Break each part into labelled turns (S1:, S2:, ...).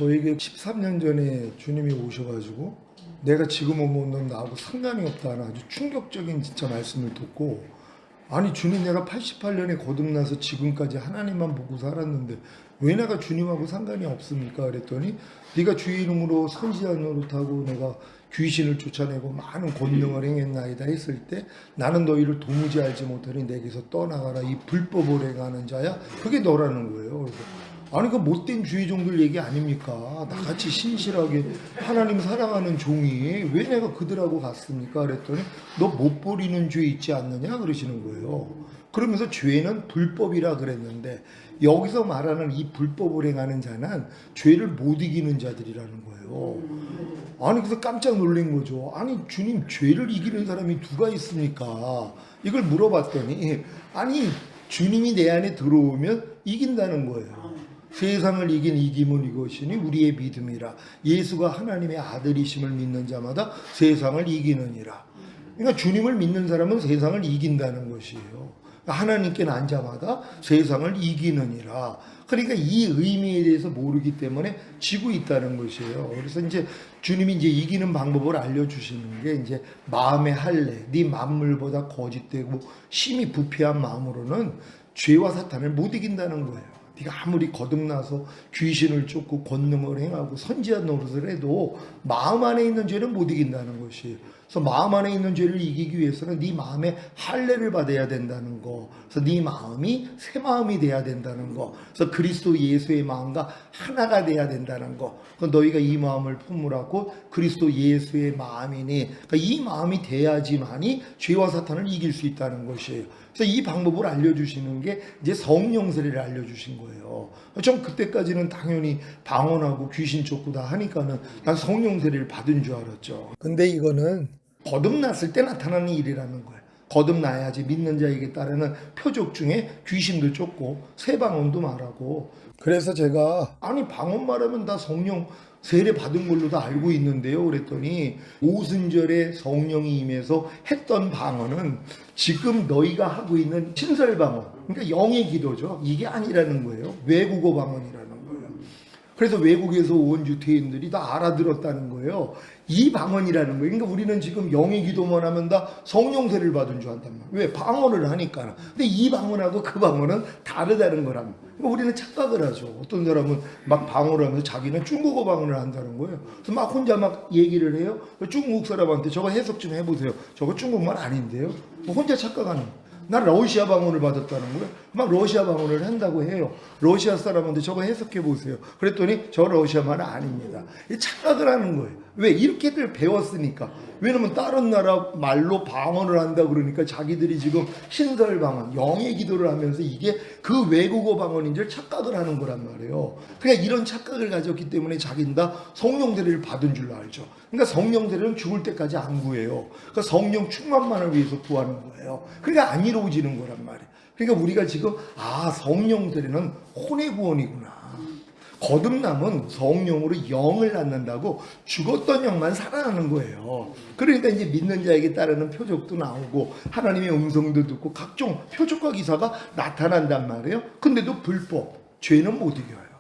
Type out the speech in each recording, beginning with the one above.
S1: 저에게 13년 전에 주님이 오셔가지고 내가 지금 오면 넌 나하고 상관이 없다는 아주 충격적인 진짜 말씀을 듣고, 아니 주님, 내가 88년에 거듭나서 지금까지 하나님만 보고 살았는데 왜 내가 주님하고 상관이 없습니까? 그랬더니 네가 주의 이름으로 선지자 노릇하고 내가 귀신을 쫓아내고 많은 권능을 행했나이다 했을 때, 나는 너희를 도무지 알지 못하니 내게서 떠나가라, 이 불법을 행하는 자야. 그게 너라는 거예요. 그래서 아니 그 못된 주의종들 얘기 아닙니까? 나같이 신실하게 하나님 사랑하는 종이 왜 내가 그들하고 갔습니까? 그랬더니 너 못 버리는 죄 있지 않느냐 그러시는 거예요. 그러면서 죄는 불법이라 그랬는데, 여기서 말하는 이 불법을 행하는 자는 죄를 못 이기는 자들이라는 거예요. 아니 그래서 깜짝 놀란 거죠. 아니 주님, 죄를 이기는 사람이 누가 있습니까? 이걸 물어봤더니, 아니 주님이 내 안에 들어오면 이긴다는 거예요. 세상을 이긴 이김은 이것이니 우리의 믿음이라. 예수가 하나님의 아들이심을 믿는 자마다 세상을 이기느니라. 그러니까 주님을 믿는 사람은 세상을 이긴다는 것이에요. 하나님께 난 자마다 세상을 이기느니라. 그러니까 이 의미에 대해서 모르기 때문에 지고 있다는 것이에요. 그래서 이제 주님이 이제 이기는 방법을 알려주시는 게 이제 마음의 할례, 네 만물보다 거짓되고 심히 부패한 마음으로는 죄와 사탄을 못 이긴다는 거예요. 네가 아무리 거듭나서 귀신을 쫓고 권능을 행하고 선지자 노릇을 해도 마음 안에 있는 죄는 못 이긴다는 것이. 그래서 마음 안에 있는 죄를 이기기 위해서는 네 마음에 할례를 받아야 된다는 거. 그래서 네 마음이 새 마음이 돼야 된다는 거. 그래서 그리스도 예수의 마음과 하나가 돼야 된다는 거. 너희가 이 마음을 품으라고 그리스도 예수의 마음이니, 그러니까 이 마음이 돼야지만이 죄와 사탄을 이길 수 있다는 것이에요. 그래서 이 방법을 알려주시는 게 이제 성령 세례를 알려주신 거예요. 전 그때까지는 당연히 방언하고 귀신 쫓고 다 하니까는 난 성령 세례를 받은 줄 알았죠. 근데 이거는 거듭났을 때 나타나는 일이라는 거예요. 거듭나야지 믿는 자에게 따르는 표적 중에 귀신도 쫓고 새 방언도 말하고. 그래서 제가 아니 방언 말하면 다 성령 세례 받은 걸로 다 알고 있는데요. 그랬더니 오순절에 성령이 임해서 했던 방언은 지금 너희가 하고 있는 신설 방언, 그러니까 영의 기도죠. 이게 아니라는 거예요. 외국어 방언이라는 거예요. 그래서 외국에서 온 유태인들이 다 알아들었다는 거예요. 이 방언이라는 거예요. 그러니까 우리는 지금 영의 기도만 하면 다 성령 세례를 받은 줄 안단 말이에요. 왜? 방언을 하니까. 근데 이 방언하고 그 방언은 다르다는 거랍니다. 그러니까 우리는 착각을 하죠. 어떤 사람은 막 방언을 하면서 자기는 중국어 방언을 한다는 거예요. 그래서 막 혼자 막 얘기를 해요. 중국 사람한테 저거 해석 좀 해보세요. 저거 중국말 아닌데요. 혼자 착각하는 거예요. 나 러시아 방언을 받았다는 거예요. 막 러시아 방언을 한다고 해요. 러시아 사람한테 저거 해석해 보세요. 그랬더니 저 러시아 말은 아닙니다. 착각을 하는 거예요. 왜? 이렇게들 배웠으니까. 왜냐면 다른 나라 말로 방언을 한다 그러니까 자기들이 지금 신설 방언, 영의 기도를 하면서 이게 그 외국어 방언인 줄 착각을 하는 거란 말이에요. 그러니까 이런 착각을 가졌기 때문에 자기는 다 성령 세례를 받은 줄로 알죠. 그러니까 성령 세례는 죽을 때까지 안 구해요. 그러니까 성령 충만만을 위해서 구하는 거예요. 그러니까 안 이루어지는 거란 말이에요. 그러니까 우리가 지금 성령 세례는 혼의 구원이구나. 거듭남은 성령으로 영을 낳는다고 죽었던 영만 살아나는 거예요. 그러니까 이제 믿는 자에게 따르는 표적도 나오고 하나님의 음성도 듣고 각종 표적과 기사가 나타난단 말이에요. 근데도 불법, 죄는 못 이겨요.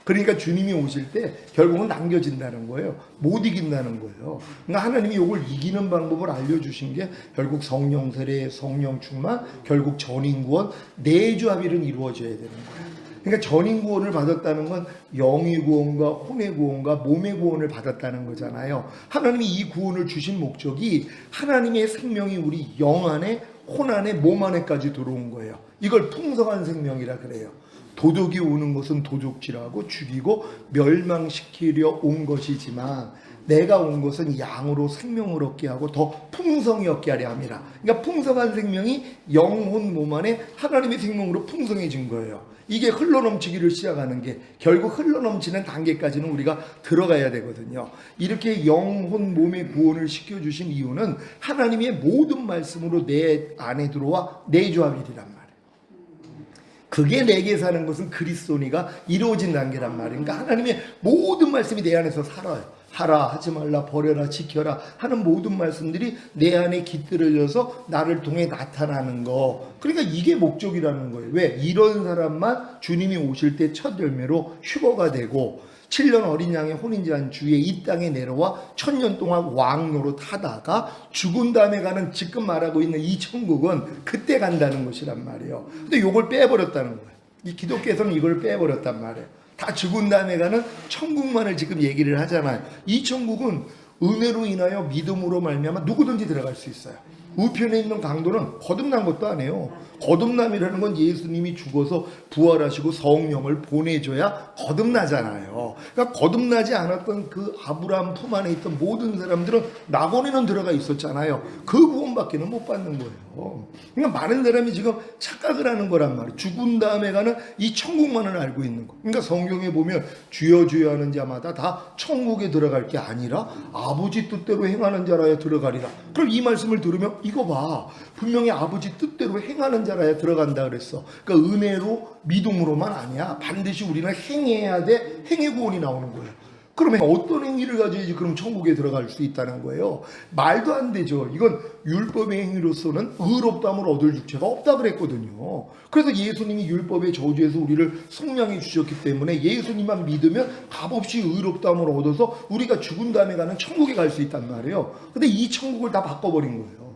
S1: 그러니까 주님이 오실 때 결국은 남겨진다는 거예요. 못 이긴다는 거예요. 그러니까 하나님이 이걸 이기는 방법을 알려주신 게 결국 성령 세례, 성령 충만, 결국 전인구원, 내주합일은 이루어져야 되는 거예요. 그러니까 전인구원을 받았다는 건 영의 구원과 혼의 구원과 몸의 구원을 받았다는 거잖아요. 하나님이 이 구원을 주신 목적이 하나님의 생명이 우리 영 안에, 혼 안에, 몸 안에까지 들어온 거예요. 이걸 풍성한 생명이라 그래요. 도둑이 오는 것은 도둑질하고 죽이고 멸망시키려 온 것이지만 내가 온 것은 양으로 생명을 얻게 하고 더 풍성히 얻게 하려 함이라. 그러니까 풍성한 생명이 영혼 몸 안에 하나님의 생명으로 풍성해진 거예요. 이게 흘러넘치기를 시작하는 게 결국 흘러넘치는 단계까지는 우리가 들어가야 되거든요. 이렇게 영혼 몸의 구원을 시켜주신 이유는 하나님의 모든 말씀으로 내 안에 들어와 내주합일이란 말이에요. 그게 내게 사는 것은 그리스도니가 이루어진 단계란 말이에요. 그러니까 하나님의 모든 말씀이 내 안에서 살아요. 하라, 하지 말라, 버려라, 지켜라 하는 모든 말씀들이 내 안에 깃들어져서 나를 통해 나타나는 거. 그러니까 이게 목적이라는 거예요. 왜? 이런 사람만 주님이 오실 때 첫 열매로 휴거가 되고, 7년 어린 양의 혼인잔 주에 이 땅에 내려와 1000년 동안 왕 노릇하다가 죽은 다음에 가는 지금 말하고 있는 이 천국은 그때 간다는 것이란 말이에요. 근데 이걸 빼버렸다는 거예요. 이 기독교에서는 이걸 빼버렸단 말이에요. 다 죽은 다음에 가는 천국만을 지금 얘기를 하잖아요. 이 천국은 은혜로 인하여 믿음으로 말미암아 누구든지 들어갈 수 있어요. 우편에 있는 강도는 거듭난 것도 아니에요. 거듭남이라는 건 예수님이 죽어서 부활하시고 성령을 보내줘야 거듭나잖아요. 그러니까 거듭나지 않았던 그 아브라함 품 안에 있던 모든 사람들은 낙원에는 들어가 있었잖아요. 그 구원밖에는 못 받는 거예요. 그러니까 많은 사람이 지금 착각을 하는 거란 말이에요. 죽은 다음에 가는 이 천국만을 알고 있는 거. 그러니까 성경에 보면 주여 주여 하는 자마다 다 천국에 들어갈 게 아니라 아버지 뜻대로 행하는 자라야 들어가리라. 그럼 이 말씀을 들으면 이거 봐. 분명히 아버지 뜻대로 행하는 자라야 들어간다 그랬어. 그러니까 은혜로 믿음으로만 아니야. 반드시 우리는 행해야 돼. 행의 구원이 나오는 거예요. 그러면 어떤 행위를 가져야지 그럼 천국에 들어갈 수 있다는 거예요. 말도 안 되죠. 이건 율법의 행위로서는 의롭다함을 얻을 육체가 없다 그랬거든요. 그래서 예수님이 율법의 저주에서 우리를 속량해 주셨기 때문에 예수님만 믿으면 값없이 의롭다함을 얻어서 우리가 죽은 다음에 가는 천국에 갈 수 있단 말이에요. 근데 이 천국을 다 바꿔버린 거예요.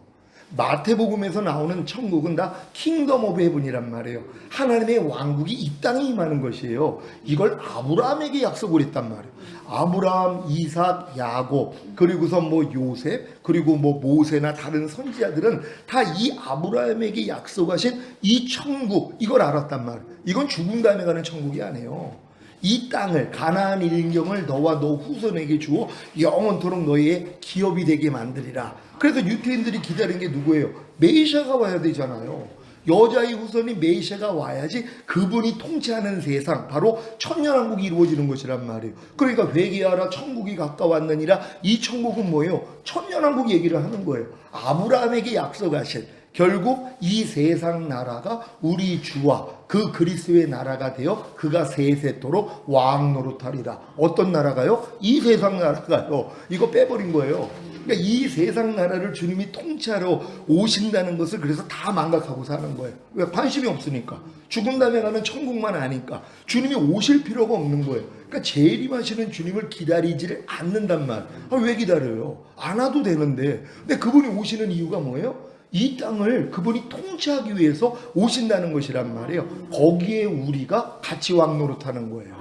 S1: 마태복음에서 나오는 천국은 다 킹덤 오브 헤븐이란 말이에요. 하나님의 왕국이 이 땅에 임하는 것이에요. 이걸 아브라함에게 약속을 했단 말이에요. 아브라함, 이삭, 야곱, 그리고서 요셉, 그리고 모세나 다른 선지자들은 다 이 아브라함에게 약속하신 이 천국, 이걸 알았단 말이에요. 이건 죽은 다음에 가는 천국이 아니에요. 이 땅을, 가나안 일경을 너와 너 후손에게 주어 영원토록 너희의 기업이 되게 만들리라. 그래서 유태인들이 기다린 게 누구예요? 메시아가 와야 되잖아요. 여자의 후손이 메시아가 와야지 그분이 통치하는 세상, 바로 천년왕국이 이루어지는 것이란 말이에요. 그러니까 회개하라 천국이 가까웠느니라. 이 천국은 뭐예요? 천년왕국 얘기를 하는 거예요. 아브라함에게 약속하신, 결국 이 세상 나라가 우리 주와 그 그리스도의 나라가 되어 그가 세세토록 왕 노릇하리라. 어떤 나라가요? 이 세상 나라가요. 이거 빼버린 거예요. 그러니까 이 세상 나라를 주님이 통치하러 오신다는 것을 그래서 다 망각하고 사는 거예요. 왜? 관심이 없으니까. 죽은 다음에 가는 천국만 아니까 주님이 오실 필요가 없는 거예요. 그러니까 재림하시는 주님을 기다리지를 않는단 말. 왜 기다려요? 안 와도 되는데. 근데 그분이 오시는 이유가 뭐예요? 이 땅을 그분이 통치하기 위해서 오신다는 것이란 말이에요. 거기에 우리가 같이 왕 노릇하는 거예요.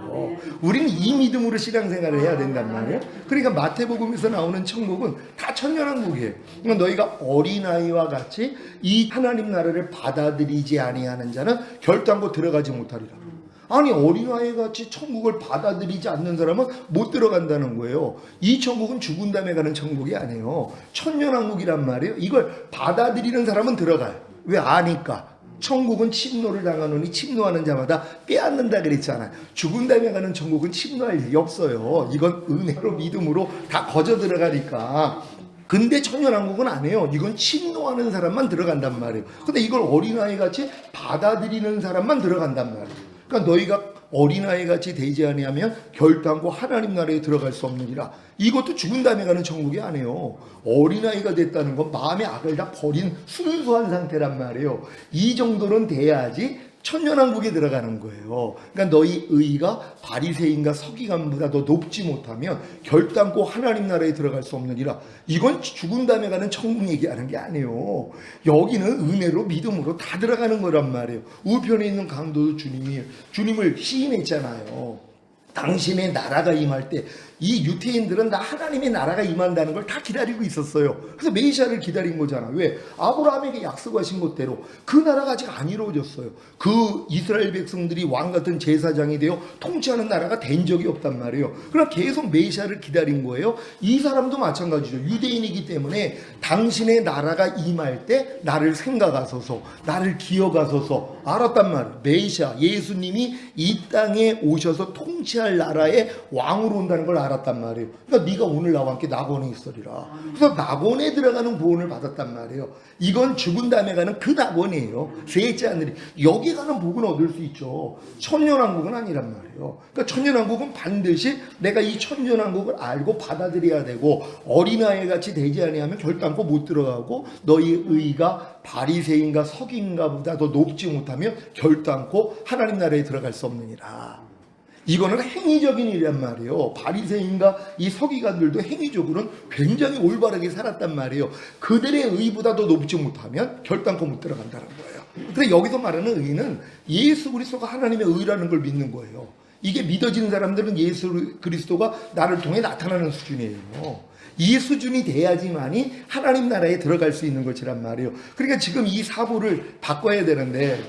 S1: 우리는 이 믿음으로 신앙생활을 해야 된단 말이에요. 그러니까 마태복음에서 나오는 천국은 다 천년왕국이에요. 그러니까 너희가 어린아이와 같이 이 하나님 나라를 받아들이지 아니하는 자는 결단코 들어가지 못하리라. 아니, 어린아이 같이 천국을 받아들이지 않는 사람은 못 들어간다는 거예요. 이 천국은 죽은 다음에 가는 천국이 아니에요. 천년왕국이란 말이에요. 이걸 받아들이는 사람은 들어가요. 왜? 아니까. 천국은 침노를 당하노니 침노하는 자마다 빼앗는다 그랬잖아요. 죽은 다음에 가는 천국은 침노할 일이 없어요. 이건 은혜로 믿음으로 다 거저 들어가니까. 근데 천년왕국은 안 해요. 이건 침노하는 사람만 들어간단 말이에요. 근데 이걸 어린아이 같이 받아들이는 사람만 들어간단 말이에요. 그러니까 너희가 어린아이 같이 되지 아니하면 결단코 하나님 나라에 들어갈 수 없느니라. 이것도 죽은 다음에 가는 천국이 아니에요. 어린아이가 됐다는 건 마음의 악을 다 버린 순수한 상태란 말이에요. 이 정도는 돼야지 천년왕국에 들어가는 거예요. 그러니까 너희 의가 바리새인과 서기관보다 더 높지 못하면 결단코 하나님 나라에 들어갈 수 없느니라. 이건 죽은 다음에 가는 천국 얘기하는 게 아니에요. 여기는 은혜로 믿음으로 다 들어가는 거란 말이에요. 우편에 있는 강도도 주님을 시인했잖아요. 당신의 나라가 임할 때 이 유태인들은 다 하나님의 나라가 임한다는 걸 다 기다리고 있었어요. 그래서 메시아를 기다린 거잖아. 왜? 아브라함에게 약속하신 것대로 그 나라가 아직 안 이루어졌어요. 그 이스라엘 백성들이 왕 같은 제사장이 되어 통치하는 나라가 된 적이 없단 말이에요. 그러나 계속 메시아를 기다린 거예요. 이 사람도 마찬가지죠. 유대인이기 때문에 당신의 나라가 임할 때 나를 생각하소서, 나를 기억하소서 알았단 말이에요. 메시아 예수님이 이 땅에 오셔서 통치할 나라의 왕으로 온다는 걸 알았단 말이에요. 그러니까 네가 오늘 나와 함께 낙원에 있으리라. 그래서 낙원에 들어가는 구원을 받았단 말이에요. 이건 죽은 다음에 가는 그 낙원이에요. 셋째 하늘이. 여기 가는 복은 얻을 수 있죠. 천년왕국은 아니란 말이에요. 그러니까 천년왕국은 반드시 내가 이 천년왕국을 알고 받아들여야 되고, 어린아이 같이 되지 아니하면 결단코 못 들어가고, 너희 의가 바리새인과 서기인가보다 더 높지 못하면 결단코 하나님 나라에 들어갈 수 없느니라. 이거는 행위적인 일이란 말이에요. 바리새인과 이 서기관들도 행위적으로는 굉장히 올바르게 살았단 말이에요. 그들의 의보다 더 높지 못하면 결단코 못 들어간다는 거예요. 근데 여기서 말하는 의는 예수 그리스도가 하나님의 의라는 걸 믿는 거예요. 이게 믿어지는 사람들은 예수 그리스도가 나를 통해 나타나는 수준이에요. 이 수준이 돼야지만이 하나님 나라에 들어갈 수 있는 것이란 말이에요. 그러니까 지금 이 사고를 바꿔야 되는데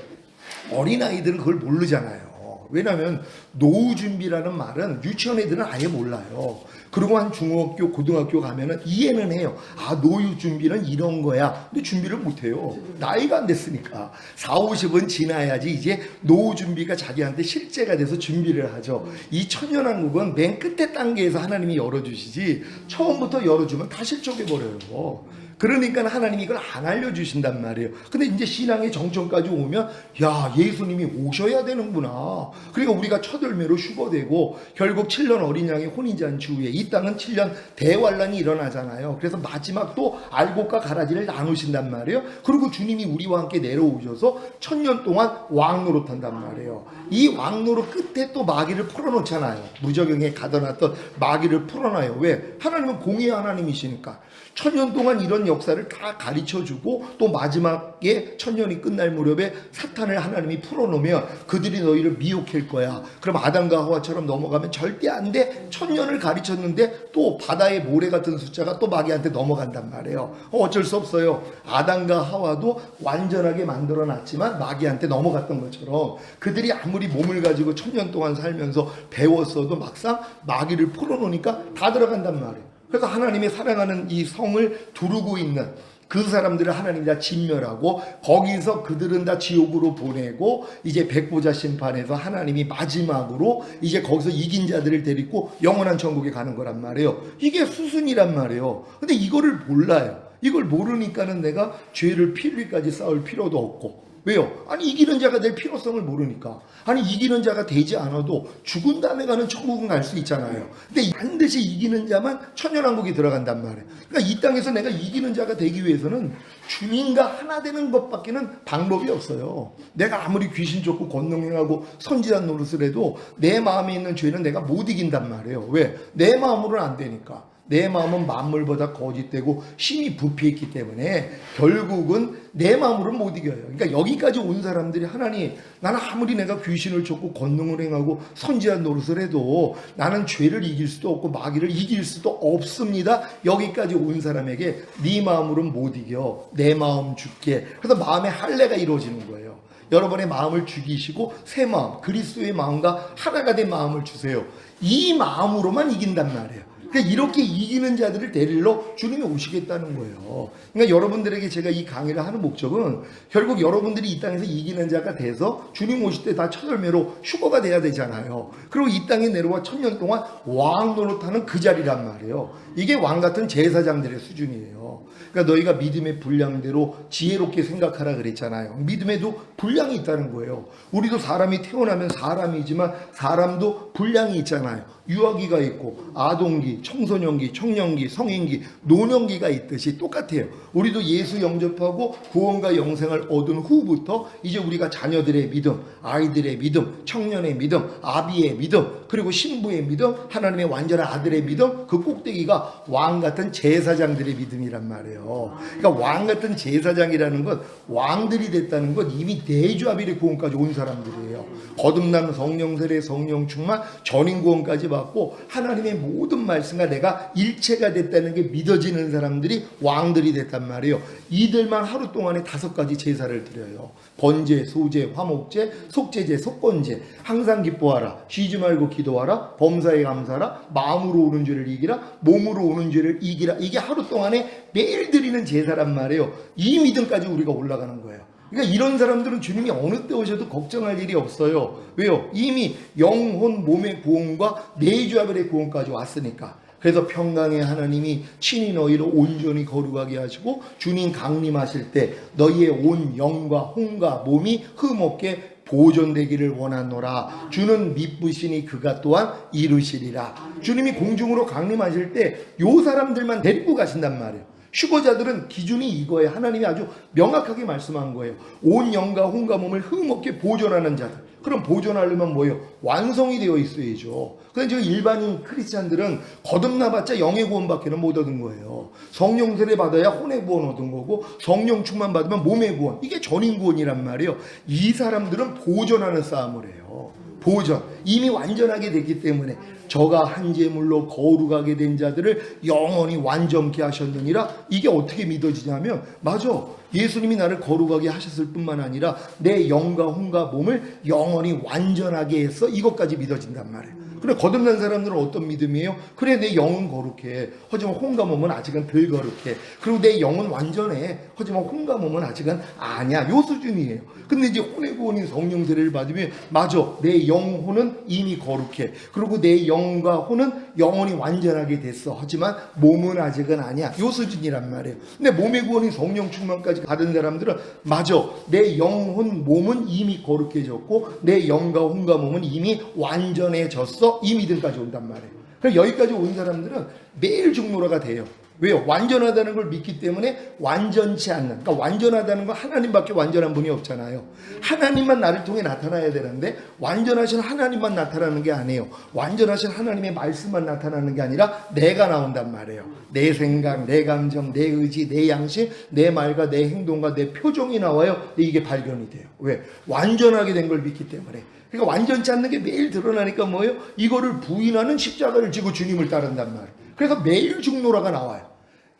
S1: 어린아이들은 그걸 모르잖아요. 왜냐하면 노후 준비라는 말은 유치원 애들은 아예 몰라요. 그리고 한 중학교, 고등학교 가면은 이해는 해요. 아, 노후 준비는 이런 거야. 근데 준비를 못 해요. 나이가 안 됐으니까. 40, 50은 지나야지 이제 노후 준비가 자기한테 실제가 돼서 준비를 하죠. 이 천년왕국은 맨 끝에 단계에서 하나님이 열어주시지 처음부터 열어주면 다 실족해버려요. 그러니까 하나님이 이걸 안 알려주신단 말이에요. 근데 이제 신앙의 정점까지 오면 야, 예수님이 오셔야 되는구나. 그러니까 우리가 첫 열매로 휴거되고 결국 7년 어린 양의 혼인잔치 후에 이 땅은 7년 대환란이 일어나잖아요. 그래서 마지막 또 알곡과 가라지를 나누신단 말이에요. 그리고 주님이 우리와 함께 내려오셔서 1000년 동안 왕노릇 한단 말이에요. 이 왕노릇 끝에 또 마귀를 풀어놓잖아요. 무적영에 가둬놨던 마귀를 풀어놔요. 왜? 하나님은 공의의 하나님이시니까 1000년 동안 이런 역사를 다 가르쳐주고 또 마지막에 1000년이 끝날 무렵에 사탄을 하나님이 풀어놓으면 그들이 너희를 미혹할 거야. 그럼 아담과 하와처럼 넘어가면 절대 안 돼. 1000년을 가르쳤는데 또 바다의 모래 같은 숫자가 또 마귀한테 넘어간단 말이에요. 어쩔 수 없어요. 아담과 하와도 완전하게 만들어놨지만 마귀한테 넘어갔던 것처럼 그들이 아무리 몸을 가지고 1000년 동안 살면서 배웠어도 막상 마귀를 풀어놓으니까 다 들어간단 말이에요. 그래서 하나님의 사랑하는 이 성을 두르고 있는 그 사람들을 하나님이 다 진멸하고 거기서 그들은 다 지옥으로 보내고 이제 백보자 심판에서 하나님이 마지막으로 이제 거기서 이긴 자들을 데리고 영원한 천국에 가는 거란 말이에요. 이게 수순이란 말이에요. 근데 이거를 몰라요. 이걸 모르니까는 내가 죄를 필리까지 쌓을 필요도 없고. 왜요? 아니 이기는 자가 될 필요성을 모르니까. 아니 이기는 자가 되지 않아도 죽은 다음에 가는 천국은 갈 수 있잖아요. 근데 반드시 이기는 자만 천년왕국에 들어간단 말이에요. 그러니까 이 땅에서 내가 이기는 자가 되기 위해서는 주님과 하나 되는 것밖에는 방법이 없어요. 내가 아무리 귀신 쫓고 권능행하고 선지한 노릇을 해도 내 마음에 있는 죄는 내가 못 이긴단 말이에요. 왜? 내 마음으로는 안 되니까. 내 마음은 만물보다 거짓되고 심히 부패했기 때문에 결국은 내 마음으로는 못 이겨요. 그러니까 여기까지 온 사람들이 하나님, 나는 아무리 내가 귀신을 쫓고 권능을 행하고 선지한 노릇을 해도 나는 죄를 이길 수도 없고 마귀를 이길 수도 없습니다. 여기까지 온 사람에게 네 마음으로는 못 이겨. 내 마음 줄게. 그래서 마음의 할례가 이루어지는 거예요. 여러분의 마음을 죽이시고 새 마음, 그리스도의 마음과 하나가 된 마음을 주세요. 이 마음으로만 이긴단 말이에요. 그러니까 이렇게 이기는 자들을 데리러 주님이 오시겠다는 거예요. 그러니까 여러분들에게 제가 이 강의를 하는 목적은 결국 여러분들이 이 땅에서 이기는 자가 돼서 주님 오실 때 다 첫 열매로 휴거가 돼야 되잖아요. 그리고 이 땅에 내려와 1000년 동안 왕 노릇하는 그 자리란 말이에요. 이게 왕 같은 제사장들의 수준이에요. 그러니까 너희가 믿음의 분량대로 지혜롭게 생각하라 그랬잖아요. 믿음에도 분량이 있다는 거예요. 우리도 사람이 태어나면 사람이지만 사람도 분량이 있잖아요. 유아기가 있고 아동기, 청소년기, 청년기, 성인기, 노년기가 있듯이 똑같아요. 우리도 예수 영접하고 구원과 영생을 얻은 후부터 이제 우리가 자녀들의 믿음, 아이들의 믿음, 청년의 믿음, 아비의 믿음, 그리고 신부의 믿음, 하나님의 완전한 아들의 믿음, 그 꼭대기가 왕 같은 제사장들의 믿음이란 말이에요. 그러니까 왕 같은 제사장이라는 건 왕들이 됐다는 건 이미 대주아빌의 구원까지 온 사람들이에요. 거듭난 성령 세례, 성령 충만, 전인 구원까지 받고 하나님의 모든 말씀과 내가 일체가 됐다는 게 믿어지는 사람들이 왕들이 됐단 말이에요. 이들만 하루 동안에 5가지 제사를 드려요. 번제, 소제, 화목제, 속제제, 속건제. 항상 기뻐하라. 쉬지 말고 기도하라. 범사에 감사하라. 마음으로 오는 죄를 이기라. 몸으로 오는 죄를 이기라. 이게 하루 동안에 매일 드리는 제사란 말이에요. 이 믿음까지 우리가 올라가는 거예요. 그러니까 이런 사람들은 주님이 어느 때 오셔도 걱정할 일이 없어요. 왜요? 이미 영혼, 몸의 구원과 내주아벨의 구원까지 왔으니까. 그래서 평강의 하나님이 친히 너희를 온전히 거룩하게 하시고 주님 강림하실 때 너희의 온 영과 혼과 몸이 흠없게 보존되기를 원하노라. 주는 미쁘시니 그가 또한 이루시리라. 주님이 공중으로 강림하실 때 요 사람들만 데리고 가신단 말이에요. 휴거자들은 기준이 이거예요. 하나님이 아주 명확하게 말씀한 거예요. 온 영과 혼과 몸을 흠없게 보존하는 자들. 그럼 보존하려면 뭐예요? 완성이 되어 있어야죠. 근데 지금 일반인 크리스찬들은 거듭나봤자 영의 구원밖에는 못 얻은 거예요. 성령 세례 받아야 혼의 구원 얻은 거고 성령 충만 받으면 몸의 구원. 이게 전인 구원이란 말이에요. 이 사람들은 보존하는 싸움을 해요. 보존. 이미 완전하게 됐기 때문에 저가 한 제물로 거룩하게 된 자들을 영원히 완전케 하셨느니라. 이게 어떻게 믿어지냐면 맞아. 예수님이 나를 거룩하게 하셨을 뿐만 아니라 내 영과 혼과 몸을 영원히 완전하게 해서 이것까지 믿어진단 말이에요. 그래 거듭난 사람들은 어떤 믿음이에요? 그래 내 영은 거룩해. 하지만 혼과 몸은 아직은 덜 거룩해. 그리고 내 영은 완전해. 하지만 혼과 몸은 아직은 아니야. 요 수준이에요. 근데 이제 혼의 구원인 성령 세례를 받으면 맞아. 내 영혼은 이미 거룩해. 그리고 내 영과 혼은 영원히 완전하게 됐어. 하지만 몸은 아직은 아니야. 요 수준이란 말이에요. 근데 몸의 구원인 성령 충만까지 받은 사람들은 맞아. 내 영혼 몸은 이미 거룩해졌고 내 영과 혼과 몸은 이미 완전해졌어. 이 믿음까지 온단 말이에요. 그럼 여기까지 온 사람들은 매일 중노라가 돼요. 왜요? 완전하다는 걸 믿기 때문에 완전치 않는, 그러니까 완전하다는 건 하나님밖에 완전한 분이 없잖아요. 하나님만 나를 통해 나타나야 되는데 완전하신 하나님만 나타나는 게 아니에요. 완전하신 하나님의 말씀만 나타나는 게 아니라 내가 나온단 말이에요. 내 생각, 내 감정, 내 의지, 내 양심, 내 말과 내 행동과 내 표정이 나와요. 이게 발견이 돼요. 왜? 완전하게 된 걸 믿기 때문에. 그러니까 완전치 않는 게 매일 드러나니까 뭐예요? 이거를 부인하는 십자가를 지고 주님을 따른단 말이에요. 그래서 매일 죽노라가 나와요.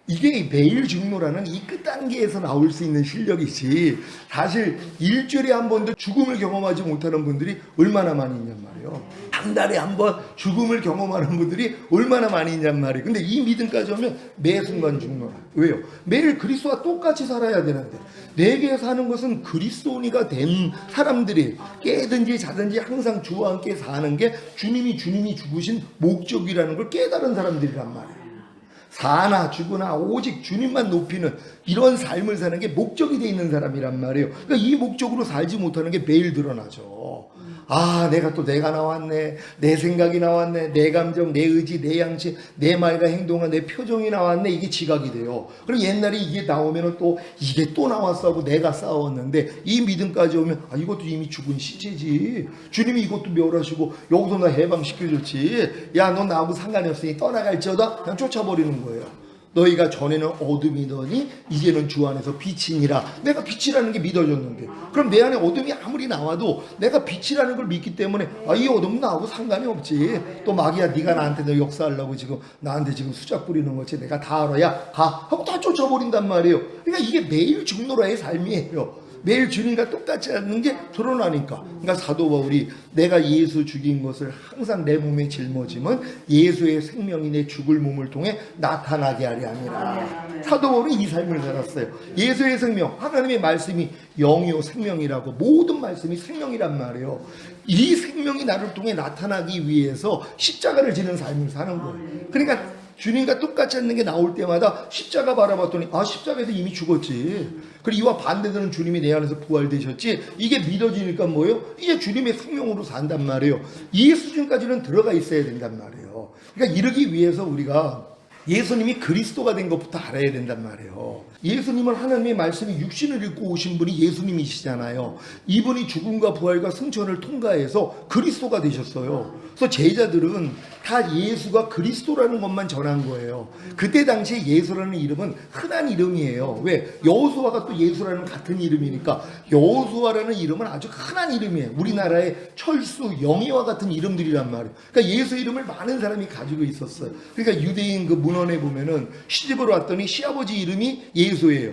S1: 이게 매일 죽노라는 이 끝단계에서 나올 수 있는 실력이지 사실 일주일에 한 번도 죽음을 경험하지 못하는 분들이 얼마나 많이 있냔 말이에요. 한 달에 한 번 죽음을 경험하는 분들이 얼마나 많이 있냔 말이에요. 근데 이 믿음까지 오면 매 순간 죽노라. 왜요? 매일 그리스도와 똑같이 살아야 되는데 내게 사는 것은 그리스도니가 된 사람들이 깨든지 자든지 항상 주와 함께 사는 게 주님이 죽으신 목적이라는 걸 깨달은 사람들이란 말이에요. 사나 죽으나 오직 주님만 높이는 이런 삶을 사는 게 목적이 돼 있는 사람이란 말이에요. 그러니까 이 목적으로 살지 못하는 게 매일 드러나죠. 아, 내가 나왔네. 내 생각이 나왔네. 내 감정, 내 의지, 내 양심, 내 말과 행동과 내 표정이 나왔네. 이게 지각이 돼요. 그럼 옛날에 이게 나오면은 또 이게 또 나왔어 하고 내가 싸웠는데 이 믿음까지 오면 아, 이것도 이미 죽은 시체지. 주님이 이것도 멸하시고 여기서 나 해방시켜줬지. 야, 너 나하고 상관이 없으니 떠나갈지어다. 그냥 쫓아버리는 거예요. 너희가 전에는 어둠이더니 이제는 주 안에서 빛이니라. 내가 빛이라는 게 믿어졌는데 그럼 내 안에 어둠이 아무리 나와도 내가 빛이라는 걸 믿기 때문에 아, 이 어둠은 나하고 상관이 없지. 또 마귀야 네가 나한테 너 역사하려고 지금 나한테 지금 수작 부리는 거지. 내가 다 알아야 가 하고 다 쫓아버린단 말이에요. 그러니까 이게 매일 죽노라의 삶이에요. 매일 주님과 똑같지 않는 게 드러나니까. 그러니까 사도 바울이 내가 예수 죽인 것을 항상 내 몸에 짊어짐은 예수의 생명이 내 죽을 몸을 통해 나타나게 하려 함이라. 사도 바울은 이 삶을 살았어요. 예수의 생명, 하나님의 말씀이 영이요 생명이라고. 모든 말씀이 생명이란 말이에요. 이 생명이 나를 통해 나타나기 위해서 십자가를 지는 삶을 사는 거예요. 그러니까 주님과 똑같지 않는 게 나올 때마다 십자가 바라봤더니 아, 십자가에서 이미 죽었지. 그리고 이와 반대되는 주님이 내 안에서 부활되셨지. 이게 믿어지니까 뭐예요? 이제 주님의 생명으로 산단 말이에요. 이 수준까지는 들어가 있어야 된단 말이에요. 그러니까 이러기 위해서 우리가 예수님이 그리스도가 된 것부터 알아야 된단 말이에요. 예수님은 하나님의 말씀이 육신을 입고 오신 분이 예수님이시잖아요. 이분이 죽음과 부활과 승천을 통과해서 그리스도가 되셨어요. 그래서 제자들은 다 예수가 그리스도라는 것만 전한 거예요. 그때 당시에 예수라는 이름은 흔한 이름이에요. 왜? 여호수아가 또 예수라는 같은 이름이니까 여호수아라는 이름은 아주 흔한 이름이에요. 우리나라의 철수, 영희와 같은 이름들이란 말이에요. 그러니까 예수 이름을 많은 사람이 가지고 있었어요. 그러니까 유대인 그 문헌에 보면은 시집을 왔더니 시아버지 이름이 예수예요.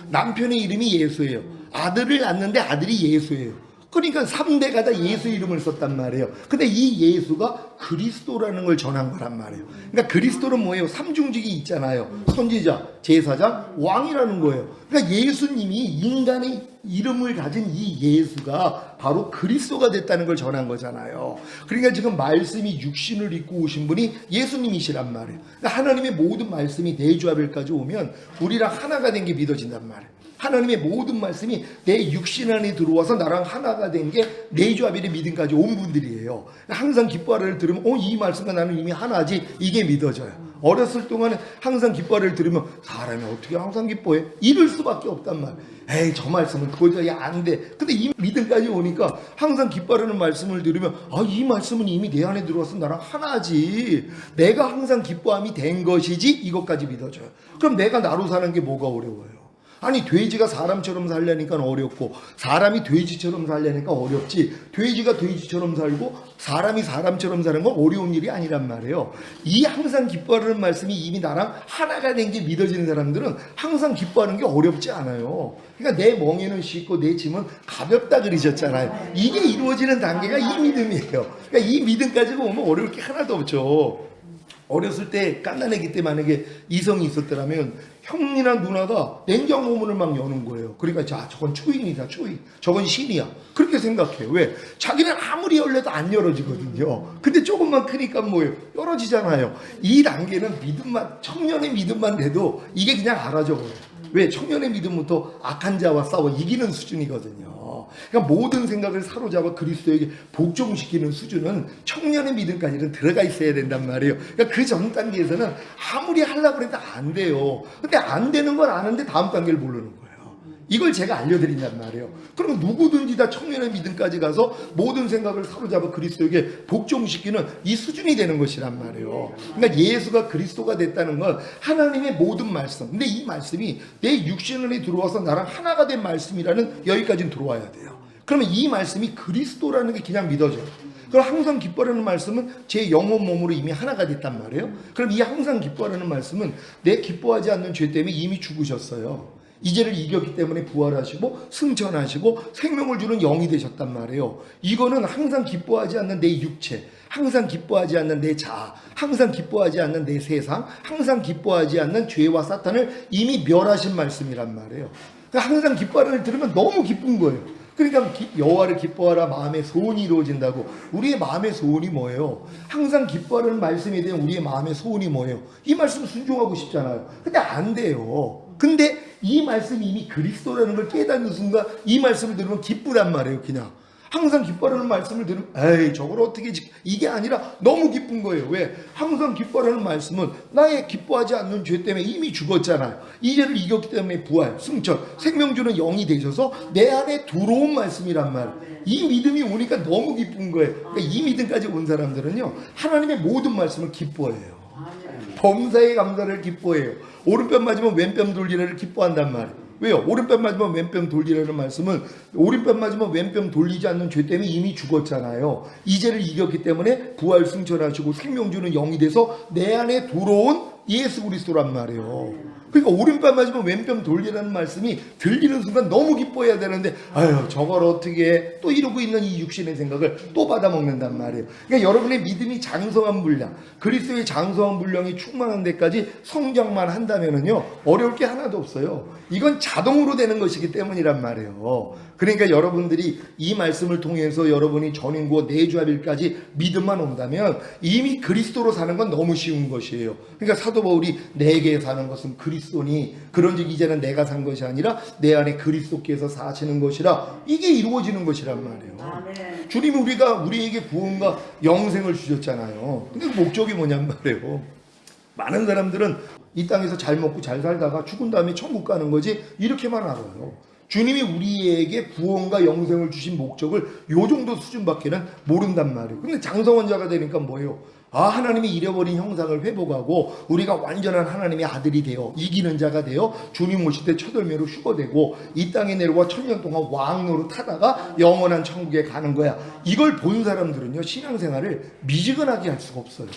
S1: 남편의 이름이 예수예요. 아들을 낳는데 아들이 예수예요. 그러니까 3대가 다 예수 이름을 썼단 말이에요. 근데 이 예수가 그리스도라는 걸 전한 거란 말이에요. 그러니까 그리스도는 뭐예요? 삼중직이 있잖아요. 선지자, 제사장, 왕이라는 거예요. 그러니까 예수님이 인간의 이름을 가진 이 예수가 바로 그리스도가 됐다는 걸 전한 거잖아요. 그러니까 지금 말씀이 육신을 입고 오신 분이 예수님이시란 말이에요. 그러니까 하나님의 모든 말씀이 내주합일까지 오면 우리랑 하나가 된 게 믿어진단 말이에요. 하나님의 모든 말씀이 내 육신 안에 들어와서 나랑 하나가 된 게 내주합일의 믿음까지 온 분들이에요. 항상 기뻐하라를 들으면 이 말씀과 나는 이미 하나지, 이게 믿어져요. 어렸을 동안에 항상 기뻐하를 들으면 사람이 어떻게 항상 기뻐해? 이럴 수밖에 없단 말. 에이 저 말씀은 도저히 안 돼. 근데 이 믿음까지 오니까 항상 기뻐하는 말씀을 들으면 이 말씀은 이미 내 안에 들어와서 나랑 하나지. 내가 항상 기뻐함이 된 것이지 이것까지 믿어져요. 그럼 내가 나로 사는 게 뭐가 어려워요? 아니 돼지가 사람처럼 살려니까 어렵고 사람이 돼지처럼 살려니까 어렵지 돼지가 돼지처럼 살고 사람이 사람처럼 사는 건 어려운 일이 아니란 말이에요. 이 항상 기뻐하는 말씀이 이미 나랑 하나가 된 게 믿어지는 사람들은 항상 기뻐하는 게 어렵지 않아요. 그러니까 내 멍에는 쉽고 내 짐은 가볍다 그러셨잖아요. 이게 이루어지는 단계가 이 믿음이에요. 그러니까 이 믿음까지가 오면 어려울 게 하나도 없죠. 어렸을 때 갓난아기 때 만약에 이성이 있었더라면 형이나 누나가 냉장고 문을 막 여는 거예요. 그러니까 자 저건 초인이다 초인 저건 신이야 그렇게 생각해요. 왜? 자기는 아무리 열려도 안 열어지거든요. 근데 조금만 크니까 뭐예요? 열어지잖아요. 이 단계는 믿음만 청년의 믿음만 돼도 이게 그냥 알아져버려요. 왜? 청년의 믿음부터 악한 자와 싸워 이기는 수준이거든요. 그러니까 모든 생각을 사로잡아 그리스도에게 복종시키는 수준은 청년의 믿음까지는 들어가 있어야 된단 말이에요. 그러니까 그 전 단계에서는 아무리 하려고 해도 안 돼요. 근데 안 되는 걸 아는데 다음 단계를 모르는 거예요. 이걸 제가 알려드린단 말이에요. 그러면 누구든지 다 청년의 믿음까지 가서 모든 생각을 사로잡아 그리스도에게 복종시키는 이 수준이 되는 것이란 말이에요. 그러니까 예수가 그리스도가 됐다는 건 하나님의 모든 말씀. 근데 이 말씀이 내 육신 안에 들어와서 나랑 하나가 된 말씀이라는 여기까지는 들어와야 돼요. 그러면 이 말씀이 그리스도라는 게 그냥 믿어져요. 그럼 항상 기뻐하는 말씀은 제 영혼 몸으로 이미 하나가 됐단 말이에요. 그럼 이 항상 기뻐하는 말씀은 내 기뻐하지 않는 죄 때문에 이미 죽으셨어요. 이 죄를 이겼기 때문에 부활하시고 승천하시고 생명을 주는 영이 되셨단 말이에요. 이거는 항상 기뻐하지 않는 내 육체, 항상 기뻐하지 않는 내 자아, 항상 기뻐하지 않는 내 세상, 항상 기뻐하지 않는 죄와 사탄을 이미 멸하신 말씀이란 말이에요. 그러니까 항상 기뻐하를 들으면 너무 기쁜 거예요. 그러니까 여호와를 기뻐하라 마음의 소원이 이루어진다고. 우리의 마음의 소원이 뭐예요? 항상 기뻐하는 말씀에 대한 우리의 마음의 소원이 뭐예요? 이 말씀 순종하고 싶잖아요. 근데 안 돼요. 근데 이 말씀이 이미 그리스도라는 걸 깨닫는 순간 이 말씀을 들으면 기쁘단 말이에요. 그냥 항상 기뻐하는 말씀을 들으면 에이 저걸 어떻게 이게 아니라 너무 기쁜 거예요. 왜? 항상 기뻐하는 말씀은 나의 기뻐하지 않는 죄 때문에 이미 죽었잖아요. 이 죄를 이겼기 때문에 부활, 승천, 생명 주는 영이 되셔서 내 안에 들어온 말씀이란 말이에요. 이 믿음이 오니까 너무 기쁜 거예요. 그러니까 이 믿음까지 온 사람들은요 하나님의 모든 말씀을 기뻐해요. 범사의 감사를 기뻐해요. 오른편 맞으면 왼편 돌리라를 기뻐한단 말이에요. 왜요? 오른편 맞으면 왼편 돌리라는 말씀은 오른편 맞으면 왼편 돌리지 않는 죄 때문에 이미 죽었잖아요. 이 죄를 이겼기 때문에 부활 승천하시고 생명 주는 영이 돼서 내 안에 들어온 예수 그리스도란 말이에요. 그러니까 오른편 맞으면 왼편 돌리라는 말씀이 들리는 순간 너무 기뻐해야 되는데 아유 저걸 어떻게 해? 또 이러고 있는 이 육신의 생각을 또 받아먹는단 말이에요. 그러니까 여러분의 믿음이 장성한 분량, 그리스도의 장성한 분량이 충만한 데까지 성장만 한다면은요 어려울 게 하나도 없어요. 이건 자동으로 되는 것이기 때문이란 말이에요. 그러니까 여러분들이 이 말씀을 통해서 여러분이 전인구와 내주합일까지 믿음만 온다면 이미 그리스도로 사는 건 너무 쉬운 것이에요. 그러니까 사도 바울이 내게 사는 것은 그리스도니 그런즉 이제는 내가 산 것이 아니라 내 안에 그리스도께서 사시는 것이라. 이게 이루어지는 것이란 말이에요. 아멘. 주님이 우리에게 구원과 영생을 주셨잖아요. 근데 그 목적이 뭐냔 말이에요. 많은 사람들은 이 땅에서 잘 먹고 잘 살다가 죽은 다음에 천국 가는 거지 이렇게만 알아요. 주님이 우리에게 구원과 영생을 주신 목적을 요 정도 수준밖에는 모른단 말이에요. 근데 장성한 자가 되니까 뭐예요? 하나님이 잃어버린 형상을 회복하고 우리가 완전한 하나님의 아들이 되어 이기는 자가 되어 주님 오실 때 첫 열매로 휴거되고 이 땅에 내려와 천년 동안 왕노로 타다가 영원한 천국에 가는 거야. 이걸 본 사람들은요 신앙생활을 미지근하게 할 수가 없어요.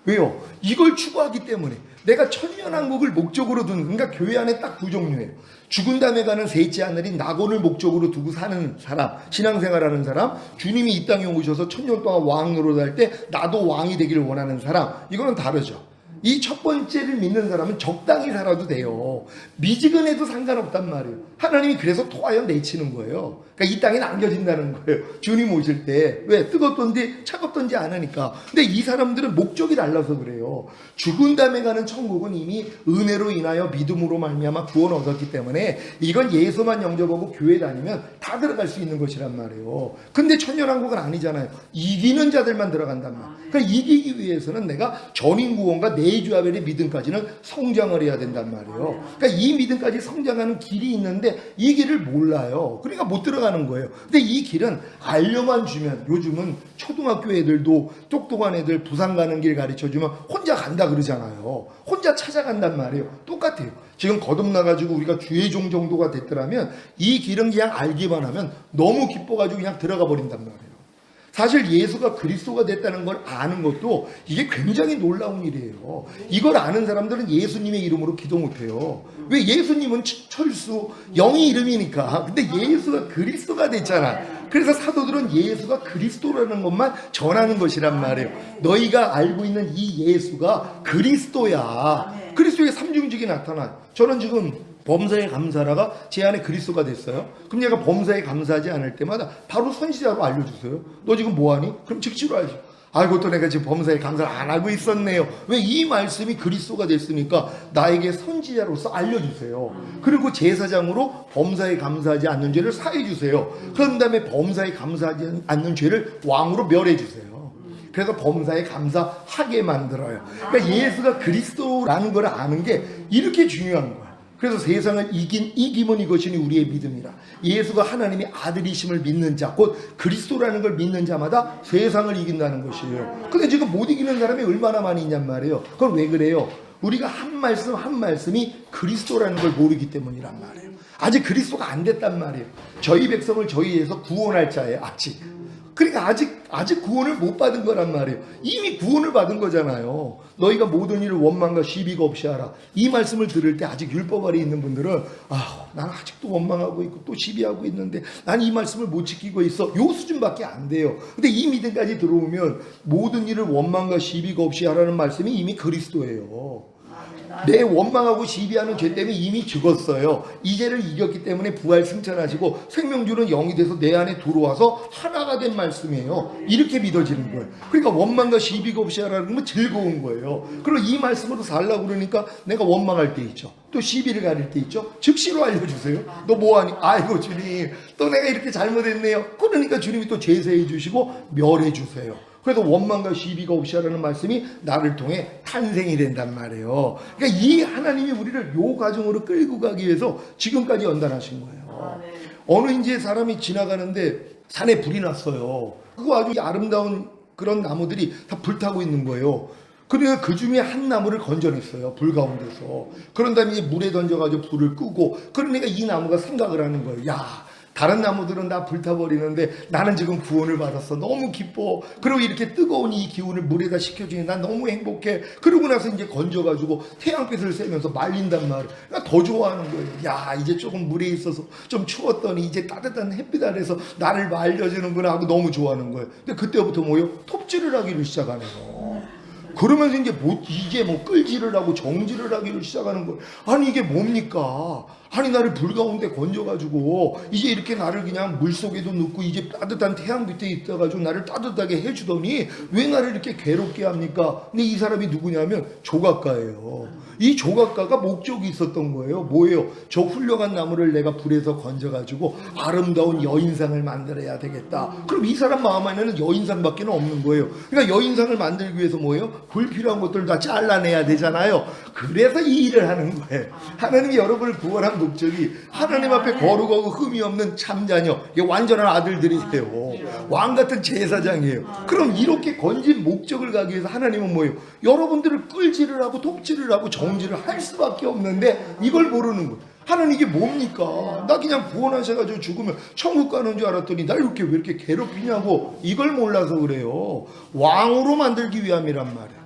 S1: 왜요? 이걸 추구하기 때문에. 내가 천년왕국을 목적으로 둔, 그러니까 교회 안에 딱 두 종류예요. 죽은 다음에 가는 셋째 하늘인 낙원을 목적으로 두고 사는 사람, 신앙생활하는 사람, 주님이 이 땅에 오셔서 천년 동안 왕 노릇할 때 나도 왕이 되기를 원하는 사람, 이거는 다르죠. 이 첫 번째를 믿는 사람은 적당히 살아도 돼요. 미지근해도 상관없단 말이에요. 하나님이 그래서 토하여 내치는 거예요. 그러니까 이 땅에 남겨진다는 거예요. 주님 오실 때. 왜? 뜨겁던지 차갑던지 않으니까. 근데 이 사람들은 목적이 달라서 그래요. 죽은 다음에 가는 천국은 이미 은혜로 인하여 믿음으로 말미암아 구원 얻었기 때문에 이건 예수만 영접하고 교회 다니면 다 들어갈 수 있는 것이란 말이에요. 근데 천년왕국은 아니잖아요. 이기는 자들만 들어간단 말이에요. 그러니까 이기기 위해서는 내가 전인구원과 내 메주아벨의 믿음까지는 성장을 해야 된단 말이에요. 그러니까 이 믿음까지 성장하는 길이 있는데 이 길을 몰라요. 그러니까 못 들어가는 거예요. 근데 이 길은 알려만 주면, 요즘은 초등학교 애들도 똑똑한 애들 부산 가는 길 가르쳐주면 혼자 간다 그러잖아요. 혼자 찾아간단 말이에요. 똑같아요. 지금 거듭나가지고 우리가 주의 종 정도가 됐더라면 이 길은 그냥 알기만 하면 너무 기뻐가지고 그냥 들어가 버린단 말이에요. 사실 예수가 그리스도가 됐다는 걸 아는 것도 이게 굉장히 놀라운 일이에요. 이걸 아는 사람들은 예수님의 이름으로 기도 못해요. 왜? 예수님은 철수, 영의 이름이니까. 근데 예수가 그리스도가 됐잖아. 그래서 사도들은 예수가 그리스도라는 것만 전하는 것이란 말이에요. 너희가 알고 있는 이 예수가 그리스도야. 그리스도의 삼중직이 나타나요. 저는 지금 범사에 감사라가 제 안에 그리스도가 됐어요. 그럼 얘가 범사에 감사하지 않을 때마다 바로 선지자로 알려주세요. 너 지금 뭐하니? 그럼 즉시로 알죠. 아이고, 또 내가 지금 범사에 감사를 안 하고 있었네요. 왜? 이 말씀이 그리스도가 됐으니까 나에게 선지자로서 알려주세요. 그리고 제사장으로 범사에 감사하지 않는 죄를 사해주세요. 그런 다음에 범사에 감사하지 않는 죄를 왕으로 멸해주세요. 그래서 범사에 감사하게 만들어요. 그러니까 예수가 그리스도라는 걸 아는 게 이렇게 중요한 거예요. 그래서 세상을 이기면 이것이니 우리의 믿음이라. 예수가 하나님의 아들이심을 믿는 자, 곧 그리스도라는 걸 믿는 자마다 세상을 이긴다는 것이에요. 근데 지금 못 이기는 사람이 얼마나 많이 있냔 말이에요. 그건 왜 그래요? 우리가 한 말씀 한 말씀이 그리스도라는 걸 모르기 때문이란 말이에요. 아직 그리스도가 안 됐단 말이에요. 저희 백성을 저희에서 구원할 자예요. 그러니까 아직 구원을 못 받은 거란 말이에요. 이미 구원을 받은 거잖아요. 너희가 모든 일을 원망과 시비가 없이 하라. 이 말씀을 들을 때 아직 율법 아래 있는 분들은 난 아직도 원망하고 있고 또 시비하고 있는데 난 이 말씀을 못 지키고 있어. 요 수준밖에 안 돼요. 근데 이 믿음까지 들어오면 모든 일을 원망과 시비가 없이 하라는 말씀이 이미 그리스도예요. 내 원망하고 시비하는 죄 때문에 이미 죽었어요. 이 죄를 이겼기 때문에 부활 승천하시고 생명 주는 영이 돼서 내 안에 들어와서 하나가 된 말씀이에요. 이렇게 믿어지는 거예요. 그러니까 원망과 시비가 없이 하라는 건 즐거운 거예요. 그리고 이 말씀으로 살라고 그러니까 내가 원망할 때 있죠. 또 시비를 가릴 때 있죠. 즉시로 알려주세요. 너 뭐하니? 아이고 주님, 또 내가 이렇게 잘못했네요. 그러니까 주님이 또 제사해 주시고 멸해 주세요. 그래서 원망과 시비가 없이 하라는 말씀이 나를 통해 탄생이 된단 말이에요. 그러니까 이 하나님이 우리를 요 과정으로 끌고 가기 위해서 지금까지 연단하신 거예요. 어느 이제 사람이 지나가는데 산에 불이 났어요. 그거 아주 아름다운 그런 나무들이 다 불타고 있는 거예요. 그러니까 그 중에 한 나무를 건져냈어요. 불 가운데서. 그런 다음에 물에 던져가지고 불을 끄고, 그러니까 이 나무가 생각을 하는 거예요. 야, 다른 나무들은 다 불타버리는데 나는 지금 구원을 받았어. 너무 기뻐. 그리고 이렇게 뜨거운 이 기운을 물에다 식혀주니 난 너무 행복해. 그러고 나서 이제 건져가지고 태양빛을 쐬면서 말린단 말이에요. 그러니까 더 좋아하는 거예요. 야, 이제 조금 물에 있어서 좀 추웠더니 이제 따뜻한 햇빛 아래서 나를 말려주는구나 하고 너무 좋아하는 거예요. 근데 그때부터 뭐요? 톱질을 하기를 시작하네요. 그러면서 이제 끌질을 하고 정질을 하기를 시작하는 거예요. 아니 이게 뭡니까? 아니 나를 불 가운데 건져가지고 이제 이렇게 나를 그냥 물속에도 넣고 이제 따뜻한 태양 밑에 있어가지고 나를 따뜻하게 해주더니 왜 나를 이렇게 괴롭게 합니까? 근데 이 사람이 누구냐면 조각가예요. 이 조각가가 목적이 있었던 거예요. 뭐예요? 저 훌륭한 나무를 내가 불에서 건져가지고 아름다운 여인상을 만들어야 되겠다. 그럼 이 사람 마음 안에는 여인상밖에 없는 거예요. 그러니까 여인상을 만들기 위해서 뭐예요? 불필요한 것들 다 잘라내야 되잖아요. 그래서 이 일을 하는 거예요. 하나님이 여러분을 구원한 목적이 하나님 앞에 거룩하고 흠이 없는 참자녀, 완전한 아들들이세요. 왕같은 제사장이에요. 그럼 이렇게 건진 목적을 가기 위해서 하나님은 뭐예요? 여러분들을 끌지를 하고 톱질을 하고 정지를 할 수밖에 없는데 이걸 모르는 거예요. 하나님 이게 뭡니까? 나 그냥 구원하셔가지고 죽으면 천국 가는 줄 알았더니 날 이렇게 왜 이렇게 괴롭히냐고. 이걸 몰라서 그래요. 왕으로 만들기 위함이란 말이에요.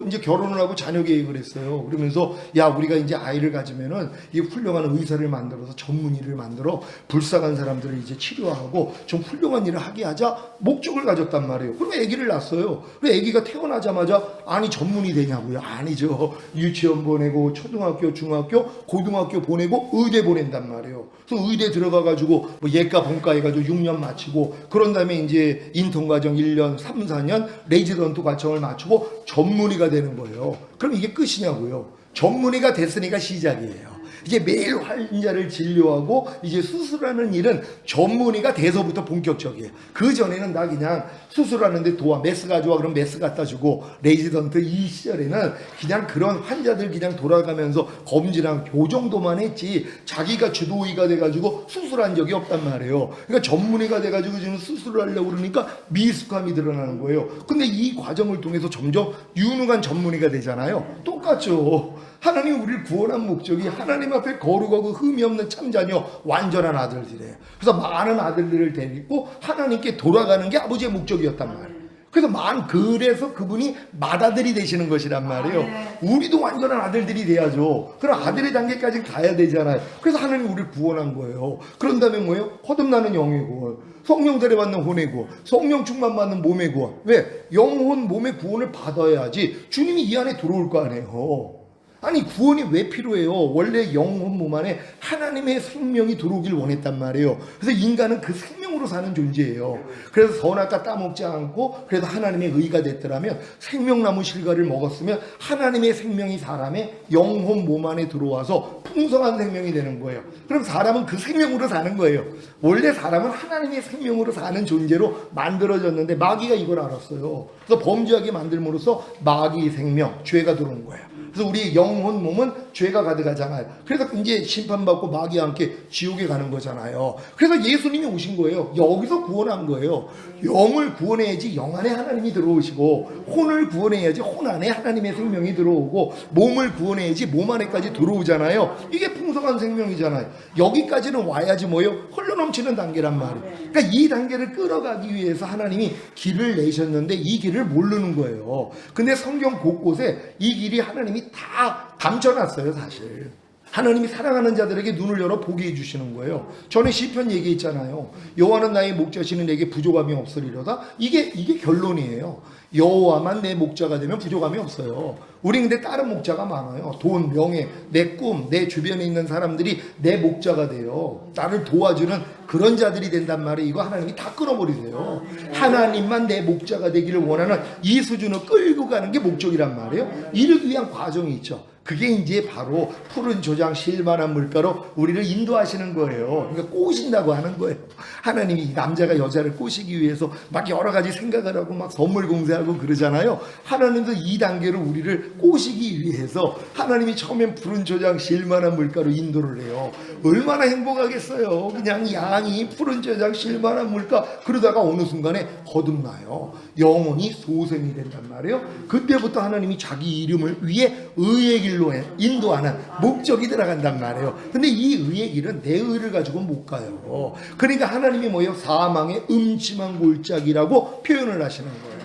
S1: 이제 결혼을 하고 자녀 계획을 했어요. 그러면서 야, 우리가 이제 아이를 가지면은 이 훌륭한 의사를 만들어서 전문의를 만들어 불쌍한 사람들을 이제 치료하고 좀 훌륭한 일을 하게 하자 목적을 가졌단 말이에요. 그럼 아기를 낳았어요. 그럼 아기가 태어나자마자 아니 전문의 되냐고요? 아니죠. 유치원 보내고 초등학교, 중학교, 고등학교 보내고 의대 보낸단 말이에요. 그래서 의대 들어가가지고 뭐 예과 본과 해가지고 6년 마치고 그런 다음에 이제 인턴 과정 1년, 3, 4년 레지던트 과정을 마치고 전문의가 되는 거예요. 그럼 이게 끝이냐고요? 전문의가 됐으니까 시작이에요. 이제 매일 환자를 진료하고 이제 수술하는 일은 전문의가 돼서부터 본격적이에요. 그 전에는 나 그냥 수술하는데 도와, 메스 가져와 그럼 메스 갖다 주고, 레지던트 이 시절에는 그냥 그런 환자들 그냥 돌아가면서 검진하고 요 정도만 했지, 자기가 주도의가 돼가지고 수술한 적이 없단 말이에요. 그러니까 전문의가 돼가지고 지금 수술을 하려고 그러니까 미숙함이 드러나는 거예요. 근데 이 과정을 통해서 점점 유능한 전문의가 되잖아요. 똑같죠. 하나님이 우리를 구원한 목적이 하나님 앞에 거룩하고 흠이 없는 참자녀 완전한 아들들이에요. 그래서 많은 아들들을 데리고 하나님께 돌아가는 게 아버지의 목적이었단 말이에요. 그래서 그분이 맏아들이 되시는 것이란 말이에요. 우리도 완전한 아들들이 돼야죠. 그럼 아들의 단계까지 가야 되잖아요. 그래서 하나님이 우리를 구원한 거예요. 그런 다음에 뭐예요? 거듭나는 영의 구원, 성령 세례받는 혼의 구원, 성령 충만 받는 몸의 구원. 왜? 영혼 몸의 구원을 받아야지 주님이 이 안에 들어올 거 아니에요. 아니 구원이 왜 필요해요? 원래 영혼 몸 안에 하나님의 생명이 들어오길 원했단 말이에요. 그래서 인간은 그 생명으로 사는 존재예요. 그래서 선악과 따먹지 않고 그래도 하나님의 의가 됐더라면, 생명나무 실과를 먹었으면 하나님의 생명이 사람의 영혼 몸 안에 들어와서 풍성한 생명이 되는 거예요. 그럼 사람은 그 생명으로 사는 거예요. 원래 사람은 하나님의 생명으로 사는 존재로 만들어졌는데 마귀가 이걸 알았어요. 그래서 범죄하게 만들므로써 마귀 생명, 죄가 들어온 거예요. 그래서 우리 영혼 몸은 죄가 가득하잖아요. 그래서 이제 심판받고 마귀와 함께 지옥에 가는 거잖아요. 그래서 예수님이 오신 거예요. 여기서 구원한 거예요. 영을 구원해야지 영 안에 하나님이 들어오시고, 혼을 구원해야지 혼 안에 하나님의 생명이 들어오고, 몸을 구원해야지 몸 안에까지 들어오잖아요. 이게 풍성한 생명이잖아요. 여기까지는 와야지 뭐예요? 흘러넘치는 단계란 말이에요. 그러니까 이 단계를 끌어가기 위해서 하나님이 길을 내셨는데 이 길을 모르는 거예요. 근데 성경 곳곳에 이 길이 하나님이 다 감춰놨어요. 사실 하나님이 사랑하는 자들에게 눈을 열어 보게 해주시는 거예요. 전에 시편 얘기했잖아요. 여호와는 나의 목자시니 내게 부족함이 없으리로다. 이게 결론이에요. 여호와만 내 목자가 되면 부족함이 없어요. 우리 근데 다른 목자가 많아요. 돈, 명예, 내 꿈, 내 주변에 있는 사람들이 내 목자가 돼요. 나를 도와주는 그런 자들이 된단 말이에요. 이거 하나님이 다 끊어버리세요. 하나님만 내 목자가 되기를 원하는 이 수준을 끌고 가는 게 목적이란 말이에요. 이를 위한 과정이 있죠. 그게 이제 바로 푸른 조장 실만한 물가로 우리를 인도하시는 거예요. 그러니까 꼬신다고 하는 거예요. 하나님이 남자가 여자를 꼬시기 위해서 막 여러 가지 생각을 하고 막 선물 공세하고 그러잖아요. 하나님도 이 단계로 우리를 꼬시기 위해서 하나님이 처음엔 푸른 조장 실만한 물가로 인도를 해요. 얼마나 행복하겠어요. 그냥 양이 푸른 조장 실만한 물가, 그러다가 어느 순간에 거듭나요. 영혼이 소생이 된단 말이에요. 그때부터 하나님이 자기 이름을 위해 의의 길로 인도하는 목적이 들어간단 말이에요. 근데 이 의의 길은 내 의를 가지고 못 가요. 그러니까 하나님이 뭐예요? 사망의 음침한 골짜기라고 표현을 하시는 거예요.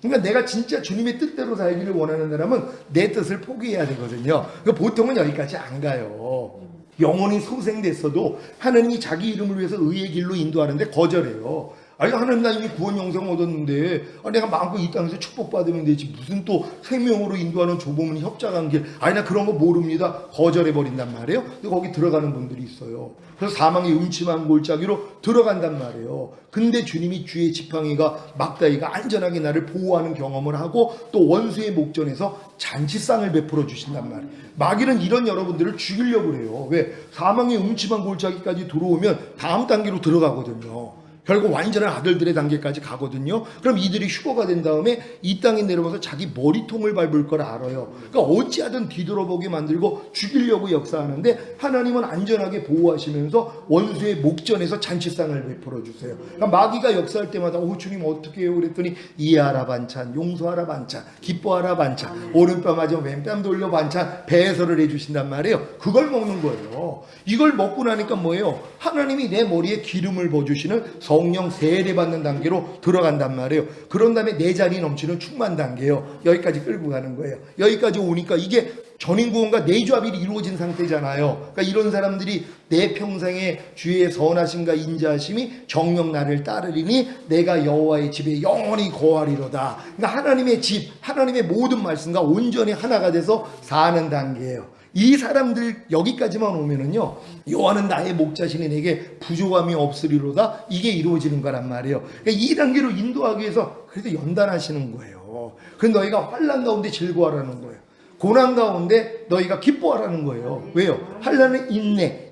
S1: 그러니까 내가 진짜 주님의 뜻대로 살기를 원하는 사람은 내 뜻을 포기해야 되거든요. 그러니까 보통은 여기까지 안 가요. 영혼이 소생됐어도 하나님이 자기 이름을 위해서 의의 길로 인도하는데 거절해요. 아니 하나님 나 이미 구원 영생 얻었는데 내가 마음껏 이 땅에서 축복받으면 되지 무슨 또 생명으로 인도하는 좁으면 협착한 길, 아니 나 그런 거 모릅니다. 거절해버린단 말이에요. 근데 거기 들어가는 분들이 있어요. 그래서 사망의 음침한 골짜기로 들어간단 말이에요. 근데 주님이 주의 지팡이가 막다이가 안전하게 나를 보호하는 경험을 하고 또 원수의 목전에서 잔치상을 베풀어 주신단 말이에요. 마귀는 이런 여러분들을 죽이려고 그래요. 왜? 사망의 음침한 골짜기까지 들어오면 다음 단계로 들어가거든요. 결국 완전한 아들들의 단계까지 가거든요. 그럼 이들이 휴거가 된 다음에 이 땅에 내려와서 자기 머리통을 밟을 걸 알아요. 그러니까 어찌하든 뒤돌아보게 만들고 죽이려고 역사하는데 하나님은 안전하게 보호하시면서 원수의 목전에서 잔치상을 베풀어 주세요. 그러니까 마귀가 역사할 때마다 주님 어떻게 해요? 그랬더니 이해하라 반찬, 용서하라 반찬, 기뻐하라 반찬, 오른뺨 맞으면 왼뺨 돌려 반찬 배설을 해주신단 말이에요. 그걸 먹는 거예요. 이걸 먹고 나니까 뭐예요? 하나님이 내 머리에 기름을 부어주시는 성령 세례받는 단계로 들어간단 말이에요. 그런 다음에 내 잔이 넘치는 충만 단계예요. 여기까지 끌고 가는 거예요. 여기까지 오니까 이게 전인구원과 내조합이 이루어진 상태잖아요. 그러니까 이런 사람들이 내 평생에 주의 선하심과 인자하심이 정녕 나를 따르리니 내가 여호와의 집에 영원히 거하리로다. 그러니까 하나님의 집, 하나님의 모든 말씀과 온전히 하나가 돼서 사는 단계예요. 이 사람들 여기까지만 오면은요, 여호와는 나의 목자시니 내게 부족함이 없으리로다. 이게 이루어지는 거란 말이에요. 그러니까 이 단계로 인도하기 위해서 그래서 연단하시는 거예요. 그래서 너희가 환난 가운데 즐거워하라는 거예요. 고난 가운데 너희가 기뻐하라는 거예요. 왜요? 하나는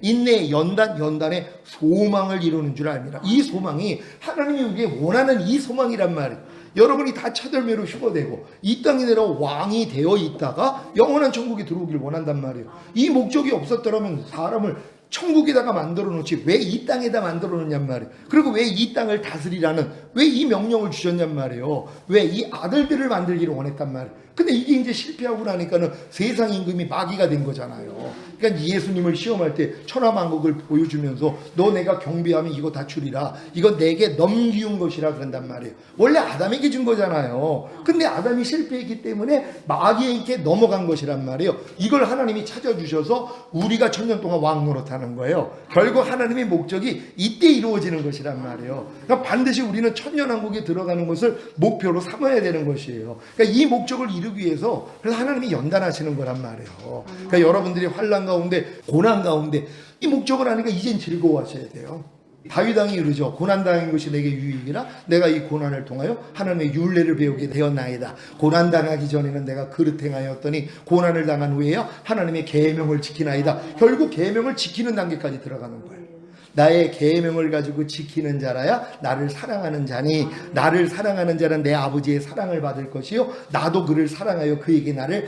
S1: 인내의 연단의 소망을 이루는 줄 압니다. 이 소망이 하나님이 우리에게 원하는 이 소망이란 말이에요. 여러분이 다 차돌매로 휴거되고 이 땅에 내려 왕이 되어 있다가 영원한 천국에 들어오길 원한단 말이에요. 이 목적이 없었더라면 사람을 천국에다가 만들어 놓지 왜 이 땅에다 만들어 놓냔 말이에요. 그리고 왜 이 땅을 다스리라는 왜 이 명령을 주셨냔 말이에요. 왜 이 아들들을 만들기를 원했단 말이에요. 근데 이게 이제 실패하고 나니까는 세상 임금이 마귀가 된 거잖아요. 그러니까 예수님을 시험할 때 천하만국을 보여주면서 너 내가 경배하면 이거 다 주리라. 이거 내게 넘기운 것이라 그런단 말이에요. 원래 아담에게 준 거잖아요. 근데 아담이 실패했기 때문에 마귀에게 넘어간 것이란 말이에요. 이걸 하나님이 찾아주셔서 우리가 천년 동안 왕 노릇하는 거예요. 결국 하나님의 목적이 이때 이루어지는 것이란 말이에요. 그러니까 반드시 우리는 천년왕국에 들어가는 것을 목표로 삼아야 되는 것이에요. 그러니까 이 목적을 이루기 위해서 그래서 하나님이 연단하시는 거란 말이에요. 그러니까 여러분들이 환난 가운데 고난 가운데 이 목적을 하니까 이젠 즐거워하셔야 돼요. 다윗 왕이 이르죠. 고난당한 것이 내게 유익이라 내가 이 고난을 통하여 하나님의 율례를 배우게 되었나이다. 고난당하기 전에는 내가 그릇 행하였더니 고난을 당한 후에야 하나님의 계명을 지키나이다. 결국 계명을 지키는 단계까지 들어가는 거예요. 나의 계명을 가지고 지키는 자라야 나를 사랑하는 자니 나를 사랑하는 자는 내 아버지의 사랑을 받을 것이요 나도 그를 사랑하여 그에게 나를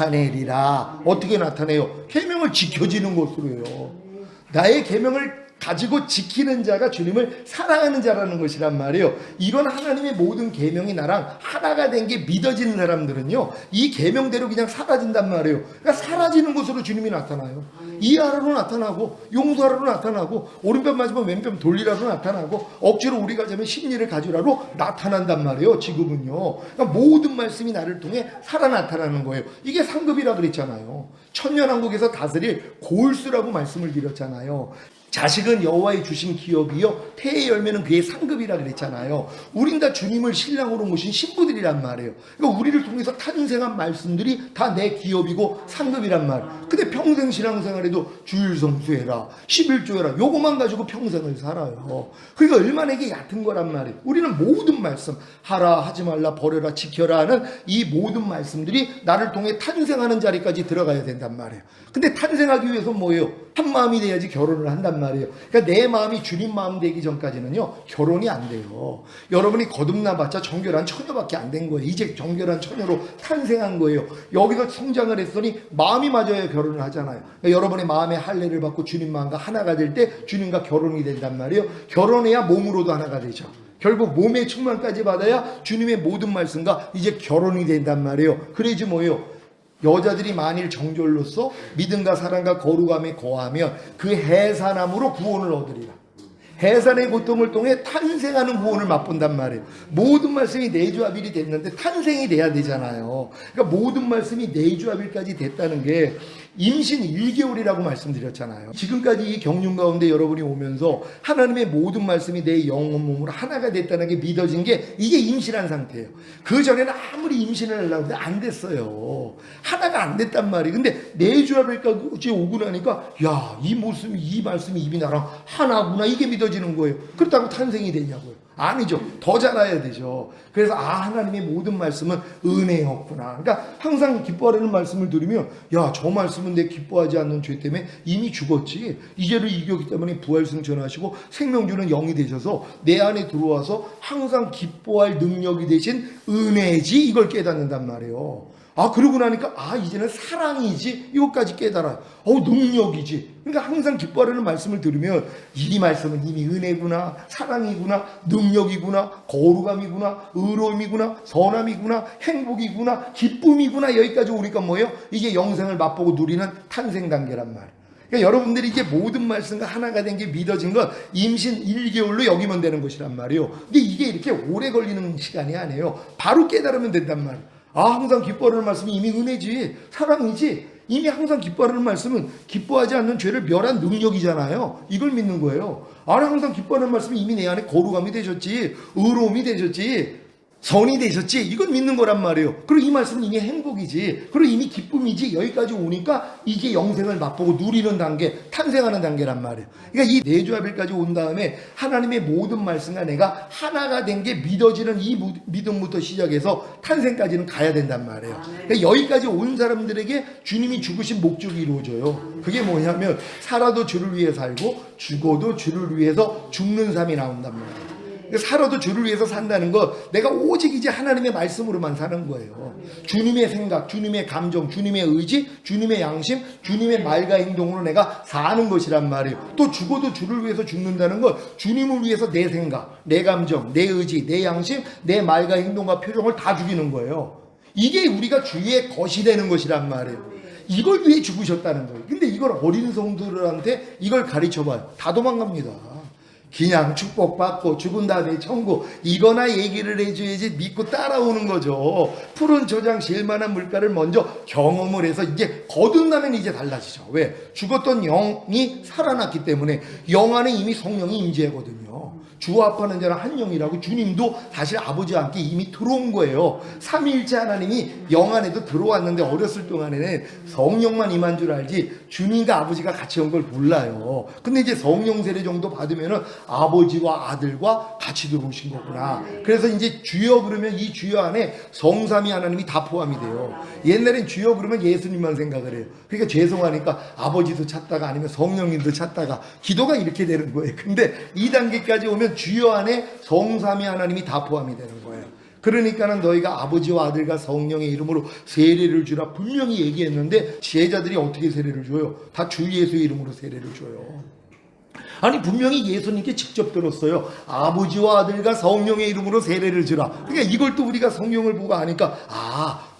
S1: 나타내리라. 어떻게 나타내요? 계명을 지켜지는 것으로요. 나의 계명을 가지고 지키는 자가 주님을 사랑하는 자라는 것이란 말이에요. 이런 하나님의 모든 계명이 나랑 하나가 된 게 믿어지는 사람들은요 이 계명대로 그냥 사라진단 말이에요. 그러니까 사라지는 것으로 주님이 나타나요. 이해하라로 나타나고 용서하라로 나타나고 오른편 맞으면 왼편 돌리라로 나타나고 억지로 우리가 자면 심리를 가지라로 나타난단 말이에요. 지금은요. 그러니까 모든 말씀이 나를 통해 살아 나타나는 거예요. 이게 상급이라 그랬잖아요. 천년왕국에서 다스릴 골수라고 말씀을 드렸잖아요. 자식은 여호와의 주신 기업이요 태의 열매는 그의 상급이라 그랬잖아요. 우린 다 주님을 신랑으로 모신 신부들이란 말이에요. 그러니까 우리를 통해서 탄생한 말씀들이 다 내 기업이고 상급이란 말이에요. 근데 평생 신앙생활에도 주일 성수해라 11조해라 요거만 가지고 평생을 살아요. 그러니까 얼마나 이게 얕은 거란 말이에요. 우리는 모든 말씀 하라 하지 말라 버려라 지켜라 하는 이 모든 말씀들이 나를 통해 탄생하는 자리까지 들어가야 된단 말이에요. 근데 탄생하기 위해서 뭐예요? 한 마음이 돼야지 결혼을 한단 말이에요. 그러니까 내 마음이 주님 마음 되기 전까지는요 결혼이 안 돼요. 여러분이 거듭나봤자 정결한 처녀밖에 안 된 거예요. 이제 정결한 처녀로 탄생한 거예요. 여기서 성장을 했으니 마음이 맞아야 결혼을 하잖아요. 그러니까 여러분의 마음의 할례를 받고 주님 마음과 하나가 될 때 주님과 결혼이 된단 말이에요. 결혼해야 몸으로도 하나가 되죠. 결국 몸의 충만까지 받아야 주님의 모든 말씀과 이제 결혼이 된단 말이에요. 그래야지 뭐예요? 여자들이 만일 정결로서 믿음과 사랑과 거룩함에 거하면 그 해산함으로 구원을 얻으리라. 해산의 고통을 통해 탄생하는 구원을 맛본단 말이에요. 모든 말씀이 내주합일이 됐는데 탄생이 돼야 되잖아요. 그러니까 모든 말씀이 내주합일까지 됐다는 게 임신 1개월이라고 말씀드렸잖아요. 지금까지 이 경륜 가운데 여러분이 오면서 하나님의 모든 말씀이 내 영혼 몸으로 하나가 됐다는 게 믿어진 게 이게 임신한 상태예요. 그 전에는 아무리 임신을 하려고 해도 안 됐어요. 하나가 안 됐단 말이에요. 근데 내주합일까지 오고 나니까 야, 이 모습이 이 말씀이 입이 나랑 하나구나 이게 믿어지는 거예요. 그렇다고 탄생이 되냐고요. 아니죠. 더 자라야 되죠. 그래서 하나님의 모든 말씀은 은혜였구나. 그러니까 항상 기뻐하라는 말씀을 들으면 야, 저 말씀은 내 기뻐하지 않는 죄 때문에 이미 죽었지. 이 죄를 이겼기 때문에 부활승천하시고 생명 주는 영이 되셔서 내 안에 들어와서 항상 기뻐할 능력이 되신 은혜지 이걸 깨닫는단 말이에요. 그러고 나니까 이제는 사랑이지 이것까지 깨달아요. 능력이지. 그러니까 항상 기뻐하라는 말씀을 들으면 이 말씀은 이미 은혜구나 사랑이구나 능력이구나 거룩함이구나 의로움이구나 선함이구나 행복이구나 기쁨이구나 여기까지 오니까 뭐예요? 이게 영생을 맛보고 누리는 탄생 단계란 말이에요. 그러니까 여러분들이 이제 모든 말씀과 하나가 된 게 믿어진 건 임신 1개월로 여기면 되는 것이란 말이에요. 근데 이게 이렇게 오래 걸리는 시간이 아니에요. 바로 깨달으면 된단 말이에요. 항상 기뻐하라는 말씀이 이미 은혜지 사랑이지 이미 항상 기뻐하라는 말씀은 기뻐하지 않는 죄를 멸한 능력이잖아요. 이걸 믿는 거예요. 항상 기뻐하라는 말씀이 이미 내 안에 거룩함이 되셨지 의로움이 되셨지 선이 되셨지? 이건 믿는 거란 말이에요. 그리고 이 말씀은 이미 행복이지. 그리고 이미 기쁨이지. 여기까지 오니까 이게 영생을 맛보고 누리는 단계, 탄생하는 단계란 말이에요. 그러니까 이 내주합일까지 온 다음에 하나님의 모든 말씀과 내가 하나가 된 게 믿어지는 이 믿음부터 시작해서 탄생까지는 가야 된단 말이에요. 그러니까 여기까지 온 사람들에게 주님이 죽으신 목적이 이루어져요. 그게 뭐냐면 살아도 주를 위해 살고 죽어도 주를 위해서 죽는 삶이 나온단 말이에요. 살아도 주를 위해서 산다는 거, 내가 오직 이제 하나님의 말씀으로만 사는 거예요. 주님의 생각, 주님의 감정, 주님의 의지, 주님의 양심, 주님의 말과 행동으로 내가 사는 것이란 말이에요. 또 죽어도 주를 위해서 죽는다는 건 주님을 위해서 내 생각, 내 감정, 내 의지, 내 양심, 내 말과 행동과 표정을 다 죽이는 거예요. 이게 우리가 주의 것이 되는 것이란 말이에요. 이걸 위해 죽으셨다는 거예요. 근데 이걸 어린 성도들한테 이걸 가르쳐봐요. 다 도망갑니다. 그냥 축복받고 죽은 다음에 천국, 이거나 얘기를 해줘야지 믿고 따라오는 거죠. 푸른 저장 실만한 물가를 먼저 경험을 해서 이제 거듭나면 이제 달라지죠. 왜? 죽었던 영이 살아났기 때문에. 영 안에 이미 성령이 임재하거든요. 주와 합하는 자는 한 영이라고 주님도 사실 아버지와 함께 이미 들어온 거예요. 삼위일체 하나님이 영 안에도 들어왔는데 어렸을 동안에는 성령만 임한 줄 알지 주님과 아버지가 같이 온 걸 몰라요. 근데 이제 성령 세례 정도 받으면은 아버지와 아들과 같이 들어오신 거구나. 그래서 이제 주여 그러면 이 주여 안에 성삼위 하나님이 다 포함이 돼요. 옛날엔 주여 그러면 예수님만 생각을 해요. 그러니까 죄송하니까 아버지도 찾다가 아니면 성령님도 찾다가 기도가 이렇게 되는 거예요. 근데 이 단계까지 오면 주여 안에 성삼위 하나님이 다 포함이 되는 거예요. 그러니까는 너희가 아버지와 아들과 성령의 이름으로 세례를 주라 분명히 얘기했는데 제자들이 어떻게 세례를 줘요? 다 주 예수의 이름으로 세례를 줘요. 아니 분명히 예수님께 직접 들었어요. 아버지와 아들과 성령의 이름으로 세례를 주라. 그러니까 이걸 또 우리가 성령을 보고 아니까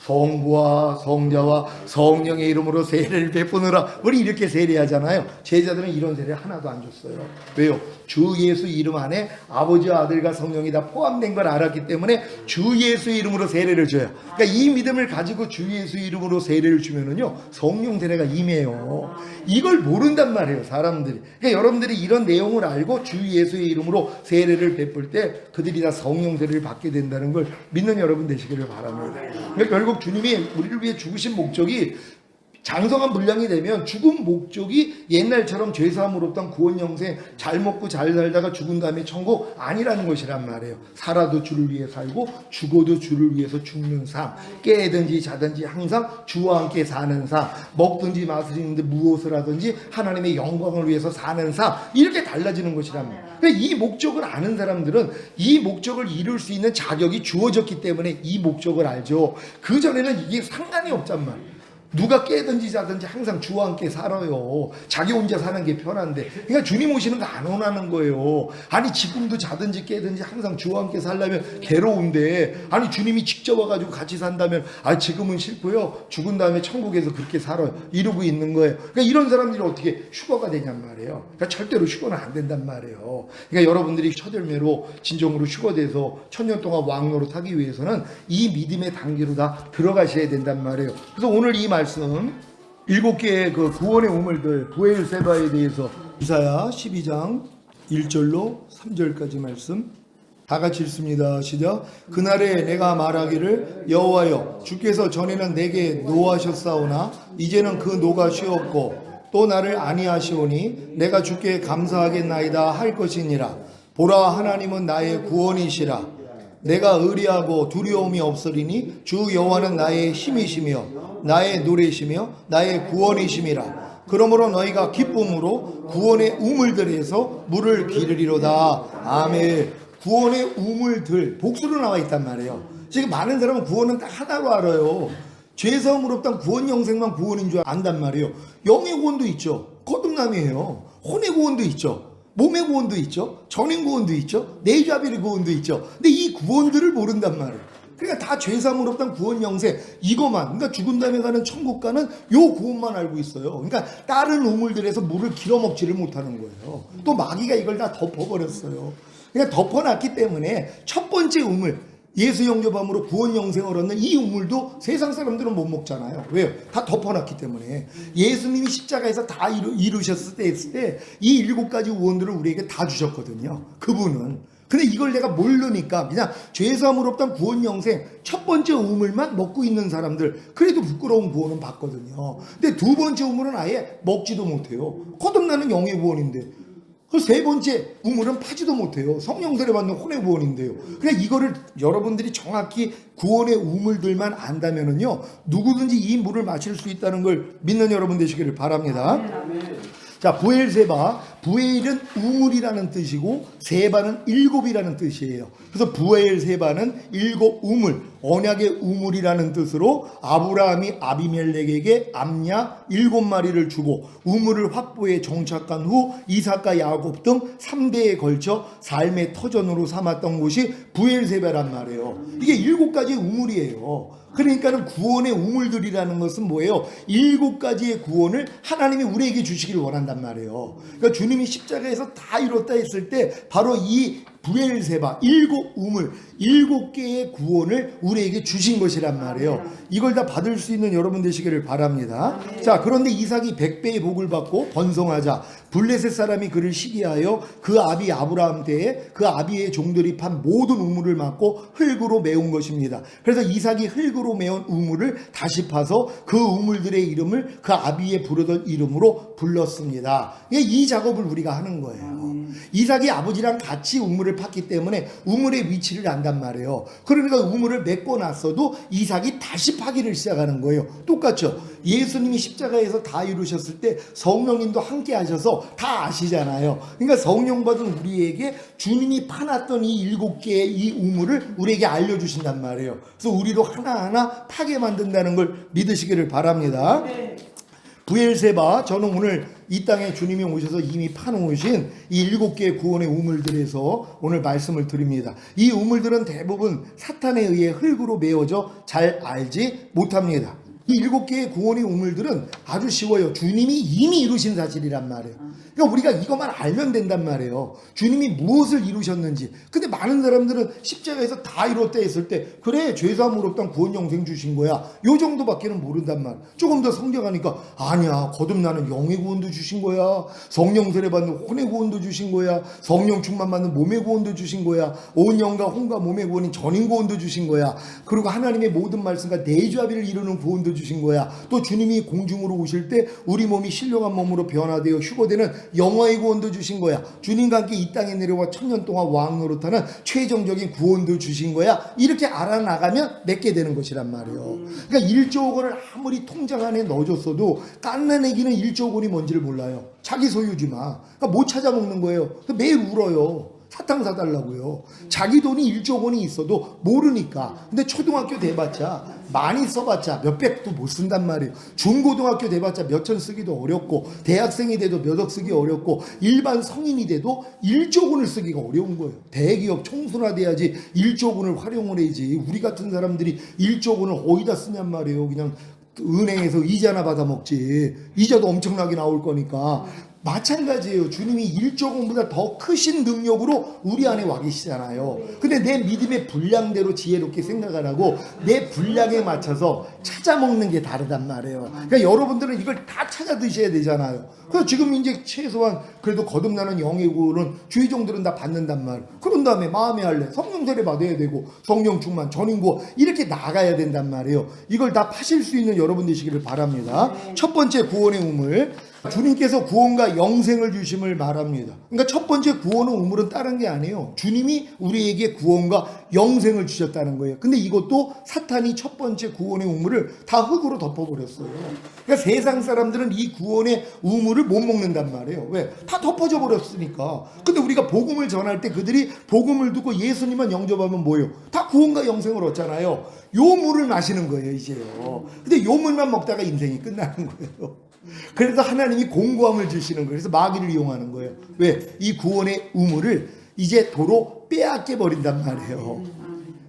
S1: 성부와 성자와 성령의 이름으로 세례를 베푸느라 우리 이렇게 세례하잖아요. 제자들은 이런 세례 하나도 안 줬어요. 왜요? 주 예수 이름 안에 아버지와 아들과 성령이 다 포함된 걸 알았기 때문에 주 예수 이름으로 세례를 줘요. 그러니까 이 믿음을 가지고 주 예수 이름으로 세례를 주면은요 성령 세례가 임해요. 이걸 모른단 말이에요 사람들이. 그러니까 여러분들이 이런 내용을 알고 주 예수의 이름으로 세례를 베풀 때 그들이 다 성령 세례를 받게 된다는 걸 믿는 여러분 되시기를 바랍니다. 그러니까 결국 주님이 우리를 위해 죽으신 목적이 장성한 분량이 되면 죽은 목적이 옛날처럼 죄사함을 없던 구원 영생, 잘 먹고 잘 살다가 죽은 다음에 천국 아니라는 것이란 말이에요. 살아도 주를 위해 살고 죽어도 주를 위해서 죽는 삶, 깨든지 자든지 항상 주와 함께 사는 삶, 먹든지 마시는데 무엇을 하든지 하나님의 영광을 위해서 사는 삶, 이렇게 달라지는 것이란 말이에요. 그러니까 이 목적을 아는 사람들은 이 목적을 이룰 수 있는 자격이 주어졌기 때문에 이 목적을 알죠. 그전에는 이게 상관이 없단 말이에요. 누가 깨든지 자든지 항상 주와 함께 살아요. 자기 혼자 사는 게 편한데. 그러니까 주님 오시는 거 안 원하는 거예요. 아니 지금도 자든지 깨든지 항상 주와 함께 살려면 괴로운데, 아니 주님이 직접 와가지고 같이 산다면 지금은 싫고요 죽은 다음에 천국에서 그렇게 살아요 이러고 있는 거예요. 그러니까 이런 사람들이 어떻게 휴거가 되냔 말이에요. 그러니까 절대로 휴거는 안 된단 말이에요. 그러니까 여러분들이 첫열매로 진정으로 휴거돼서 천년 동안 왕노릇 하기 위해서는 이 믿음의 단계로 다 들어가셔야 된단 말이에요. 그래서 오늘 이 말씀 7개의 그 구원의 우물들 부엘세바에 대해서 이사야 12장 1절로 3절까지 말씀 다 같이 읽습니다. 시작. 그날에 내가 말하기를 여호와여 주께서 전에는 내게 노하셨사오나 이제는 그 노가 쉬었고 또 나를 아니하시오니 내가 주께 감사하겠나이다 할 것이니라. 보라 하나님은 나의 구원이시라. 내가 의리하고 두려움이 없으리니 주 여호와는 나의 힘이시며 나의 노래시며 나의 구원이심이라. 그러므로 너희가 기쁨으로 구원의 우물들에서 물을 기르리로다. 아멘. 구원의 우물들 복수로 나와 있단 말이에요. 지금 많은 사람은 구원은 딱 하나로 알아요. 죄사함을 없던 구원 영생만 구원인 줄 안단 말이에요. 영의 구원도 있죠. 거듭남이에요. 혼의 구원도 있죠. 몸의 구원도 있죠. 전인 구원도 있죠. 내주합일의 구원도 있죠. 근데 이 구원들을 모른단 말이에요. 그러니까 다 죄사함을 없던 구원 영생 이거만, 그러니까 죽은 다음에 가는 천국 가는 요 구원만 알고 있어요. 그러니까 다른 우물들에서 물을 길어먹지를 못하는 거예요. 또 마귀가 이걸 다 덮어버렸어요. 그러니까 덮어놨기 때문에 첫 번째 우물 예수 영접함으로 구원 영생을 얻는 이 우물도 세상 사람들은 못 먹잖아요. 왜요? 다 덮어놨기 때문에. 예수님이 십자가에서 다 이루셨을 때 이 7가지 우원들을 우리에게 다 주셨거든요. 그분은. 근데 이걸 내가 모르니까 그냥 죄사함으로 없던 구원 영생 첫 번째 우물만 먹고 있는 사람들, 그래도 부끄러운 구원은 받거든요. 근데 두 번째 우물은 아예 먹지도 못해요. 거듭나는 영의 구원인데. 그 세 번째 우물은 파지도 못해요. 성령 세례 받는 혼의 구원인데요. 그냥 이거를 여러분들이 정확히 구원의 우물들만 안다면은요, 누구든지 이 물을 마실 수 있다는 걸 믿는 여러분 되시기를 바랍니다. 자, 부엘세바, 부엘은 우물이라는 뜻이고 세바는 일곱이라는 뜻이에요. 그래서 부엘세바는 일곱 우물, 언약의 우물이라는 뜻으로 아브라함이 아비멜렉에게 암야 7마리를 주고 우물을 확보해 정착한 후 이삭과 야곱 등 3대에 걸쳐 삶의 터전으로 삼았던 곳이 부엘세바란 말이에요. 이게 7가지의 우물이에요. 그러니까는 구원의 우물들이라는 것은 뭐예요? 7가지의 구원을 하나님이 우리에게 주시기를 원한단 말이에요. 그러니까 주님이 십자가에서 다 이뤘다 했을 때 바로 이 부엘세바 7우물 7개의 구원을 우리에게 주신 것이란 말이에요. 이걸 다 받을 수 있는 여러분 되시기를 바랍니다. 자, 그런데 이삭이 100배의 복을 받고 번성하자 블레셋 사람이 그를 시기하여 그 아비 아브라함 때에 그 아비의 종들이 판 모든 우물을 막고 흙으로 메운 것입니다. 그래서 이삭이 흙으로 메운 우물을 다시 파서 그 우물들의 이름을 그 아비의 부르던 이름으로 불렀습니다. 이 작업을 우리가 하는 거예요. 이삭이 아버지랑 같이 우물을 팠기 때문에 우물의 위치를 안단 말이에요. 그러니까 우물을 메꿔 놨어도 이삭이 다시 파기를 시작하는 거예요. 똑같죠. 예수님이 십자가에서 다 이루셨을 때 성령님도 함께 하셔서 다 아시잖아요. 그러니까 성령 받은 우리에게 주님이 파놨던 이 7개의 이 우물을 우리에게 알려주신단 말이에요. 그래서 우리도 하나하나 파게 만든다는 걸 믿으시기를 바랍니다. 부엘세바, 저는 오늘 이 땅에 주님이 오셔서 이미 파놓으신 이 7개의 구원의 우물들에서 오늘 말씀을 드립니다. 이 우물들은 대부분 사탄에 의해 흙으로 메워져 잘 알지 못합니다. 이 7개의 구원의 우물들은 아주 쉬워요. 주님이 이미 이루신 사실이란 말이에요. 그러니까 우리가 이것만 알면 된단 말이에요. 주님이 무엇을 이루셨는지. 근데 많은 사람들은 십자가에서 다 이뤘다 했을 때 그래, 죄사함으로 없던 구원 영생 주신 거야, 요 정도밖에는 모른단 말이에요. 조금 더 성경하니까 아니야, 거듭나는 영의 구원도 주신 거야, 성령 세례 받는 혼의 구원도 주신 거야, 성령 충만 받는 몸의 구원도 주신 거야, 온 영과 혼과 몸의 구원인 전인 구원도 주신 거야, 그리고 하나님의 모든 말씀과 내주합의를 이루는 구원도 주신 거야. 또 주님이 공중으로 오실 때 우리 몸이 신령한 몸으로 변화되어 휴거되는 영화의 구원도 주신 거야. 주님과 함께 이 땅에 내려와 1000년 동안 왕 노릇하는 최종적인 구원도 주신 거야. 이렇게 알아나가면 맺게 되는 것이란 말이에요. 그러니까 1조 원을 아무리 통장 안에 넣어줬어도 깐난애기는 1조 원이 뭔지를 몰라요. 자기 소유지만. 그러니까 못 찾아먹는 거예요. 매일 울어요. 사탕 사달라고요. 자기 돈이 1조 원이 있어도 모르니까. 근데 초등학교 돼봤자 많이 써봤자 몇백도 못 쓴단 말이에요. 중고등학교 돼봤자 몇천 쓰기도 어렵고, 대학생이 돼도 몇억 쓰기 어렵고, 일반 성인이 돼도 1조 원을 쓰기가 어려운 거예요. 대기업 총순화돼야지 1조 원을 활용을 해야지. 우리 같은 사람들이 1조 원을 어디다 쓰냔 말이에요. 그냥 은행에서 이자나 받아 먹지. 이자도 엄청나게 나올 거니까. 마찬가지예요. 주님이 1조 원보다 더 크신 능력으로 우리 안에 와 계시잖아요. 근데 내 믿음의 분량대로 지혜롭게 생각을 하고 내 분량에 맞춰서 찾아 먹는 게 다르단 말이에요. 그러니까 여러분들은 이걸 다 찾아 드셔야 되잖아요. 그래서 지금 이제 최소한 그래도 거듭나는 영의 구원은 주의종들은 다 받는단 말이에요. 그런 다음에 마음에 할래, 성령 세례 받아야 되고, 성령 충만, 전인 구원, 이렇게 나가야 된단 말이에요. 이걸 다 파실 수 있는 여러분 되시기를 바랍니다. 첫 번째 구원의 우물, 주님께서 구원과 영생을 주심을 말합니다. 그러니까 첫 번째 구원의 우물은 다른 게 아니에요. 주님이 우리에게 구원과 영생을 주셨다는 거예요. 근데 이것도 사탄이 첫 번째 구원의 우물을 다 흙으로 덮어버렸어요. 그러니까 세상 사람들은 이 구원의 우물을 못 먹는단 말이에요. 왜? 다 덮어져 버렸으니까. 근데 우리가 복음을 전할 때 그들이 복음을 듣고 예수님만 영접하면 뭐예요? 다 구원과 영생을 얻잖아요. 요 물을 마시는 거예요, 이제요. 근데 요 물만 먹다가 인생이 끝나는 거예요. 그래서 하나님이 공고함을 주시는 거예요. 그래서 마귀를 이용하는 거예요. 왜? 이 구원의 우물을 이제 도로 빼앗겨 버린단 말이에요.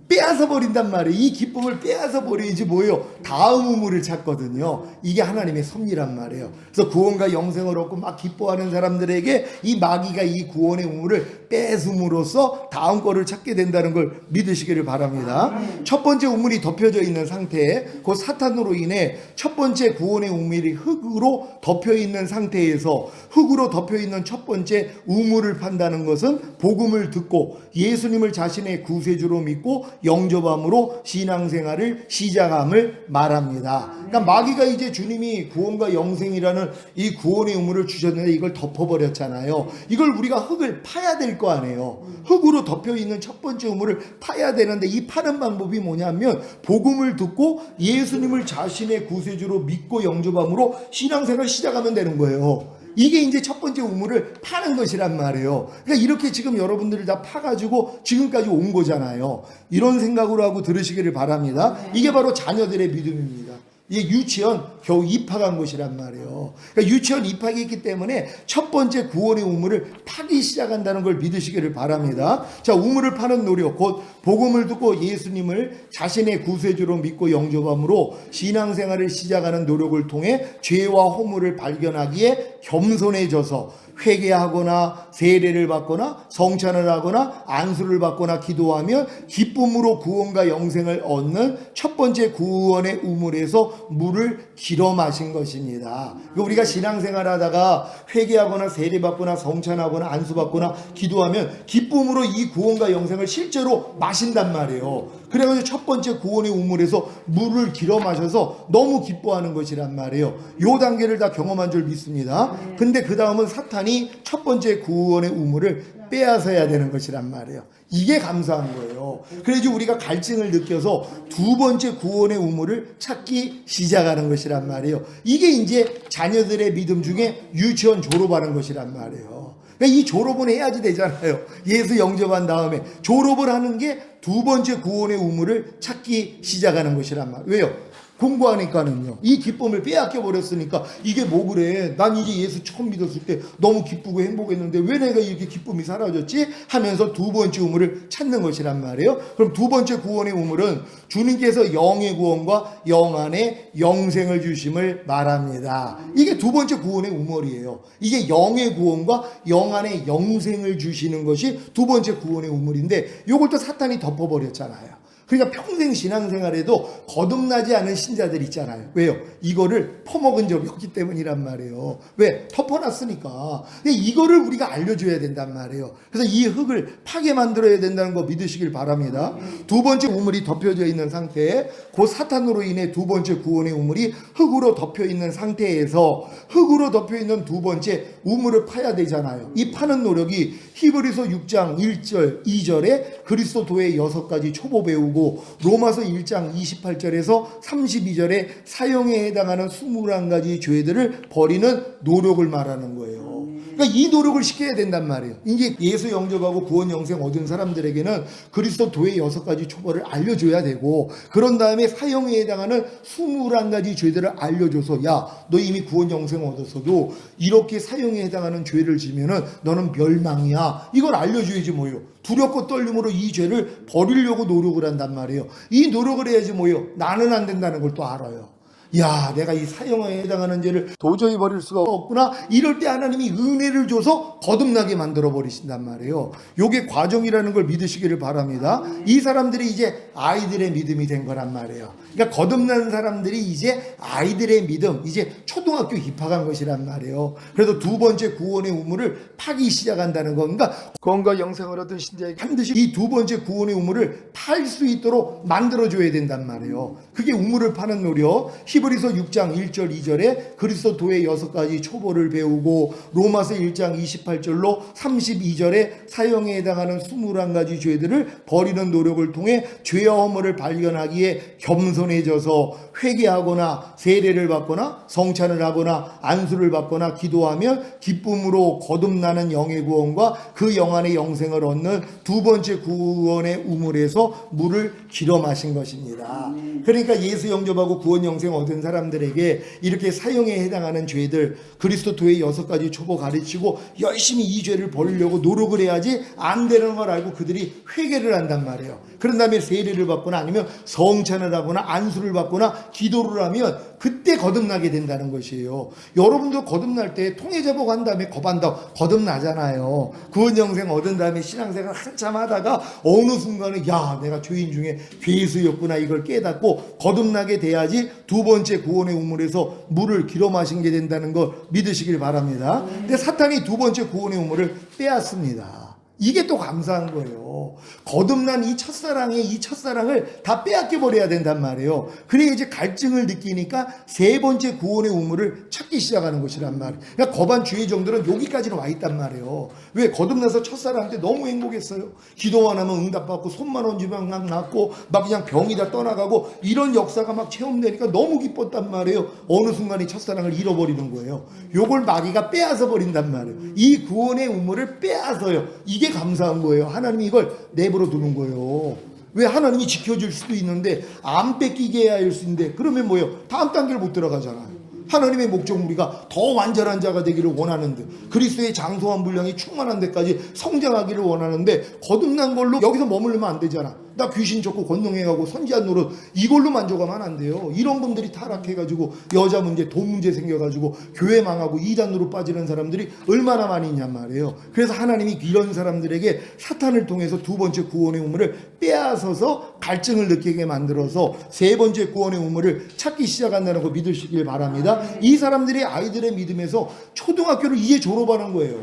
S1: 빼앗아 버린단 말이에요. 이 기쁨을 빼앗아 버리지 뭐예요? 다음 우물을 찾거든요. 이게 하나님의 섭리란 말이에요. 그래서 구원과 영생을 얻고 막 기뻐하는 사람들에게 이 마귀가 이 구원의 우물을 뺏음으로써 다음 거를 찾게 된다는 걸 믿으시기를 바랍니다. 첫 번째 우물이 덮여져 있는 상태에 그 사탄으로 인해 첫 번째 구원의 우물이 흙으로 덮여 있는 상태에서 흙으로 덮여 있는 첫 번째 우물을 판다는 것은 복음을 듣고 예수님을 자신의 구세주로 믿고 영접함으로 신앙생활을 시작함을 말합니다. 그러니까 마귀가 이제 주님이 구원과 영생이라는 이 구원의 우물을 주셨는데 이걸 덮어버렸잖아요. 이걸 우리가 흙을 파야 될 거 아니에요. 흙으로 덮여 있는 첫 번째 우물을 파야 되는데 이 파는 방법이 뭐냐면 복음을 듣고 예수님을 자신의 구세주로 믿고 영접함으로 신앙생활을 시작하면 되는 거예요. 이게 이제 첫 번째 우물을 파는 것이란 말이에요. 그러니까 이렇게 지금 여러분들이 다 파가지고 지금까지 온 거잖아요. 이런 생각으로 하고 들으시기를 바랍니다. 이게 바로 자녀들의 믿음입니다. 이게 유치원 겨우 입학한 것이란 말이에요. 그러니까 유치원 입학했기 때문에 첫 번째 구원의 우물을 파기 시작한다는 걸 믿으시기를 바랍니다. 자, 우물을 파는 노력, 곧 복음을 듣고 예수님을 자신의 구세주로 믿고 영접함으로 신앙생활을 시작하는 노력을 통해 죄와 허물을 발견하기에 겸손해져서 회개하거나 세례를 받거나 성찬을 하거나 안수를 받거나 기도하며 기쁨으로 구원과 영생을 얻는 첫 번째 구원의 우물에서 물을 길어 마신 것입니다. 우리가 신앙생활 하다가 회개하거나 세례 받거나 성찬하거나 안수 받거나 기도하면 기쁨으로 이 구원과 영생을 실제로 마신단 말이에요. 그래가지고 첫 번째 구원의 우물에서 물을 길어 마셔서 너무 기뻐하는 것이란 말이에요. 요 단계를 다 경험한 줄 믿습니다. 근데 그 다음은 사탄이 첫 번째 구원의 우물을 빼앗아야 되는 것이란 말이에요. 이게 감사한 거예요. 그래서 우리가 갈증을 느껴서 두 번째 구원의 우물을 찾기 시작하는 것이란 말이에요. 이게 이제 자녀들의 믿음 중에 유치원 졸업하는 것이란 말이에요. 그러니까 이 졸업은 해야지 되잖아요. 예수 영접한 다음에 졸업을 하는 게 두 번째 구원의 우물을 찾기 시작하는 것이란 말이에요. 왜요? 공부하니까는요. 이 기쁨을 빼앗겨 버렸으니까 이게 뭐 그래? 난 이제 예수 처음 믿었을 때 너무 기쁘고 행복했는데 왜 내가 이렇게 기쁨이 사라졌지? 하면서 두 번째 우물을 찾는 것이란 말이에요. 그럼 두 번째 구원의 우물은 주님께서 영의 구원과 영 안에 영생을 주심을 말합니다. 이게 두 번째 구원의 우물이에요. 이게 영의 구원과 영 안에 영생을 주시는 것이 두 번째 구원의 우물인데 요걸 또 사탄이 덮어버렸잖아요. 그러니까 평생 신앙생활에도 거듭나지 않은 신자들 있잖아요. 왜요? 이거를 퍼먹은 적이 없기 때문이란 말이에요. 왜? 덮어놨으니까. 근데 이거를 우리가 알려줘야 된단 말이에요. 그래서 이 흙을 파게 만들어야 된다는 거 믿으시길 바랍니다. 두 번째 우물이 덮여져 있는 상태에 그 사탄으로 인해 두 번째 구원의 우물이 흙으로 덮여 있는 상태에서 흙으로 덮여 있는 두 번째 우물을 파야 되잖아요. 이 파는 노력이 히브리서 6장 1절 2절에 그리스도 도의 6가지 초보 배우고 로마서 1장 28절에서 32절에 사형에 해당하는 21가지 죄들을 버리는 노력을 말하는 거예요. 그러니까 이 노력을 시켜야 된단 말이에요. 이게 예수 영접하고 구원 영생 얻은 사람들에게는 그리스도 도의 6가지 초보를 알려줘야 되고 그런 다음에 사형에 해당하는 21가지 죄들을 알려줘서 야, 너 이미 구원 영생 얻었어도 이렇게 사형에 해당하는 죄를 지면은 너는 멸망이야. 이걸 알려줘야지 뭐예요. 두렵고 떨림으로 이 죄를 버리려고 노력을 한단 말이에요. 이 노력을 해야지 뭐예요. 나는 안 된다는 걸 또 알아요. 야, 내가 이 사형에 해당하는 죄를 도저히 버릴 수가 없구나. 이럴 때 하나님이 은혜를 줘서 거듭나게 만들어 버리신단 말이에요. 요게 과정이라는 걸 믿으시기를 바랍니다. 이 사람들이 이제 아이들의 믿음이 된 거란 말이에요. 그러니까 거듭난 사람들이 이제 아이들의 믿음, 이제 초등학교 입학한 것이란 말이에요. 그래서 두 번째 구원의 우물을 파기 시작한다는 건가? 구원과 영생을 얻은 신자에게 반드시 이 두 번째 구원의 우물을 팔 수 있도록 만들어줘야 된단 말이에요. 그게 우물을 파는 노력. 히브리서 6장 1절 2절에 그리스도 도의 6가지 초보를 배우고 로마서 1장 28절로 32절에 사형에 해당하는 21가지 죄들을 버리는 노력을 통해 죄와 허물을 발견하기에 겸손해져서 회개하거나 세례를 받거나 성찬을 하거나 안수를 받거나 기도하며 기쁨으로 거듭나는 영의 구원과 그 영 안의 영생을 얻는 두 번째 구원의 우물에서 물을 길어 마신 것입니다. 그러니까 예수 영접하고 구원 영생 얻은 사람들에게 이렇게 사형에 해당하는 죄들 그리스도 도의 6가지 초보 가르치고 열심히 이 죄를 버리려고 노력을 해야지 안 되는 걸 알고 그들이 회개를 한단 말이에요. 그런 다음에 세례를 받거나 아니면 성찬을 하거나 안수를 받거나 기도를 하면 그때 거듭나게 된다는 것이에요. 여러분도 거듭날 때 통해제복 한 다음에 겁한다고 거듭나잖아요. 구원 영생 얻은 다음에 신앙생활 한참 하다가 어느 순간에 야 내가 죄인 중에 괴수였구나 이걸 깨닫고 거듭나게 돼야지 두 번째 구원의 우물에서 물을 길어 마시게 된다는 걸 믿으시길 바랍니다. 근데 사탄이 두 번째 구원의 우물을 빼앗습니다. 이게 또 감사한 거예요. 거듭난 이 첫사랑을 다 빼앗겨 버려야 된단 말이에요. 그래야 이제 갈증을 느끼니까 세 번째 구원의 우물을 찾기 시작하는 것이란 말이에요. 그러니까 거반 주의 정도는 여기까지는 와 있단 말이에요. 왜? 거듭나서 첫사랑 때 너무 행복했어요. 기도만 하면 응답받고 손만 얹으면 막 낫고 막 그냥 병이 다 떠나가고 이런 역사가 막 체험되니까 너무 기뻤단 말이에요. 어느 순간에 첫사랑을 잃어버리는 거예요. 요걸 마귀가 빼앗아 버린단 말이에요. 이 구원의 우물을 빼앗아요. 이게 감사한 거예요. 하나님이 이걸 내버려 두는 거예요. 왜? 하나님이 지켜줄 수도 있는데 안 뺏기게 해야 할 수 있는데 그러면 뭐예요? 다음 단계를 못 들어가잖아요. 하나님의 목적은 우리가 더 완전한 자가 되기를 원하는데 그리스도의 장소한 분량이 충만한 데까지 성장하기를 원하는데 거듭난 걸로 여기서 머물면 안 되잖아. 나 귀신 쫓고 권능해가고 선지한 노릇 이걸로 만족하면 안 돼요. 이런 분들이 타락해가지고 여자 문제 돈 문제 생겨가지고 교회 망하고 이단으로 빠지는 사람들이 얼마나 많이 있냔 말이에요. 그래서 하나님이 이런 사람들에게 사탄을 통해서 두 번째 구원의 우물을 빼앗아서 갈증을 느끼게 만들어서 세 번째 구원의 우물을 찾기 시작한다는 거 믿으시길 바랍니다. 이 사람들이 아이들의 믿음에서 초등학교를 이제 졸업하는 거예요.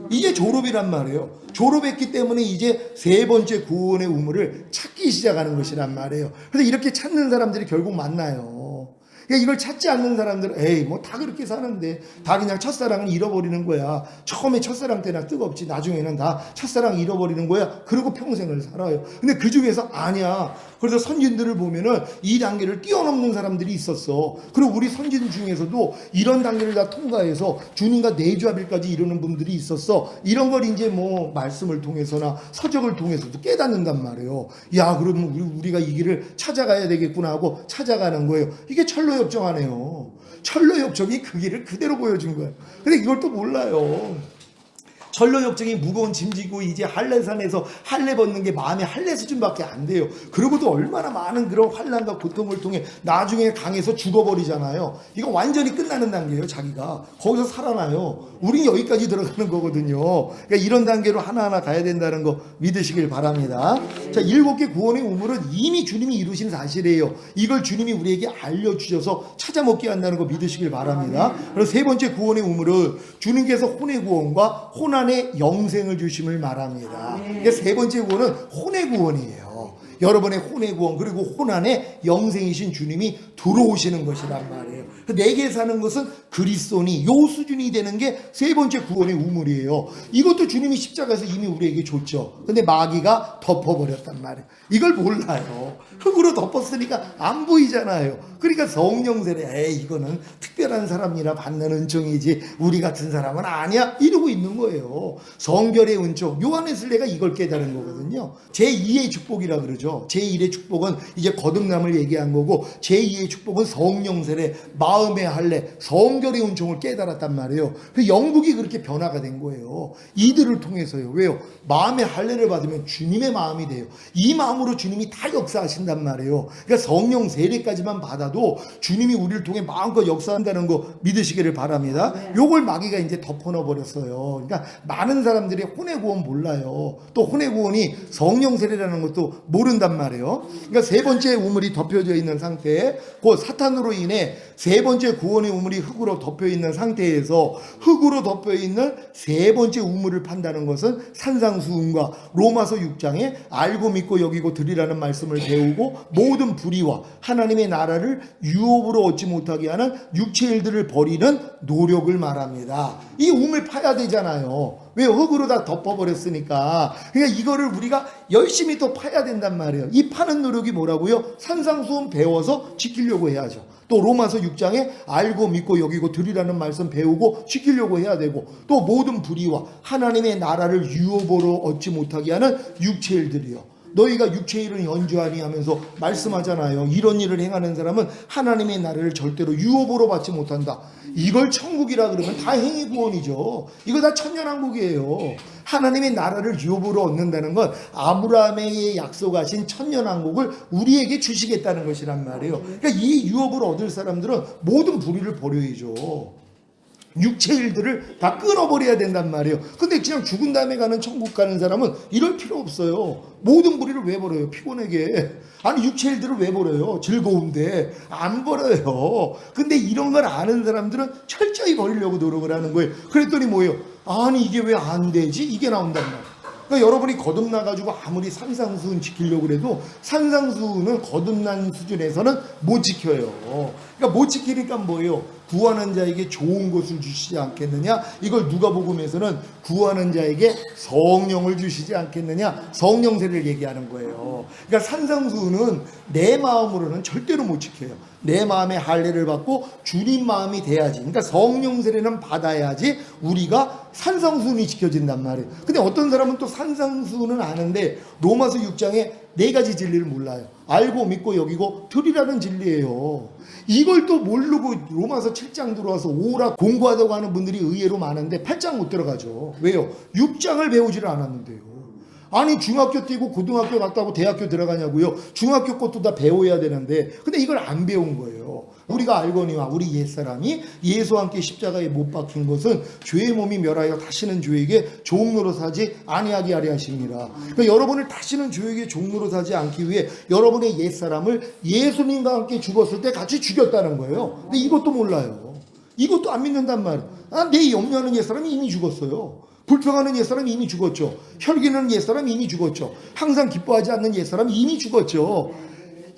S1: 이제 졸업이란 말이에요. 졸업했기 때문에 이제 세 번째 구원의 우물을 찾기 시작하는 것이란 말이에요. 그래서 이렇게 찾는 사람들이 결국 만나요. 그러니까 이걸 찾지 않는 사람들은 에이 뭐 다 그렇게 사는데 다 그냥 첫사랑을 잃어버리는 거야. 처음에 첫사랑 때나 뜨겁지 나중에는 다 첫사랑 잃어버리는 거야. 그리고 평생을 살아요. 근데 그 중에서 아니야. 그래서 선진들을 보면은 이 단계를 뛰어넘는 사람들이 있었어. 그리고 우리 선진 중에서도 이런 단계를 다 통과해서 주님과 내주합일까지 이루는 분들이 있었어. 이런 걸 이제 뭐 말씀을 통해서나 서적을 통해서도 깨닫는단 말이에요. 야 그러면 우리가 이 길을 찾아가야 되겠구나 하고 찾아가는 거예요. 이게 철로역정하네요. 철로역정이 그 길을 그대로 보여준 거예요. 근데 이걸 또 몰라요. 철로역정이 무거운 짐 지고 이제 할례산에서 할례 벗는 게 마음의 할례 수준밖에 안 돼요. 그러고도 얼마나 많은 그런 환난과 고통을 통해 나중에 강에서 죽어버리잖아요. 이거 완전히 끝나는 단계예요. 자기가 거기서 살아나요. 우린 여기까지 들어가는 거거든요. 그러니까 이런 단계로 하나하나 가야 된다는 거 믿으시길 바랍니다. 자, 7개 구원의 우물은 이미 주님이 이루신 사실이에요. 이걸 주님이 우리에게 알려주셔서 찾아먹게 한다는 거 믿으시길 바랍니다. 그리고 세 번째 구원의 우물은 주님께서 혼의 구원과 혼안의 영생을 주심을 말합니다. 그러니까 세 번째 구원은 혼의 구원이에요. 여러분의 혼의 구원 그리고 혼안의 영생이신 주님이 들어오시는 것이란 말이에요. 내게 사는 것은 그리스도니 요 수준이 되는 게 세 번째 구원의 우물이에요. 이것도 주님이 십자가에서 이미 우리에게 줬죠. 근데 마귀가 덮어버렸단 말이에요. 이걸 몰라요. 흙으로 덮었으니까 안 보이잖아요. 그러니까 성령 세례 에이 이거는 특별한 사람이라 받는 은총이지 우리 같은 사람은 아니야 이러고 있는 거예요. 성결의 은총 요한에슬레가 이걸 깨달은 거거든요. 제2의 축복이라 그러죠. 제1의 축복은 이제 거듭남을 얘기한 거고 제2의 축복은 성령 세례 마음의 할례 성결의 은총을 깨달았단 말이에요. 그 영국이 그렇게 변화가 된 거예요. 이들을 통해서요. 왜요? 마음의 할례를 받으면 주님의 마음이 돼요. 이 마음으로 주님이 다 역사하신단 말이에요. 그러니까 성령 세례까지만 받아도 주님이 우리를 통해 마음껏 역사한다는 거 믿으시기를 바랍니다. 요걸 마귀가 이제 덮어넣어 버렸어요. 그러니까 많은 사람들이 혼의 구원 몰라요. 또 혼의 구원이 성령 세례라는 것도 모른단 말이에요. 그러니까 세 번째 우물이 덮여져 있는 상태에 그 사탄으로 인해 세 번째 구원의 우물이 흙으로 덮여 있는 상태에서 흙으로 덮여 있는 세 번째 우물을 판다는 것은 산상수훈과 로마서 6장에 알고 믿고 여기고 드리라는 말씀을 배우고 모든 불의와 하나님의 나라를 유업으로 얻지 못하게 하는 육체의 일들을 버리는 노력을 말합니다. 이 우물 파야 되잖아요. 왜? 흙으로 다 덮어버렸으니까. 그러니까 이거를 우리가 열심히 또 파야 된단 말이에요. 이 파는 노력이 뭐라고요? 산상수훈 배워서 지키려고 해야죠. 또 로마서 6장에 알고 믿고 여기고 드리라는 말씀 배우고 지키려고 해야 되고 또 모든 불의와 하나님의 나라를 유업으로 얻지 못하게 하는 육체의 일들이요. 너희가 육체의 일은 연주하니 하면서 말씀하잖아요. 이런 일을 행하는 사람은 하나님의 나라를 절대로 유업으로 받지 못한다. 이걸 천국이라 그러면 다 행위 구원이죠. 이거 다 천년왕국이에요. 하나님의 나라를 유업으로 얻는다는 건 아브라함에게 약속하신 천년왕국을 우리에게 주시겠다는 것이란 말이에요. 그러니까 이 유업을 얻을 사람들은 모든 불의를 버려야죠. 육체 일들을 다 끊어버려야 된단 말이에요. 근데 그냥 죽은 다음에 가는 천국 가는 사람은 이럴 필요 없어요. 모든 불의를 왜 버려요? 피곤하게. 아니 육체 일들을 왜 버려요? 즐거운데 안 버려요. 근데 이런 걸 아는 사람들은 철저히 버리려고 노력을 하는 거예요. 그랬더니 뭐예요? 아니 이게 왜 안 되지? 이게 나온단 말이에요. 그러니까 여러분이 거듭나가지고 아무리 산상수훈 지키려고 해도 산상수훈은 거듭난 수준에서는 못 지켜요. 그러니까 못 지키니까 뭐예요? 구하는 자에게 좋은 것을 주시지 않겠느냐? 이걸 누가복음에서는 구하는 자에게 성령을 주시지 않겠느냐? 성령세를 얘기하는 거예요. 그러니까 산상수훈은 내 마음으로는 절대로 못 지켜요. 내 마음에 할례를 받고 주님 마음이 돼야지. 그러니까 성령 세례는 받아야지 우리가 산상수훈이 지켜진단 말이에요. 근데 어떤 사람은 또 산상수훈은 아는데 로마서 6장에 4가지 진리를 몰라요. 알고 믿고 여기고 들이라는 진리예요. 이걸 또 모르고 로마서 7장 들어와서 오라 공부하다고 하는 분들이 의외로 많은데 8장 못 들어가죠. 왜요? 6장을 배우지를 않았는데요. 아니 중학교 뛰고 고등학교 갔다고 대학교 들어가냐고요. 중학교 것도 다 배워야 되는데 근데 이걸 안 배운 거예요. 우리가 알거니와 우리 옛사람이 예수와 함께 십자가에 못 박힌 것은 죄의 몸이 멸하여 다시는 죄에게 종로로 사지 아니하게 하려 하심이라. 그러니까 여러분을 다시는 죄에게 종로로 사지 않기 위해 여러분의 옛사람을 예수님과 함께 죽었을 때 같이 죽였다는 거예요. 근데 이것도 몰라요. 이것도 안 믿는단 말이에요. 내 염려하는 옛사람이 이미 죽었어요. 불평하는 옛사람이 이미 죽었죠. 혈기는 옛사람이 이미 죽었죠. 항상 기뻐하지 않는 옛사람이 이미 죽었죠.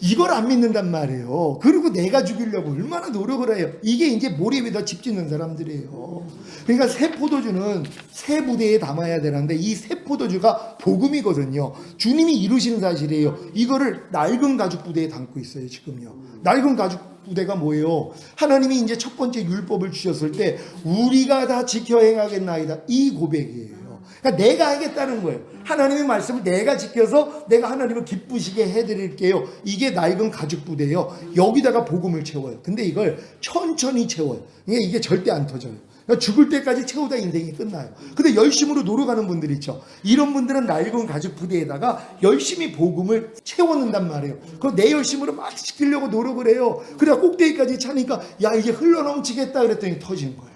S1: 이걸 안 믿는단 말이에요. 그리고 내가 죽이려고 얼마나 노력을 해요. 이게 이제 모래 위에다 집 짓는 사람들이에요. 그러니까 새 포도주는 새 부대에 담아야 되는데 이 새 포도주가 복음이거든요. 주님이 이루신 사실이에요. 이거를 낡은 가죽 부대에 담고 있어요. 지금요. 낡은 가죽 부대가 뭐예요? 하나님이 이제 첫 번째 율법을 주셨을 때 우리가 다 지켜 행하겠나이다. 이 고백이에요. 그러니까 내가 하겠다는 거예요. 하나님의 말씀을 내가 지켜서 내가 하나님을 기쁘시게 해드릴게요. 이게 낡은 가죽 부대예요. 여기다가 복음을 채워요. 근데 이걸 천천히 채워요. 이게 절대 안 터져요. 그러니까 죽을 때까지 채우다 인생이 끝나요. 근데 열심으로 노력하는 분들 있죠. 이런 분들은 낡은 가죽 부대에다가 열심히 복음을 채워넣는단 말이에요. 그럼 내 열심으로 막 지키려고 노력을 해요. 그래야 꼭대기까지 차니까 야 이게 흘러넘치겠다 그랬더니 터지는 거예요.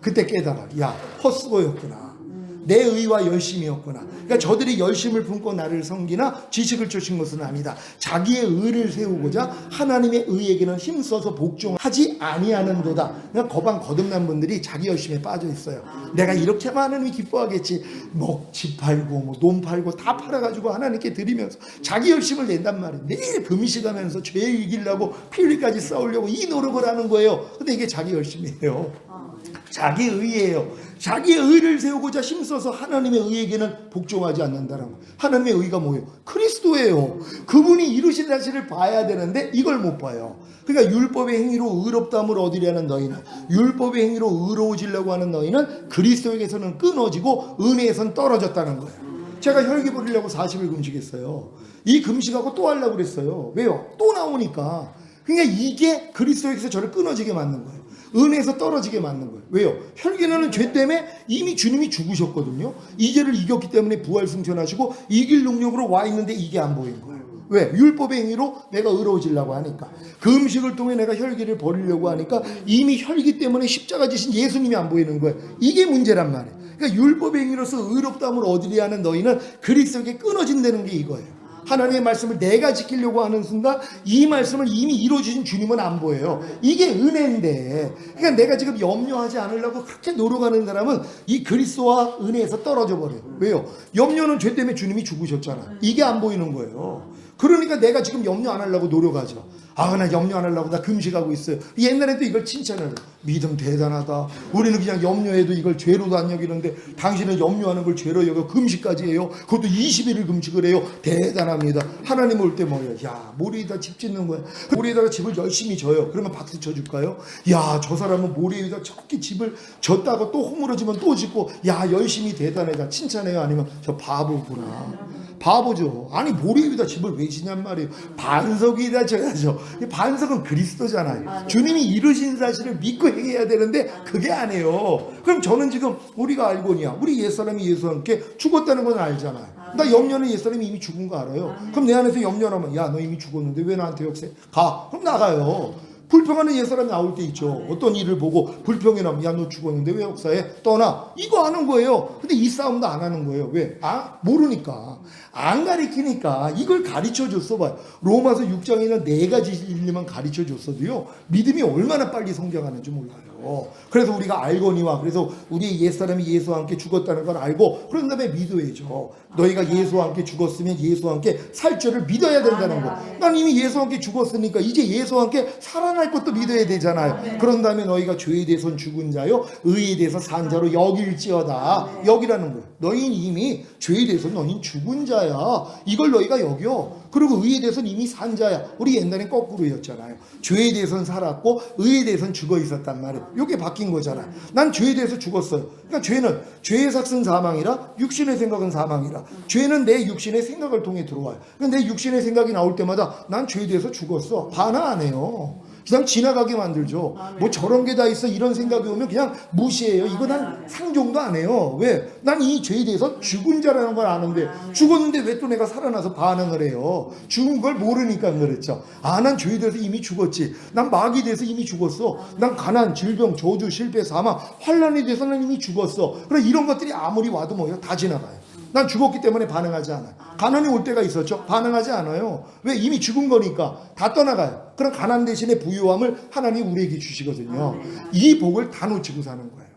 S1: 그때 깨달아. 야 헛수고였구나. 내 의와 열심이었구나. 그러니까 저들이 열심을 품고 나를 섬기나 지식을 쫓은 것은 아니다. 자기의 의를 세우고자 하나님의 의에게는 힘써서 복종하지 아니하는도다. 그러니까 거듭난 분들이 자기 열심에 빠져 있어요. 내가 이렇게 하면 하나님이 기뻐하겠지. 집 팔고 논 팔고 다 팔아가지고 하나님께 드리면서 자기 열심을 낸단 말이에요. 매일 금식하면서 죄 이기려고 피 흘리까지 싸우려고 이 노력을 하는 거예요. 근데 이게 자기 열심이에요. 자기 의예요. 자기의 의를 세우고자 힘써서 하나님의 의에게는 복종하지 않는다는 거예요. 하나님의 의가 뭐예요? 그리스도예요. 그분이 이루신 사실을 봐야 되는데 이걸 못 봐요. 그러니까 율법의 행위로 의롭다함을 얻으려는 너희는, 율법의 행위로 의로워지려고 하는 너희는 그리스도에게서는 끊어지고 은혜에선 떨어졌다는 거예요. 제가 혈기 부리려고 40일 금식했어요. 이 금식하고 또 하려고 그랬어요. 왜요? 또 나오니까. 그러니까 이게 그리스도에게서 저를 끊어지게 만든 거예요. 은혜에서 떨어지게 만든 거예요. 왜요? 혈기나는 죄 때문에 이미 주님이 죽으셨거든요. 이 죄를 이겼기 때문에 부활승천하시고 이길 능력으로 와 있는데 이게 안 보이는 거예요. 왜? 율법의 행위로 내가 의로워지려고 하니까. 그 음식을 통해 내가 혈기를 버리려고 하니까 이미 혈기 때문에 십자가 지신 예수님이 안 보이는 거예요. 이게 문제란 말이에요. 그러니까 율법의 행위로서 의롭다함을 얻으려 하는 너희는 그리스도에게 끊어진다는 게 이거예요. 하나님의 말씀을 내가 지키려고 하는 순간 이 말씀을 이미 이루어주신 주님은 안 보여요. 이게 은혜인데, 그러니까 내가 지금 염려하지 않으려고 그렇게 노력하는 사람은 이 그리스도와 은혜에서 떨어져 버려요. 왜요? 염려는 죄 때문에 주님이 죽으셨잖아요. 이게 안 보이는 거예요. 그러니까 내가 지금 염려 안 하려고 노력하죠. 아, 나 염려 안 하려고 나 금식하고 있어요. 옛날에도 이걸 칭찬해요. 믿음 대단하다. 우리는 그냥 염려해도 이걸 죄로도 안 여기는데 당신은 염려하는 걸 죄로 여겨 금식까지 해요. 그것도 20일을 금식을 해요. 대단합니다. 하나님 올 때 뭐예요? 야, 모래에다 집 짓는 거야. 모래에다가 집을 열심히 져요. 그러면 박수 쳐줄까요? 야, 저 사람은 모래 위에다 저렇게 집을 졌다가 또 허물어지면 또 짓고, 야, 열심히 대단하다 칭찬해요? 아니면 저 바보구나. 바보죠. 아니, 모래 위에다 집을 왜 지냔 말이에요. 반석 위에다 져야죠. 반석은 그리스도잖아요. 주님이 이루신 사실을 믿고 행해야 되는데 그게 아니에요. 그럼 저는 지금 우리가 알거니와 우리 옛사람이 예수와 함께 죽었다는 건 알잖아요. 나 염려는 옛사람이 이미 죽은 거 알아요. 그럼 내 안에서 염려하면, 야, 너 이미 죽었는데 왜 나한테 역세? 가. 그럼 나가요. 불평하는 옛사람이 나올 때 있죠. 어떤 일을 보고 불평이 나면, 야, 너 죽었는데 왜 역사해? 떠나. 이거 하는 거예요. 근데 이 싸움도 안 하는 거예요. 왜? 아, 모르니까. 안 가르치니까. 이걸 가르쳐 줬어 봐요. 로마서 6장에는 4가지 일만 가르쳐 줬어도요, 믿음이 얼마나 빨리 성장하는지 몰라요. 그래서 우리가 알거니와, 그래서 우리 옛사람이 예수와 함께 죽었다는 걸 알고 그런 다음에 믿어야죠. 너희가 예수와 함께 죽었으면 예수와 함께 살 줄을 믿어야 된다는 거. 난 이미 예수와 함께 죽었으니까 이제 예수와 함께 살아날 것도 믿어야 되잖아요. 그런 다음에 너희가 죄에 대해서는 죽은 자요 의에 대해서 산 자로 여길지어다. 여기라는 거예요. 너희는 이미 죄에 대해서는 너희는 죽은 자야. 이걸 너희가 여겨. 그리고 의에 대해서는 이미 산 자야. 우리 옛날엔 거꾸로였잖아요. 죄에 대해서는 살았고 의에 대해서는 죽어 있었단 말이에요. 이게 바뀐 거잖아요. 난 죄에 대해서 죽었어요. 그러니까 죄는 죄의 삭은 사망이라 육신의 생각은 사망이라. 죄는 내 육신의 생각을 통해 들어와요. 내 육신의 생각이 나올 때마다 난 죄에 대해서 죽었어. 반항 안 해요. 그냥 지나가게 만들죠. 뭐 저런 게 다 있어 이런 생각이 오면 그냥 무시해요. 이거 난 상종도 안 해요. 왜? 난 이 죄에 대해서 죽은 자라는 걸 아는데 죽었는데 왜 또 내가 살아나서 반응을 해요? 죽은 걸 모르니까 그랬죠. 아, 난 죄에 대해서 이미 죽었지. 난 마귀에 대해서 이미 죽었어. 난 가난, 질병, 저주, 실패, 사망, 환란에 대해서는 이미 죽었어. 그래, 이런 것들이 아무리 와도 뭐예요? 다 지나가요. 난 죽었기 때문에 반응하지 않아요. 가난이 올 때가 있었죠. 반응하지 않아요. 왜? 이미 죽은 거니까 다 떠나가요. 그런 가난 대신에 부유함을 하나님이 우리에게 주시거든요. 이 복을 다 놓치고 사는 거예요.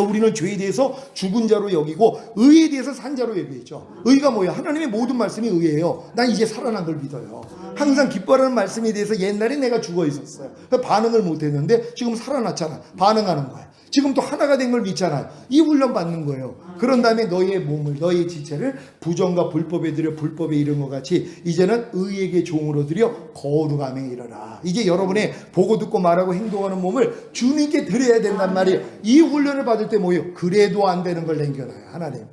S1: 우리는 죄에 대해서 죽은 자로 여기고 의에 대해서 산 자로 여기죠. 의가 뭐예요? 하나님의 모든 말씀이 의예요. 난 이제 살아난 걸 믿어요. 항상 기뻐하는 말씀에 대해서 옛날에 내가 죽어 있었어요. 반응을 못 했는데 지금 살아났잖아. 반응하는 거예요. 지금 또 하나가 된 걸 믿잖아요. 이 훈련 받는 거예요. 그런 다음에 너희의 몸을, 너희의 지체를 부정과 불법에 드려 불법에 이른 것 같이 이제는 의에게 종으로 드려 거룩함에 이르라. 이제 여러분의 보고 듣고 말하고 행동하는 몸을 주님께 드려야 된단 말이에요. 이 훈련을 받을 때 뭐예요? 그래도 안 되는 걸 남겨놔요, 하나님.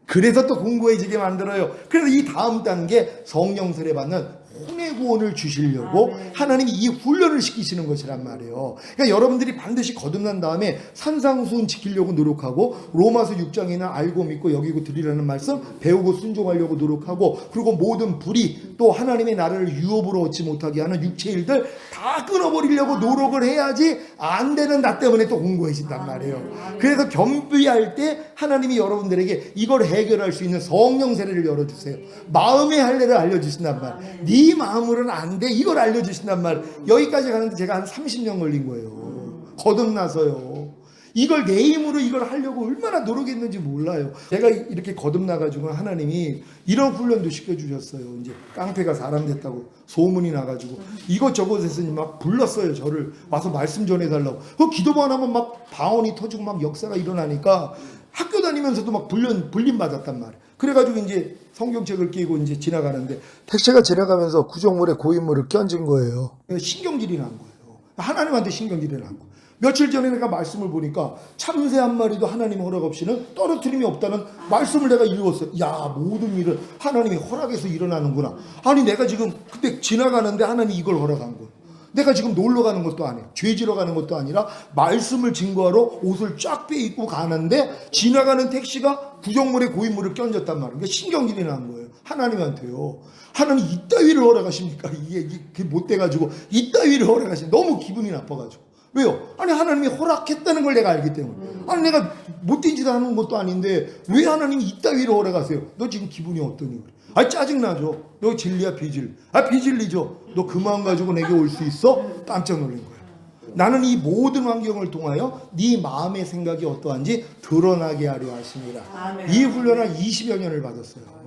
S1: 그래서 또 공고해지게 만들어요. 그래서 이 다음 단계 성령 세례 받는 혼의 구원을 주시려고 하나님이 이 훈련을 시키시는 것이란 말이에요. 그러니까 여러분들이 반드시 거듭난 다음에 산상수훈 지키려고 노력하고 로마서 6장에는 알고 믿고 여기고 드리라는 말씀 배우고 순종하려고 노력하고 그리고 모든 불의 또 하나님의 나라를 유업으로 얻지 못하게 하는 육체 일들 다 끊어버리려고 노력을 해야지 안 되는 나 때문에 또 공고해진단 말이에요. 그래서 겸비할 때 하나님이 여러분들에게 이걸 해결할 수 있는 성령 세례를 열어주세요. 마음의 할례를 알려주신단 말이에요. 네 마음으로는 안 돼. 이걸 알려주신단 말이에요. 여기까지 가는데 제가 한 30년 걸린 거예요. 거듭나서요. 이걸 내 힘으로 이걸 하려고 얼마나 노력했는지 몰라요. 제가 이렇게 거듭나가지고 하나님이 이런 훈련도 시켜주셨어요. 이제 깡패가 사람 됐다고 소문이 나가지고 이것저것에서 막 불렀어요. 저를 와서 말씀 전해달라고. 그 기도만 하면 막 방언이 터지고 막 역사가 일어나니까 학교 다니면서도 막 불림 받았단 말이에요. 그래가지고 이제 성경책을 끼고 이제 지나가는데 택시가 지나가면서 구정물에 고인물을 껴진 거예요. 신경질이 난 거예요. 하나님한테 신경질이 난 거예요. 며칠 전에 내가 말씀을 보니까 참새 한 마리도 하나님의 허락 없이는 떨어뜨림이 없다는 말씀을 내가 읽었어요. 야, 모든 일은 하나님의 허락에서 일어나는구나. 아니, 내가 지금 그때 지나가는데 하나님이 이걸 허락한 거예요. 내가 지금 놀러 가는 것도 아니에요. 죄 지러 가는 것도 아니라 말씀을 증거하러 옷을 쫙 빼입고 가는데 지나가는 택시가 구정물에 고인물을 껴졌단 말이에요. 그러니까 신경질이 난 거예요. 하나님한테요. 하나님 이따위를 허락하십니까? 이게 못 돼가지고 이따위를 허락하시니 너무 기분이 나빠가지고. 왜요? 아니, 하나님이 허락했다는 걸 내가 알기 때문에. 아니, 내가 못된 짓 하는 것도 아닌데 왜 하나님이 이따위를 허락하세요? 너 지금 기분이 어떠니? 아, 짜증나죠. 너 진리야 비질. 아, 비질리죠. 너 그 마음 가지고 내게 올 수 있어? 깜짝 놀란 거예요. 나는 이 모든 환경을 통하여 네 마음의 생각이 어떠한지 드러나게 하려 하십니다. 이 훈련을 20여 년을 받았어요.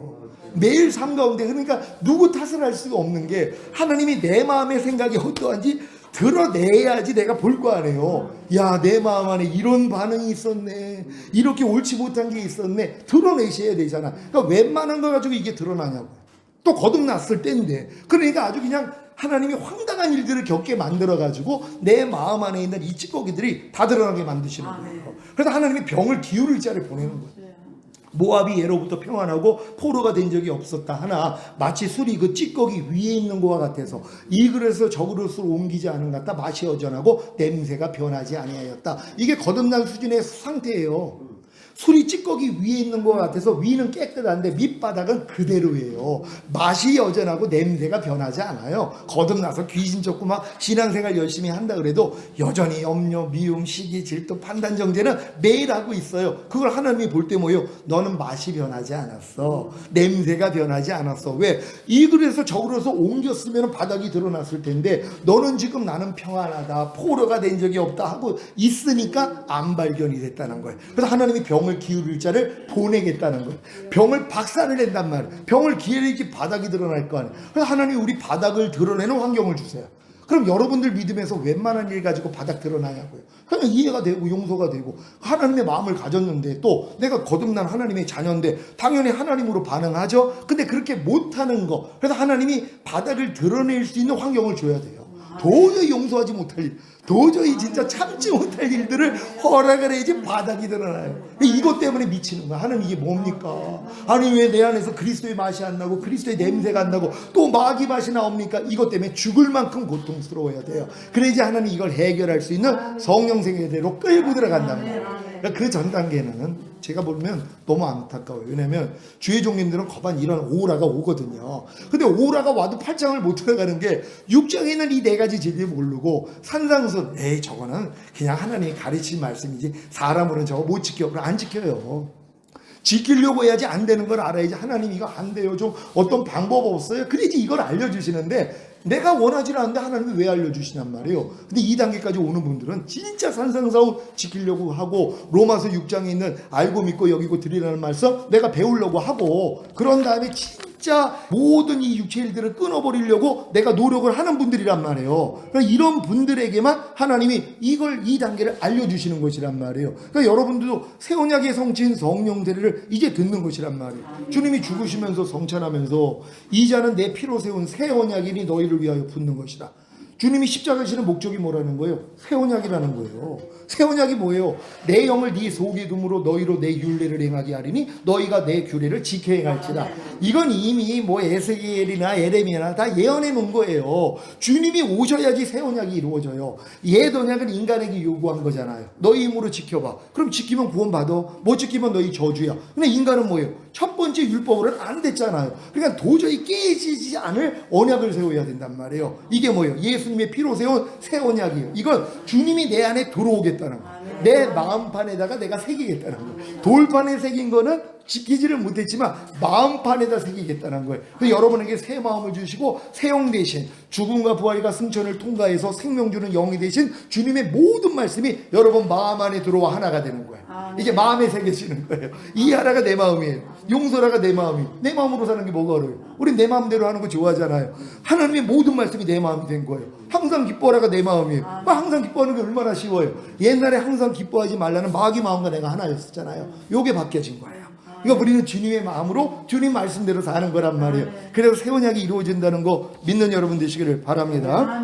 S1: 매일 삶 가운데, 그러니까 누구 탓을 할 수가 없는 게 하나님이 내 마음의 생각이 어떠한지 드러내야지 내가 볼 거 아니에요. 야, 내 마음 안에 이런 반응이 있었네, 이렇게 옳지 못한 게 있었네, 드러내셔야 되잖아. 그러니까 웬만한 거 가지고 이게 드러나냐고. 또 거듭났을 때인데. 그러니까 아주 그냥 하나님이 황당한 일들을 겪게 만들어가지고 내 마음 안에 있는 이 찌꺼기들이 다 드러나게 만드시는 거예요. 그래서 하나님이 병을 기울일 자를 보내는 거예요. 모압이 예로부터 평안하고 포로가 된 적이 없었다 하나 마치 술이 그 찌꺼기 위에 있는 것과 같아서 이 그릇에서 저 그릇으로 옮기지 않은 것 같다. 맛이 여전하고 냄새가 변하지 아니하였다. 이게 거듭난 수준의 상태예요. 술이 찌꺼기 위에 있는 것 같아서 위는 깨끗한데 밑바닥은 그대로예요. 맛이 여전하고 냄새가 변하지 않아요. 거듭나서 귀신 쫓고 막 신앙생활 열심히 한다 그래도 여전히 염려, 미움, 시기, 질투, 판단, 정죄는 매일 하고 있어요. 그걸 하나님이 볼 때 뭐예요? 너는 맛이 변하지 않았어. 냄새가 변하지 않았어. 왜? 이 그릇에서 저 그릇에서 옮겼으면 바닥이 드러났을 텐데 너는 지금 나는 평안하다, 포로가 된 적이 없다 하고 있으니까 안 발견이 됐다는 거예요. 그래서 하나님이 병을 기울일 자를 보내겠다는 거예요. 병을 박살을 낸단 말이에요. 병을 기울이지 바닥이 드러날 거 아니에요. 그래서 하나님이 우리 바닥을 드러내는 환경을 주세요. 그럼 여러분들 믿음에서 웬만한 일 가지고 바닥 드러나냐고요. 그냥 이해가 되고 용서가 되고 하나님의 마음을 가졌는데 또 내가 거듭난 하나님의 자녀인데 당연히 하나님으로 반응하죠. 근데 그렇게 못하는 거, 그래서 하나님이 바닥을 드러낼 수 있는 환경을 줘야 돼요. 도저히 용서하지 못할 일, 도저히 진짜 참지 못할 일들을 허락을 해야지 바닥이 드러나요. 이것 때문에 미치는 거야. 하나님 이게 뭡니까? 아니 왜 내 안에서 그리스도의 맛이 안 나고 그리스도의 냄새가 안 나고 또 마귀 맛이 나옵니까? 이것 때문에 죽을 만큼 고통스러워야 돼요. 그래야지 하나님 이걸 해결할 수 있는 성령 세계대로 끌고 들어간단 말이에요. 그 전 단계는 제가 보면 너무 안타까워요. 왜냐면 주의 종님들은 거반 이런 오라가 오거든요. 근데 오라가 와도 팔짱을 못 들어가는 게 6장에 있는 이 네 가지 진리 모르고 산상순, 에이 저거는 그냥 하나님이 가르친 말씀이지 사람으로는 저거 못 지켜. 그럼 안 지켜요. 지키려고 해야지 안 되는 걸 알아야지. 하나님 이거 안 돼요. 좀 어떤 방법 없어요? 그래야지 이걸 알려주시는데 내가 원하지 않는데 하나님이 왜 알려주시냔 말이에요. 근데 이 단계까지 오는 분들은 진짜 산상사후 지키려고 하고 로마서 6장에 있는 알고 믿고 여기고 드리라는 말씀 내가 배우려고 하고 그런 다음에 진짜 모든 이 육체 일들을 끊어버리려고 내가 노력을 하는 분들이란 말이에요. 그러니까 이런 분들에게만 하나님이 이 단계를 알려주시는 것이란 말이에요. 그러니까 여러분들도 새 언약의 성취인 성령 세례를 이제 듣는 것이란 말이에요. 주님이 죽으시면서 성찬하면서 이 자는 내 피로 세운 새 언약이니 너희를 위하여 붓는 것이다. 주님이 십자가 지는 목적이 뭐라는 거예요? 새 언약이라는 거예요. 새 언약이 뭐예요? 내 영을 네 속에 둠으로 너희로 내 율례를 행하게 하리니 너희가 내 규례를 지켜 행할지라. 이건 이미 뭐 에스겔이나 에레미야나 다 예언해 놓은 거예요. 주님이 오셔야지 새 언약이 이루어져요. 옛 언약은 인간에게 요구한 거잖아요. 너희 힘으로 지켜봐. 그럼 지키면 구원받아. 못 지키면 너희 저주야. 근데 인간은 뭐예요? 첫 번째 율법으로는 안 됐잖아요. 그러니까 도저히 깨지지 않을 언약을 세워야 된단 말이에요. 이게 뭐예요? 예수님의 피로 세운 새 언약이에요. 이건 주님이 내 안에 들어오겠다는 거예요. 내 마음판에다가 내가 새기겠다는 거예요. 돌판에 새긴 거는 지키지를 못했지만 마음판에다 새기겠다는 거예요. 그래서 여러분에게 새 마음을 주시고 새 영 대신 죽음과 부활과 승천을 통과해서 생명 주는 영이 되신 주님의 모든 말씀이 여러분 마음 안에 들어와 하나가 되는 거예요. 이게 마음에 새겨지는 거예요. 이 하나가 내 마음이에요. 용서라가 내 마음이에요. 내 마음으로 사는 게 뭐가 어려워요? 우린 내 마음대로 하는 거 좋아하잖아요. 하나님의 모든 말씀이 내 마음이 된 거예요. 항상 기뻐하라가 내 마음이에요. 항상 기뻐하는 게 얼마나 쉬워요. 옛날에 항상 기뻐하지 말라는 마귀 마음과 내가 하나였었잖아요. 요게 바뀌어진 거예요. 이거 우리는 주님의 마음으로 주님 말씀대로 사는 거란 말이에요. 그래서 새 언약이 이루어진다는 거 믿는 여러분 되시기를 바랍니다.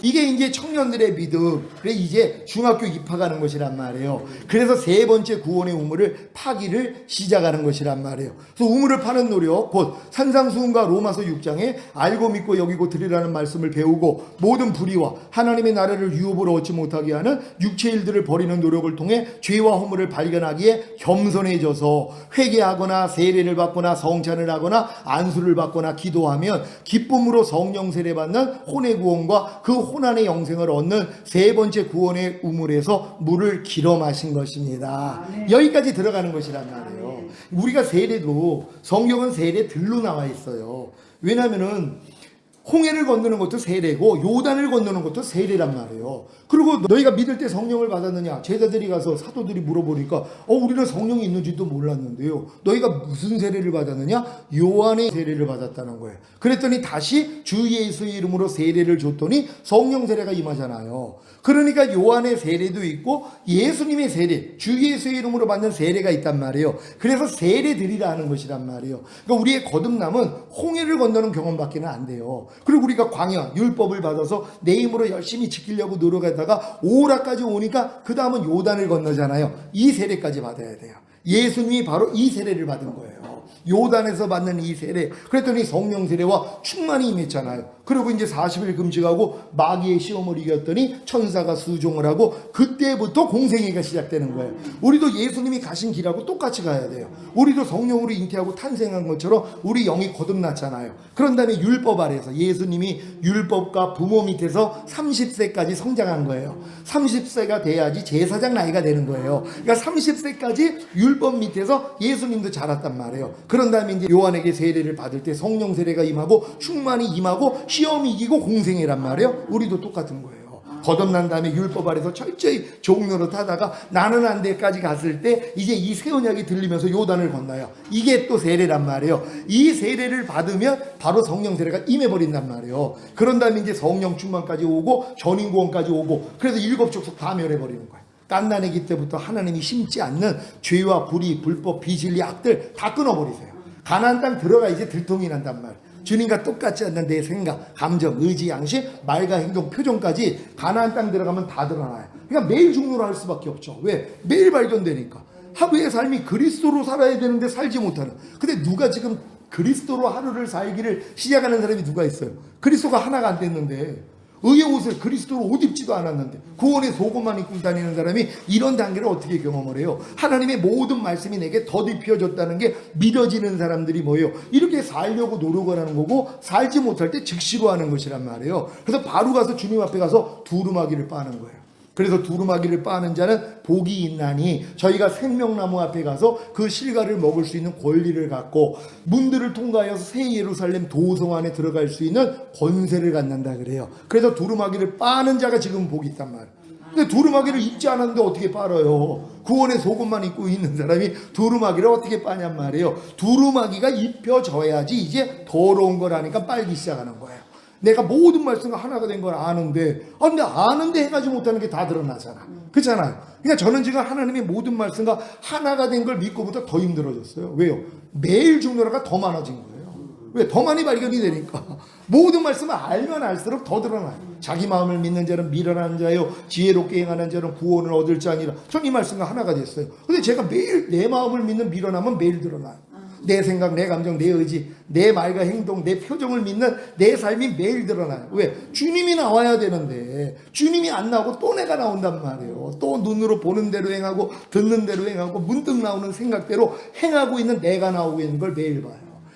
S1: 이게 이제 청년들의 믿음. 그래 이제 중학교 입학하는 것이란 말이에요. 그래서 세 번째 구원의 우물을 파기를 시작하는 것이란 말이에요. 그래서 우물을 파는 노력, 곧 산상수훈과 로마서 6장에 알고 믿고 여기고 드리라는 말씀을 배우고 모든 불의와 하나님의 나라를 유업으로 얻지 못하게 하는 육체 일들을 버리는 노력을 통해 죄와 허물을 발견하기에 겸손해져서 회개하거나 세례를 받거나 성찬을 하거나 안수를 받거나 기도하면 기쁨으로 성령 세례 받는 혼의 구원과 그 혼안의 영생을 얻는 세 번째 구원의 우물에서 물을 길어 마신 것입니다. 여기까지 들어가는 것이란 말이에요. 우리가 세례도 성경은 세례들로 나와 있어요. 왜냐하면은 홍해를 건너는 것도 세례고 요단을 건너는 것도 세례란 말이에요. 그리고 너희가 믿을 때 성령을 받았느냐? 제자들이 가서 사도들이 물어보니까 우리는 성령이 있는지도 몰랐는데요. 너희가 무슨 세례를 받았느냐? 요한의 세례를 받았다는 거예요. 그랬더니 다시 주 예수의 이름으로 세례를 줬더니 성령 세례가 임하잖아요. 그러니까 요한의 세례도 있고 예수님의 세례, 주 예수의 이름으로 받는 세례가 있단 말이에요. 그래서 세례드리라 하는 것이란 말이에요. 그러니까 우리의 거듭남은 홍해를 건너는 경험밖에 안 돼요. 그리고 우리가 광야, 율법을 받아서 내 힘으로 열심히 지키려고 노력하다가 오라까지 오니까 그 다음은 요단을 건너잖아요. 이 세례까지 받아야 돼요. 예수님이 바로 이 세례를 받은 거예요. 요단에서 받는 이 세례. 그랬더니 성령 세례와 충만히 임했잖아요. 그리고 이제 40일 금식하고 마귀의 시험을 이겼더니 천사가 수종을 하고 그때부터 공생애가 시작되는 거예요. 우리도 예수님이 가신 길하고 똑같이 가야 돼요. 우리도 성령으로 잉태하고 탄생한 것처럼 우리 영이 거듭났잖아요. 그런 다음에 율법 아래에서 예수님이 율법과 부모 밑에서 30세까지 성장한 거예요. 30세가 돼야지 제사장 나이가 되는 거예요. 그러니까 30세까지 율법 밑에서 예수님도 자랐단 말이에요. 그런 다음에 이제 요한에게 세례를 받을 때 성령 세례가 임하고 충만히 임하고 시험 이기고 공생애란 말이에요. 우리도 똑같은 거예요. 거듭난 다음에 율법 아래서 철저히 종로로 타다가 나는 안 돼까지 갔을 때 이제 이 새 언약이 들리면서 요단을 건너요. 이게 또 세례란 말이에요. 이 세례를 받으면 바로 성령 세례가 임해버린단 말이에요. 그런 다음에 이제 성령 충만까지 오고 전인구원까지 오고 그래서 7족속 다 멸해버리는 거예요. 갓난아기 때부터 하나님이 심지 않는 죄와 불의, 불법, 비진리, 악들 다 끊어버리세요. 가나안 땅 들어가 이제 들통이 난단 말이에요. 주님과 똑같지 않는 내 생각, 감정, 의지, 양심, 말과 행동, 표정까지 가나안 땅 들어가면 다 드러나요. 그러니까 매일 중노를 할 수밖에 없죠. 왜? 매일 발견되니까. 하루의 삶이 그리스도로 살아야 되는데 살지 못하는. 근데 누가 지금 그리스도로 하루를 살기를 시작하는 사람이 누가 있어요? 그리스도가 하나가 안 됐는데 의의 옷을 그리스도로 옷 입지도 않았는데 구원의 속옷만 입고 다니는 사람이 이런 단계를 어떻게 경험을 해요? 하나님의 모든 말씀이 내게 더딥혀졌다는 게 믿어지는 사람들이 뭐예요? 이렇게 살려고 노력을 하는 거고 살지 못할 때 즉시로 하는 것이란 말이에요. 그래서 바로 가서 주님 앞에 가서 두루마기를 빠는 거예요. 그래서 두루마기를 빠는 자는 복이 있나니 저희가 생명나무 앞에 가서 그 실과를 먹을 수 있는 권리를 갖고 문들을 통과하여서 새 예루살렘 도성 안에 들어갈 수 있는 권세를 갖는다 그래요. 그래서 두루마기를 빠는 자가 지금 복이 있단 말이에요. 근데 두루마기를 입지 않았는데 어떻게 빨아요? 구원의 속옷만 입고 있는 사람이 두루마기를 어떻게 빠냔 말이에요. 두루마기가 입혀져야지 이제 더러운 거라니까 빨기 시작하는 거예요. 내가 모든 말씀과 하나가 된 걸 아는데 근데 아는데 해가지 못하는 게 다 드러나잖아. 그렇잖아요. 그러니까 저는 지금 하나님의 모든 말씀과 하나가 된 걸 믿고보다 더 힘들어졌어요. 왜요? 매일 죽노라가 더 많아진 거예요. 왜? 더 많이 발견이 되니까. 모든 말씀을 알면 알수록 더 드러나요. 자기 마음을 믿는 자는 미련한 자요 지혜롭게 행하는 자는 구원을 얻을 자 아니라. 전 이 말씀과 하나가 됐어요. 근데 제가 매일 내 마음을 믿는 미련함은 매일 드러나요. 내 생각, 내 감정, 내 의지, 내 말과 행동, 내 표정을 믿는 내 삶이 매일 드러나요. 왜? 주님이 나와야 되는데 주님이 안 나오고 또 내가 나온단 말이에요. 또 눈으로 보는 대로 행하고 듣는 대로 행하고 문득 나오는 생각대로 행하고 있는 내가 나오고 있는 걸 매일 봐요.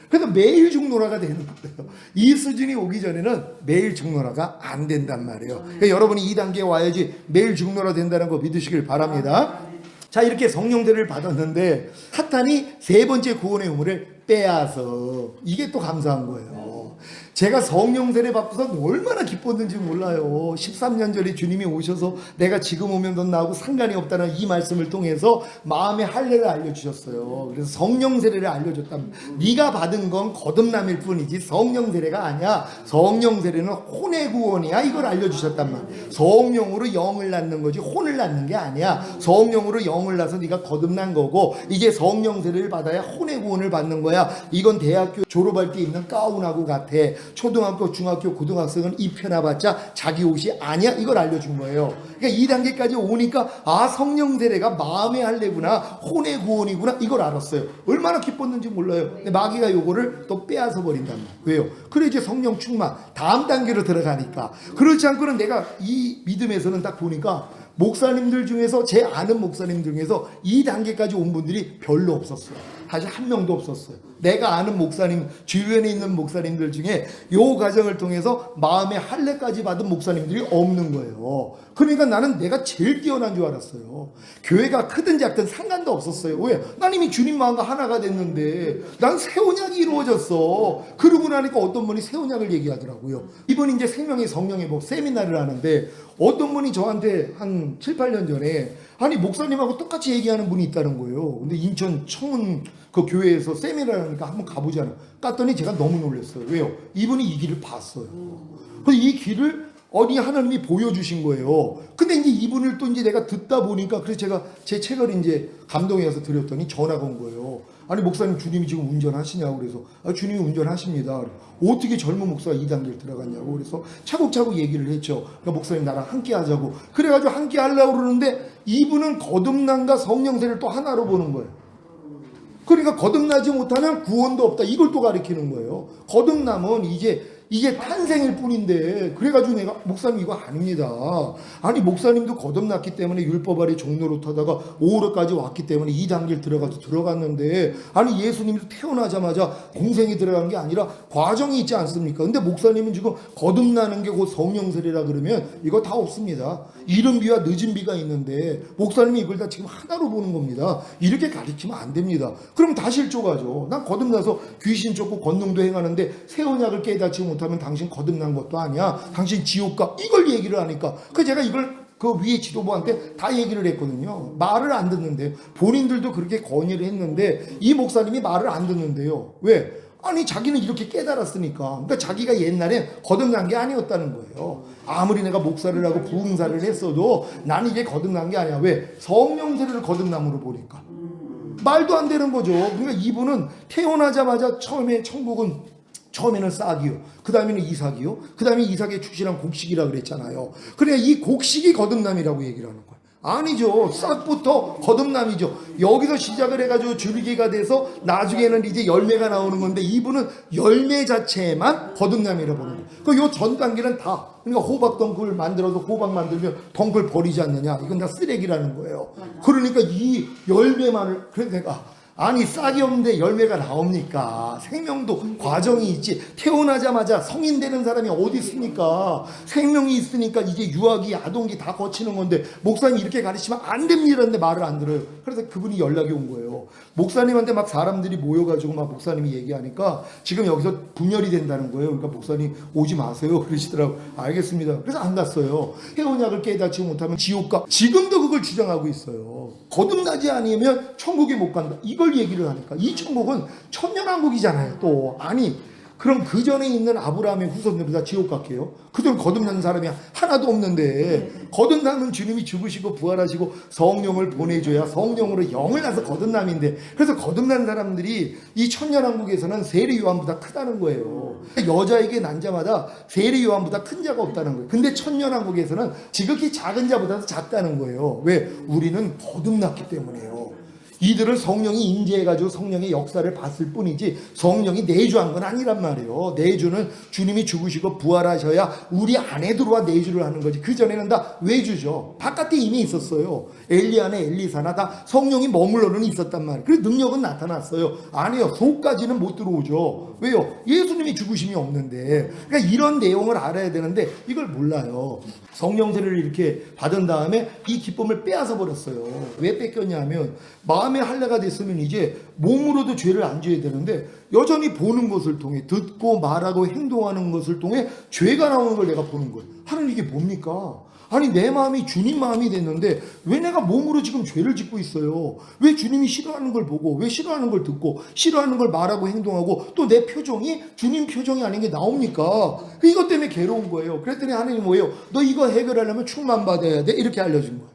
S1: 그래서 매일 죽노라가 되는 거예요. 이 수준이 오기 전에는 매일 죽노라가 안 된단 말이에요. 그러니까 여러분이 이 단계에 와야지 매일 죽노라 된다는 거 믿으시길 바랍니다. 자, 이렇게 성령세례를 받았는데 사탄이 세 번째 구원의 의무를 빼앗어. 이게 또 감사한 거예요. 제가 성령 세례 받고서 얼마나 기뻤는지 몰라요. 13년 전에 주님이 오셔서 내가 지금 오면 넌 나하고 상관이 없다는 이 말씀을 통해서 마음의 할례를 알려주셨어요. 그래서 성령 세례를 알려줬답니다. 네가 받은 건 거듭남일 뿐이지 성령 세례가 아니야. 성령 세례는 혼의 구원이야. 이걸 알려주셨단 말이야. 성령으로 영을 낳는 거지 혼을 낳는 게 아니야. 성령으로 영을 낳아서 네가 거듭난 거고 이제 성령 세례를 받아야 혼의 구원을 받는 거야. 이건 대학교 졸업할 때 입는 가운하고 같아. 초등학교, 중학교, 고등학생은 입혀놔봤자 자기 옷이 아니야. 이걸 알려준 거예요. 그러니까 이 단계까지 오니까 아, 성령 세례가 마음의 할례구나, 혼의 구원이구나, 이걸 알았어요. 얼마나 기뻤는지 몰라요. 근데 마귀가 요거를 또 빼앗아 버린단 말이에요. 왜요? 그래 이제 성령 충만 다음 단계로 들어가니까. 그렇지 않고는 내가 이 믿음에서는 딱 보니까 목사님들 중에서 제 아는 목사님들 중에서 이 단계까지 온 분들이 별로 없었어요. 사실 한 명도 없었어요. 내가 아는 목사님, 주변에 있는 목사님들 중에 요 과정을 통해서 마음의 할례까지 받은 목사님들이 없는 거예요. 그러니까 나는 내가 제일 뛰어난 줄 알았어요. 교회가 크든 작든 상관도 없었어요. 왜? 난 이미 주님 마음과 하나가 됐는데 난 새 언약이 이루어졌어. 그러고 나니까 어떤 분이 새 언약을 얘기하더라고요. 이분이 이제 생명의 성령의 법 세미나를 하는데 어떤 분이 저한테 한 7, 8년 전에 아니 목사님하고 똑같이 얘기하는 분이 있다는 거예요. 근데 인천 청운 그 교회에서 세미나를 하니까 한번 가보자는 갔더니 제가 너무 놀랐어요. 왜요? 이분이 이 길을 봤어요. 그래서 이 길을 어디 하나님이 보여주신 거예요. 근데 이제 이분을 또 이제 내가 듣다 보니까 그래서 제가 제 책을 이제 감동해서 드렸더니 전화가 온 거예요. 아니 목사님 주님이 지금 운전하시냐고 그래서 아, 주님이 운전하십니다. 어떻게 젊은 목사가 이 단계를 들어갔냐고 그래서 차곡차곡 얘기를 했죠. 그러니까 목사님 나랑 함께 하자고 그래가지고 함께 하려고 그러는데 이분은 거듭남과 성령세를 또 하나로 보는 거예요. 그러니까 거듭나지 못하면 구원도 없다. 이걸 또 가르치는 거예요. 거듭남은 이게 탄생일 뿐인데 그래가지고 내가 목사님 이거 아닙니다. 아니 목사님도 거듭났기 때문에 율법 아래 종로로 타다가 5월까지 왔기 때문에 이 단계를 들어갔는데 아니 예수님도 태어나자마자 공생이 들어간 게 아니라 과정이 있지 않습니까? 근데 목사님은 지금 거듭나는 게 곧 성령세례라 그러면 이거 다 없습니다. 이른 비와 늦은 비가 있는데 목사님이 이걸 다 지금 하나로 보는 겁니다. 이렇게 가르치면 안 됩니다. 그럼 다 실족하죠. 난 거듭나서 귀신 쫓고 권능도 행하는데 새 언약을 깨닫지 못하면 당신 거듭난 것도 아니야. 당신 지옥가. 이걸 얘기를 하니까 그 제가 이걸 그 위에 지도부한테 다 얘기를 했거든요. 말을 안 듣는데 본인들도 그렇게 건의를 했는데 이 목사님이 말을 안 듣는데요. 왜? 아니 자기는 이렇게 깨달았으니까. 그러니까 자기가 옛날에 거듭난 게 아니었다는 거예요. 아무리 내가 목사를 하고 부흥사를 했어도 나는 이게 거듭난 게 아니야. 왜? 성령세례를 거듭남으로 보니까. 말도 안 되는 거죠. 그러니까 이분은 태어나자마자 처음에는 싹이요. 그 다음에는 이삭이요. 그 다음에 이삭의 출신한 곡식이라 그랬잖아요. 그러니까 이 곡식이 거듭남이라고 얘기를 하는 거예요. 아니죠. 싹부터 거듭남이죠. 여기서 시작을 해가지고 줄기가 돼서 나중에는 이제 열매가 나오는 건데 이분은 열매 자체만 거듭남이라고 보는 거예요. 그 요 전 단계는 다 그러니까 호박 덩굴 만들어서 호박 만들면 덩굴 버리지 않느냐. 이건 다 쓰레기라는 거예요. 그러니까 이 열매만을 그래서 내가 아니 싹이 없는데 열매가 나옵니까? 생명도 과정이 있지. 태어나자마자 성인 되는 사람이 어디 있습니까? 생명이 있으니까 이제 유아기, 아동기 다 거치는 건데 목사님 이렇게 가르치면 안 됩니다는데 말을 안 들어요. 그래서 그분이 연락이 온 거예요. 목사님한테 막 사람들이 모여가지고 막 목사님이 얘기하니까 지금 여기서 분열이 된다는 거예요. 그러니까 목사님 오지 마세요 그러시더라고요. 알겠습니다. 그래서 안 갔어요. 해원약을 깨닫지 못하면 지옥가. 지금도 그걸 주장하고 있어요. 거듭나지 않으면 천국에 못 간다. 이걸 얘기를 하니까 이 천국은 천년왕국이잖아요. 또 아니 그럼 그 전에 있는 아브라함의 후손들이 다 지옥 갈게요. 그들 거듭난 사람이 하나도 없는데 거듭나면 주님이 죽으시고 부활하시고 성령을 보내줘야 성령으로 영을 나서 거듭남인데 그래서 거듭난 사람들이 이 천년왕국에서는 세례 요한보다 크다는 거예요. 여자에게 난 자마다 세례 요한보다 큰 자가 없다는 거예요. 근데 천년왕국에서는 지극히 작은 자보다 작다는 거예요. 왜? 우리는 거듭났기 때문에요. 이들은 성령이 임재해가지고 성령의 역사를 봤을 뿐이지 성령이 내주한 건 아니란 말이에요. 내주는 주님이 죽으시고 부활하셔야 우리 안에 들어와 내주를 하는 거지. 그전에는 다 외주죠. 바깥에 이미 있었어요. 엘리야나 엘리사나 다 성령이 머물러는 있었단 말이에요. 그래서 능력은 나타났어요. 아니요. 속까지는 못 들어오죠. 왜요? 예수님이 죽으심이 없는데. 그러니까 이런 내용을 알아야 되는데 이걸 몰라요. 성령세를 이렇게 받은 다음에 이 기쁨을 빼앗아 버렸어요. 왜 뺏겼냐면 마음의 할례가 됐으면 이제 몸으로도 죄를 안 져야 되는데 여전히 보는 것을 통해 듣고 말하고 행동하는 것을 통해 죄가 나오는 걸 내가 보는 거예요. 하나님 이게 뭡니까? 아니 내 마음이 주님 마음이 됐는데 왜 내가 몸으로 지금 죄를 짓고 있어요? 왜 주님이 싫어하는 걸 보고 왜 싫어하는 걸 듣고 싫어하는 걸 말하고 행동하고 또 내 표정이 주님 표정이 아닌 게 나옵니까? 이것 때문에 괴로운 거예요. 그랬더니 하나님이 뭐예요? 너 이거 해결하려면 충만 받아야 돼 이렇게 알려준 거예요.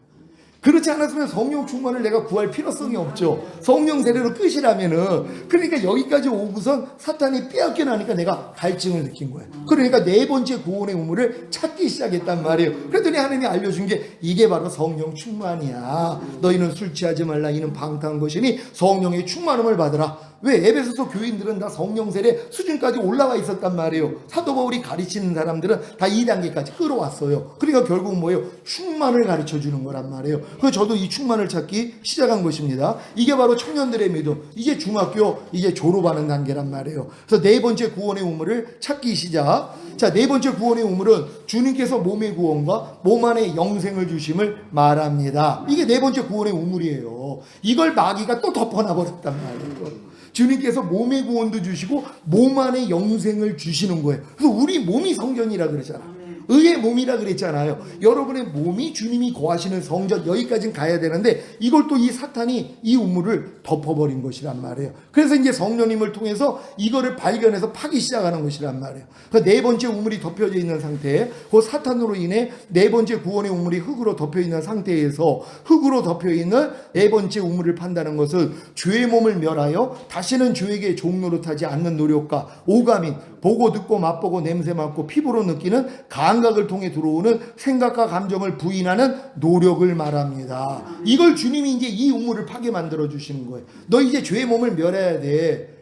S1: 그렇지 않았으면 성령 충만을 내가 구할 필요성이 없죠. 성령 세례로 끝이라면은. 그러니까 여기까지 오고선 사탄이 빼앗겨 나니까 내가 갈증을 느낀 거예요. 그러니까 네 번째 구원의 우물을 찾기 시작했단 말이에요. 그랬더니 하나님이 알려준 게 이게 바로 성령 충만이야. 너희는 술 취하지 말라. 이는 방탕한 것이니 성령의 충만함을 받으라. 왜? 에베소서 교인들은 다 성령 세례 수준까지 올라와 있었단 말이에요. 사도 바울이 가르치는 사람들은 다 2단계까지 끌어왔어요. 그러니까 결국 뭐예요? 충만을 가르쳐 주는 거란 말이에요. 그래서 저도 이 충만을 찾기 시작한 것입니다. 이게 바로 청년들의 믿음. 이제 중학교 이제 졸업하는 단계란 말이에요. 그래서 네 번째 구원의 우물을 찾기 시작. 자, 네 번째 구원의 우물은 주님께서 몸의 구원과 몸 안에 영생을 주심을 말합니다. 이게 네 번째 구원의 우물이에요. 이걸 마귀가 또 덮어놔 버렸단 말이에요. 주님께서 몸의 구원도 주시고 몸 안에 영생을 주시는 거예요. 그래서 우리 몸이 성전이라 그러잖아요. 의의 몸이라 그랬잖아요. 여러분의 몸이 주님이 거하시는 성전, 여기까지는 가야 되는데 이걸 또 이 사탄이 이 우물을 덮어버린 것이란 말이에요. 그래서 이제 성령님을 통해서 이거를 발견해서 파기 시작하는 것이란 말이에요. 그 네 번째 우물이 덮여져 있는 상태에 그 사탄으로 인해 네 번째 구원의 우물이 흙으로 덮여 있는 상태에서 흙으로 덮여 있는 네 번째 우물을 판다는 것은 죄의 몸을 멸하여 다시는 죄에게 종노릇하지 않는 노력과 오감인 보고 듣고 맛보고 냄새 맡고 피부로 느끼는 감각을 통해 들어오는 생각과 감정을 부인하는 노력을 말합니다. 이걸 주님이 이제 이 우물을 파게 만들어 주시는 거예요. 너 이제 죄의 몸을 멸해야 돼.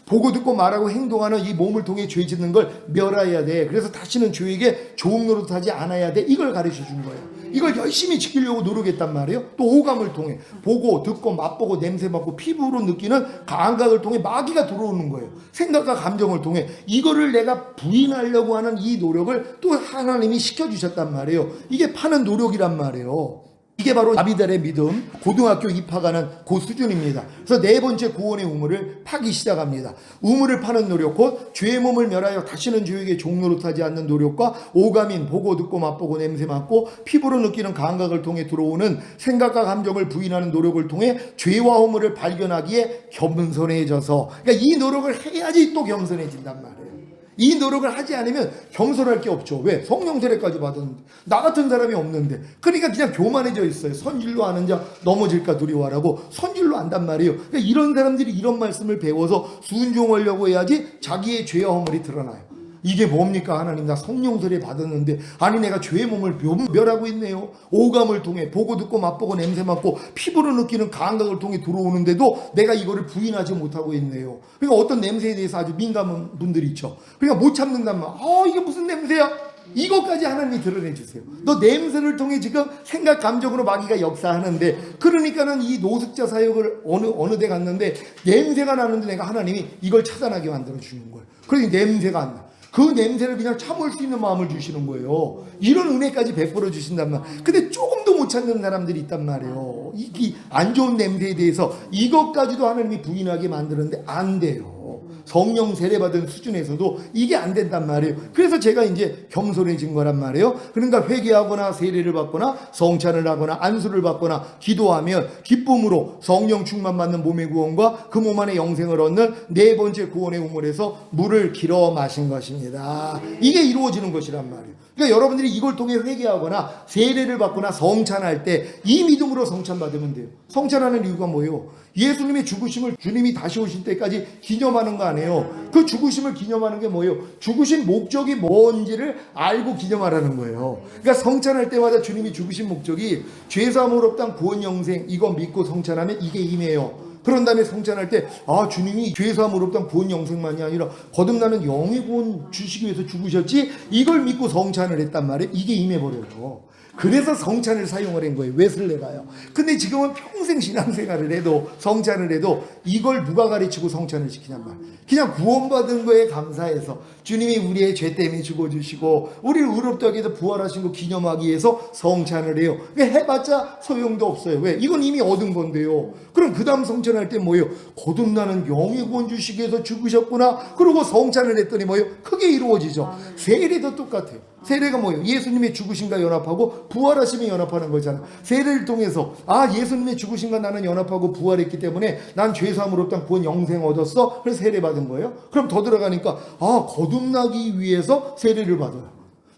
S1: 보고 듣고 말하고 행동하는 이 몸을 통해 죄 짓는 걸 멸해야 돼. 그래서 다시는 죄에게 좋은 노릇하지 않아야 돼. 이걸 가르쳐 준 거예요. 이걸 열심히 지키려고 노력했단 말이에요. 또 오감을 통해 보고 듣고 맛보고 냄새 맡고 피부로 느끼는 감각을 통해 마귀가 들어오는 거예요. 생각과 감정을 통해 이거를 내가 부인하려고 하는 이 노력을 또 하나님이 시켜주셨단 말이에요. 이게 파는 노력이란 말이에요. 이게 바로 아비달의 믿음, 고등학교 입학하는 그 수준입니다. 그래서 네 번째 구원의 우물을 파기 시작합니다. 우물을 파는 노력, 곧 죄의 몸을 멸하여 다시는 죄에게 종노릇하지 않는 노력과 오감인 보고 듣고 맛보고 냄새 맡고 피부로 느끼는 감각을 통해 들어오는 생각과 감정을 부인하는 노력을 통해 죄와 허물을 발견하기에 겸손해져서, 그러니까 이 노력을 해야지 또 겸손해진단 말이에요. 이 노력을 하지 않으면 겸손할 게 없죠. 왜? 성령 세례까지 받았는데 나 같은 사람이 없는데. 그러니까 그냥 교만해져 있어요. 선질로 아는 자 넘어질까 두려워하라고 선질로 안단 말이에요. 그러니까 이런 사람들이 이런 말씀을 배워서 순종하려고 해야지 자기의 죄와 허물이 드러나요. 이게 뭡니까? 하나님, 나 성령 세례 받았는데 아니 내가 죄의 몸을 멸하고 있네요. 오감을 통해 보고 듣고 맛보고 냄새 맡고 피부로 느끼는 감각을 통해 들어오는데도 내가 이거를 부인하지 못하고 있네요. 그러니까 어떤 냄새에 대해서 아주 민감한 분들이 있죠. 그러니까 못 참는단 말. 이게 무슨 냄새야? 이것까지 하나님이 드러내 주세요. 너 냄새를 통해 지금 생각 감정으로 마귀가 역사하는데, 그러니까는 이 노숙자 사역을 어느 데 갔는데 냄새가 나는데 내가 하나님이 이걸 차단하게 만들어 주는 거예요. 그러니 냄새가 안 나. 그 냄새를 그냥 참을 수 있는 마음을 주시는 거예요. 이런 은혜까지 베풀어 주신단 말이에요. 근데 조금도 못 참는 사람들이 있단 말이에요. 이 안 좋은 냄새에 대해서 이것까지도 하나님이 부인하게 만드는데 안 돼요. 성령 세례받은 수준에서도 이게 안 된단 말이에요. 그래서 제가 이제 겸손해진 거란 말이에요. 그러니까 회개하거나 세례를 받거나 성찬을 하거나 안수를 받거나 기도하면 기쁨으로 성령 충만 받는 몸의 구원과 그 몸 안에 영생을 얻는 네 번째 구원의 우물에서 물을 길어 마신 것입니다. 이게 이루어지는 것이란 말이에요. 그러니까 여러분들이 이걸 통해 회개하거나 세례를 받거나 성찬할 때 이 믿음으로 성찬 받으면 돼요. 성찬하는 이유가 뭐예요? 예수님의 죽으심을 주님이 다시 오실 때까지 기념하는 거 아니에요. 그 죽으심을 기념하는 게 뭐예요? 죽으신 목적이 뭔지를 알고 기념하라는 거예요. 그러니까 성찬할 때마다 주님이 죽으신 목적이 죄사함을 없당 구원 영생, 이거 믿고 성찬하면 이게 임해요. 그런 다음에 성찬할 때 주님이 죄사함을 없당 구원 영생만이 아니라 거듭나는 영의 구원 주시기 위해서 죽으셨지, 이걸 믿고 성찬을 했단 말이에요. 이게 임해버려요. 그래서 성찬을 사용을 한 거예요. 왜 설레가요? 근데 지금은 평생 신앙생활을 해도 성찬을 해도 이걸 누가 가르치고 성찬을 시키냔 말이에요. 그냥 구원받은 거에 감사해서 주님이 우리의 죄 때문에 죽어주시고 우리를 의롭다 하게 해서 부활하신 거 기념하기 위해서 성찬을 해요. 해봤자 소용도 없어요. 왜? 이건 이미 얻은 건데요. 그럼 그 다음 성찬할 때 뭐예요? 거듭나는 영의 구원 주시기 위해서 죽으셨구나. 그리고 성찬을 했더니 뭐예요? 크게 이루어지죠. 세례도 똑같아요. 세례가 뭐예요? 예수님의 죽으심과 연합하고 부활하심에 연합하는 거잖아요. 세례를 통해서 예수님의 죽으심과 나는 연합하고 부활했기 때문에 난 죄사함을 없당 구원 영생 얻었어. 그래서 세례 받은 거예요. 그럼 더 들어가니까 거듭나기 위해서 세례를 받아요.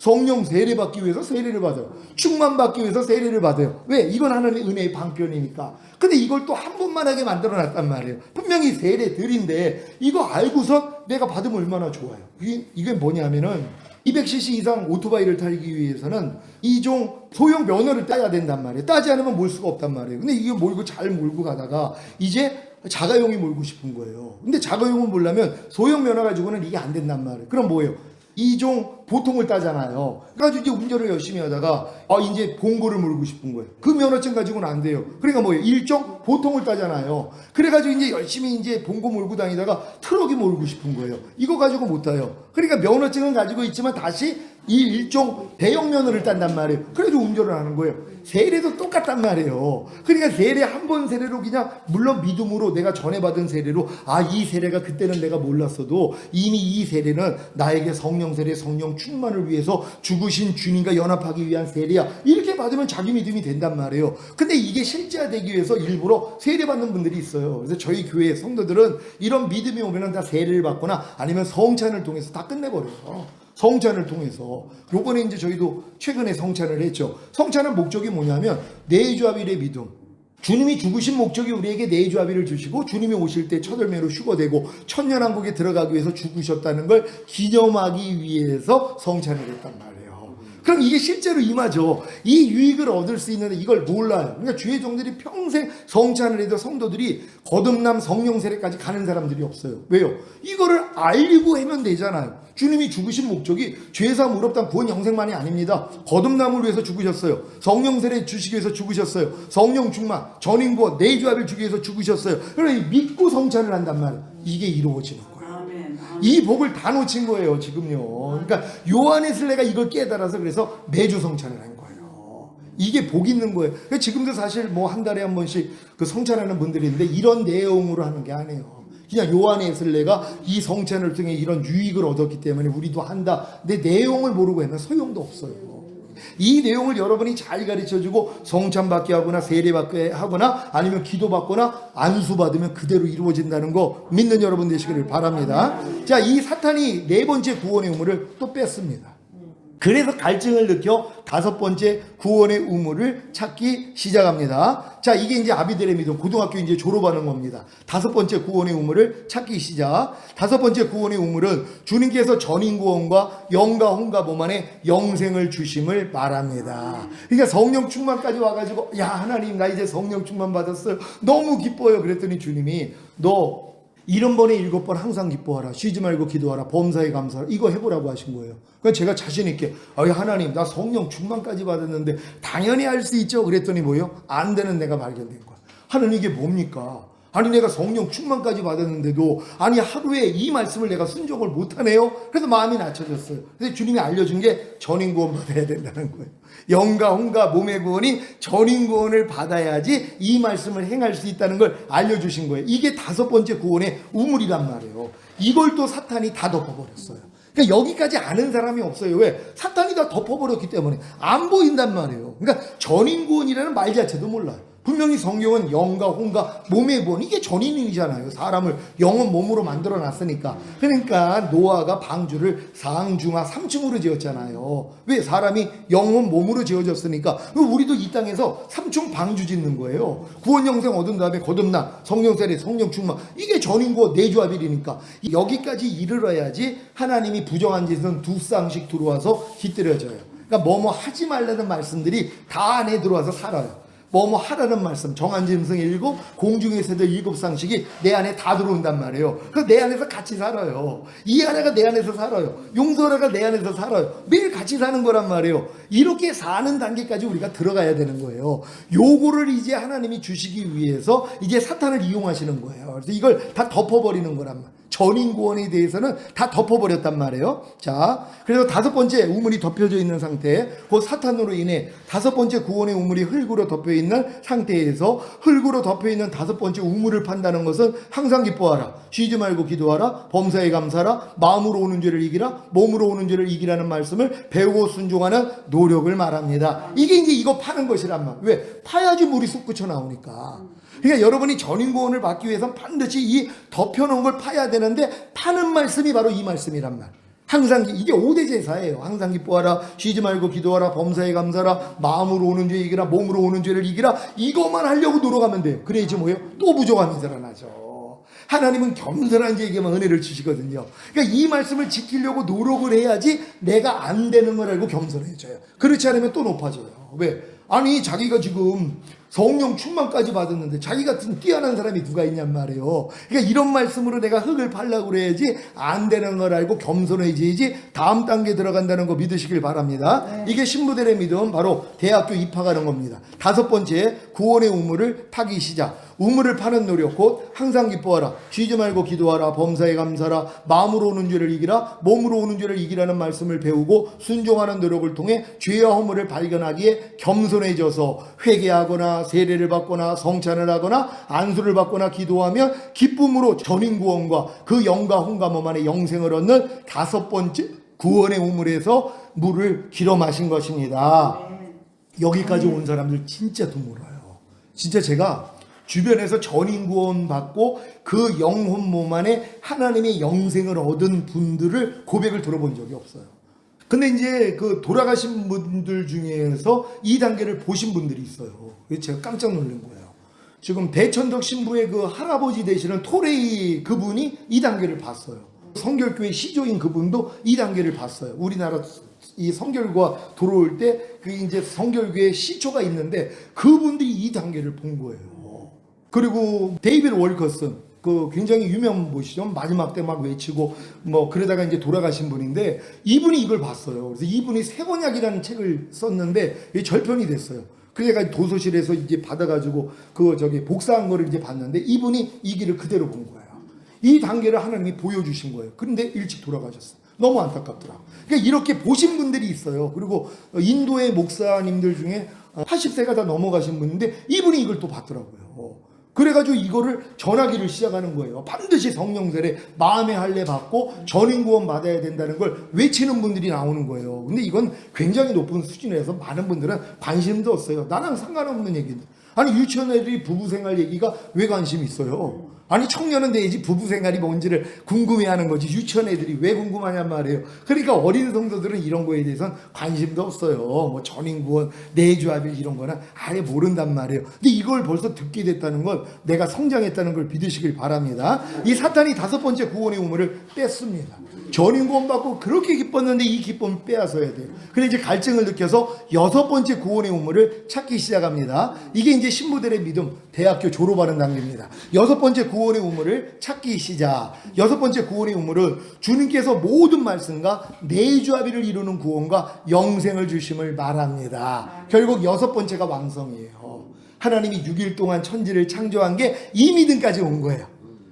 S1: 성령 세례 받기 위해서 세례를 받아요. 충만 받기 위해서 세례를 받아요. 왜? 이건 하나님의 은혜의 방편이니까. 근데 이걸 또 한 번만 하게 만들어 놨단 말이에요. 분명히 세례들인데 이거 알고서 내가 받으면 얼마나 좋아요. 이게 뭐냐면은 200cc 이상 오토바이를 타기 위해서는 2종 소형 면허를 따야 된단 말이에요. 따지 않으면 몰 수가 없단 말이에요. 근데 이게 몰고 잘 몰고 가다가 이제 자가용이 몰고 싶은 거예요. 근데 자가용을 몰려면 소형 면허 가지고는 이게 안 된단 말이에요. 그럼 뭐예요? 2종 보통을 따잖아요. 그래가지고 이제 운전을 열심히 하다가 이제 봉고를 몰고 싶은 거예요. 그 면허증 가지고는 안 돼요. 그러니까 뭐예요? 1종 보통을 따잖아요. 그래가지고 이제 열심히 이제 봉고 몰고 다니다가 트럭이 몰고 싶은 거예요. 이거 가지고 못 타요. 그러니까 면허증은 가지고 있지만 다시 이 일종 대형 면허를 딴단 말이에요. 그래도 운전을 하는 거예요. 세례도 똑같단 말이에요. 그러니까 세례 한 번 세례로 그냥 물론 믿음으로 내가 전에 받은 세례로 이 세례가 그때는 내가 몰랐어도 이미 이 세례는 나에게 성령 세례 성령 충만을 위해서 죽으신 주님과 연합하기 위한 세례야. 이렇게 받으면 자기 믿음이 된단 말이에요. 근데 이게 실제화되기 위해서 일부러 세례 받는 분들이 있어요. 그래서 저희 교회 성도들은 이런 믿음이 오면 다 세례를 받거나 아니면 성찬을 통해서 다 끝내버려요. 성찬을 통해서. 요번에 이제 저희도 최근에 성찬을 했죠. 성찬의 목적이 뭐냐면 내주합일의 믿음. 주님이 죽으신 목적이 우리에게 내주합일을 주시고 주님이 오실 때 첫 열매로 휴거되고 천년왕국에 들어가기 위해서 죽으셨다는 걸 기념하기 위해서 성찬을 했단 말이에요. 그럼 이게 실제로 임하죠. 이 유익을 얻을 수 있는데 이걸 몰라요. 그러니까 주의 종들이 평생 성찬을 해도 성도들이 거듭남 성령 세례까지 가는 사람들이 없어요. 왜요? 이거를 알고 하면 되잖아요. 주님이 죽으신 목적이 죄사함 의롭다는 구원 영생만이 아닙니다. 거듭남을 위해서 죽으셨어요. 성령 세례 주시기 위해서 죽으셨어요. 성령 충만, 전인구원, 내주합을 주기 위해서 죽으셨어요. 그러니 믿고 성찬을 한단 말이에요. 이게 이루어지는 거예요. 이 복을 다 놓친 거예요 지금요. 그러니까 요한의 슬레가 이걸 깨달아서 그래서 매주 성찬을 한 거예요. 이게 복 있는 거예요. 그러니까 지금도 사실 뭐 한 달에 한 번씩 그 성찬하는 분들이 있는데 이런 내용으로 하는 게 아니에요. 그냥 요한의 슬레가 이 성찬을 통해 이런 유익을 얻었기 때문에 우리도 한다. 근데 내용을 모르고 하면 소용도 없어요. 이 내용을 여러분이 잘 가르쳐주고 성찬 받게 하거나 세례 받게 하거나 아니면 기도 받거나 안수 받으면 그대로 이루어진다는 거 믿는 여러분 되시기를 바랍니다. 자, 이 사탄이 네 번째 구원의 우물을 또 뺐습니다. 그래서 갈증을 느껴 다섯 번째 구원의 우물을 찾기 시작합니다. 자, 이게 이제 아비들의 믿음, 고등학교 이제 졸업하는 겁니다. 다섯 번째 구원의 우물을 찾기 시작. 다섯 번째 구원의 우물은 주님께서 전인구원과 영과 혼과 몸 안에 영생을 주심을 말합니다. 그러니까 성령 충만까지 와가지고 야 하나님 나 이제 성령 충만 받았어요. 너무 기뻐요. 그랬더니 주님이 너 70번에 7번 항상 기뻐하라. 쉬지 말고 기도하라. 범사에 감사하라. 이거 해보라고 하신 거예요. 그러니까 제가 자신 있게 하나님 나 성령 충만까지 받았는데 당연히 할 수 있죠. 그랬더니 뭐예요? 안 되는 내가 발견된 거야. 하나님 이게 뭡니까? 아니 내가 성령 충만까지 받았는데도 아니 하루에 이 말씀을 내가 순종을 못하네요. 그래서 마음이 낮춰졌어요. 그래서 주님이 알려준 게 전인구원 받아야 된다는 거예요. 영과 혼과 몸의 구원이 전인구원을 받아야지 이 말씀을 행할 수 있다는 걸 알려주신 거예요. 이게 다섯 번째 구원의 우물이란 말이에요. 이걸 또 사탄이 다 덮어버렸어요. 그러니까 여기까지 아는 사람이 없어요. 왜? 사탄이 다 덮어버렸기 때문에 안 보인단 말이에요. 그러니까 전인구원이라는 말 자체도 몰라요. 분명히 성경은 영과 혼과 몸의 구원, 이게 전인이잖아요. 사람을 영은 몸으로 만들어 놨으니까. 그러니까 노아가 방주를 상중하 3층으로 지었잖아요. 왜? 사람이 영혼 몸으로 지어졌으니까. 우리도 이 땅에서 3층 방주 짓는 거예요. 구원 영생 얻은 다음에 거듭남, 성령 세례, 성령 충만, 이게 전인구원 내주합일이니까. 여기까지 이르러야지 하나님이 부정한 짓은 두 쌍씩 들어와서 깃들여져요. 그러니까 뭐뭐 하지 말라는 말씀들이 다 안에 들어와서 살아요. 뭐뭐 하라는 말씀, 정한짐승 7, 공중의 새들 7쌍씩이 내 안에 다 들어온단 말이에요. 그래서 내 안에서 같이 살아요. 이 하나가 내 안에서 살아요. 용서라가 내 안에서 살아요. 매일 같이 사는 거란 말이에요. 이렇게 사는 단계까지 우리가 들어가야 되는 거예요. 요거를 이제 하나님이 주시기 위해서 이제 사탄을 이용하시는 거예요. 그래서 이걸 다 덮어버리는 거란 말이에요. 전인구원에 대해서는 다 덮어버렸단 말이에요. 자, 그래서 다섯 번째 우물이 덮여져 있는 상태, 그 사탄으로 인해 다섯 번째 구원의 우물이 흙으로 덮여있는 상태에서 흙으로 덮여있는 다섯 번째 우물을 판다는 것은 항상 기뻐하라, 쉬지 말고 기도하라, 범사에 감사하라, 마음으로 오는 죄를 이기라, 몸으로 오는 죄를 이기라는 말씀을 배우고 순종하는 노력을 말합니다. 이게 이제 이거 파는 것이란 말. 왜? 파야지 물이 솟구쳐 나오니까. 그러니까 여러분이 전인구원을 받기 위해서는 반드시 이 덮여놓은 걸 파야 되는데 파는 말씀이 바로 이 말씀이란 말. 항상 이게 5대 제사예요. 항상 기뻐하라, 쉬지 말고 기도하라, 범사에 감사하라, 마음으로 오는 죄 이기라, 몸으로 오는 죄를 이기라. 이것만 하려고 노력하면 돼요. 그래야지 뭐예요? 또 부족함이 드러나죠. 하나님은 겸손한 자에게만 은혜를 주시거든요. 그러니까 이 말씀을 지키려고 노력을 해야지 내가 안 되는 걸 알고 겸손해져요. 그렇지 않으면 또 높아져요. 왜? 아니 자기가 지금 성령 충만까지 받았는데 자기 같은 뛰어난 사람이 누가 있냔 말이에요. 그러니까 이런 말씀으로 내가 흙을 팔려고 그래야지 안 되는 걸 알고 겸손해지지 다음 단계 들어간다는 거 믿으시길 바랍니다. 네. 이게 신부들의 믿음, 바로 대학교 입학하는 겁니다. 5번째, 구원의 우물을 파기 시작. 우물을 파는 노력, 곧 항상 기뻐하라, 쉬지 말고 기도하라, 범사에 감사하라, 마음으로 오는 죄를 이기라, 몸으로 오는 죄를 이기라는 말씀을 배우고 순종하는 노력을 통해 죄와 허물을 발견하기에 겸손해져서 회개하거나 세례를 받거나 성찬을 하거나 안수를 받거나 기도하며 기쁨으로 전인 구원과 그 영과 홍감함 안에 영생을 얻는 5번째 구원의 우물에서 물을 길어 마신 것입니다. 여기까지 온 사람들 진짜 드물어요. 진짜 제가 주변에서 전인 구원 받고 그 영혼 몸 안에 하나님의 영생을 얻은 분들을 고백을 들어본 적이 없어요. 근데 이제 그 돌아가신 분들 중에서 이 단계를 보신 분들이 있어요. 그래서 제가 깜짝 놀란 거예요. 지금 대천덕 신부의 그 할아버지 되시는 토레이 그분이 이 단계를 봤어요. 성결교회 시조인 그분도 이 단계를 봤어요. 우리나라 이 성결과 들어올 때 그 이제 성결교회 시초가 있는데 그분들이 이 단계를 본 거예요. 그리고 데이비드 월커슨, 그 굉장히 유명한 분이시죠. 마지막 때 막 외치고 뭐 그러다가 이제 돌아가신 분인데 이분이 이걸 봤어요. 그래서 이분이 세번약이라는 책을 썼는데 이게 절편이 됐어요. 그래가 도서실에서 이제 받아가지고 그 저기 복사한 거를 이제 봤는데 이분이 이 길을 그대로 본 거예요. 이 단계를 하나님이 보여주신 거예요. 그런데 일찍 돌아가셨어요. 너무 안타깝더라. 그러니까 이렇게 보신 분들이 있어요. 그리고 인도의 목사님들 중에 80세가 다 넘어가신 분인데 이분이 이걸 또 봤더라고요. 그래가지고 이거를 전하기를 시작하는 거예요. 반드시 성령 세례, 마음의 할례 받고 전인 구원 받아야 된다는 걸 외치는 분들이 나오는 거예요. 근데 이건 굉장히 높은 수준에서 많은 분들은 관심도 없어요. 나랑 상관없는 얘기인데. 아니 유치원 애들이 부부생활 얘기가 왜 관심이 있어요? 아니 청년은 돼야지 부부생활이 뭔지를 궁금해하는 거지 유치원 애들이 왜 궁금하냔 말이에요. 그러니까 어린 성도들은 이런 거에 대해서는 관심도 없어요. 뭐 전인구원, 내주합일 이런 거는 아예 모른단 말이에요. 근데 이걸 벌써 듣게 됐다는 건 내가 성장했다는 걸 믿으시길 바랍니다. 이 사탄이 5번째 구원의 우물을 뺐습니다. 전인구원 받고 그렇게 기뻤는데 이 기쁨을 빼앗아야 돼요. 그래 이제 갈증을 느껴서 6번째 구원의 우물을 찾기 시작합니다. 이게 이제 신부들의 믿음, 대학교 졸업하는 단계입니다. 6번째 구원의 우물을 찾기 시작. 6번째 구원의 우물은 주님께서 모든 말씀과 내주합의를 이루는 구원과 영생을 주심을 말합니다. 결국 6번째가 왕성이에요. 하나님이 6일 동안 천지를 창조한 게 이 믿음까지 온 거예요.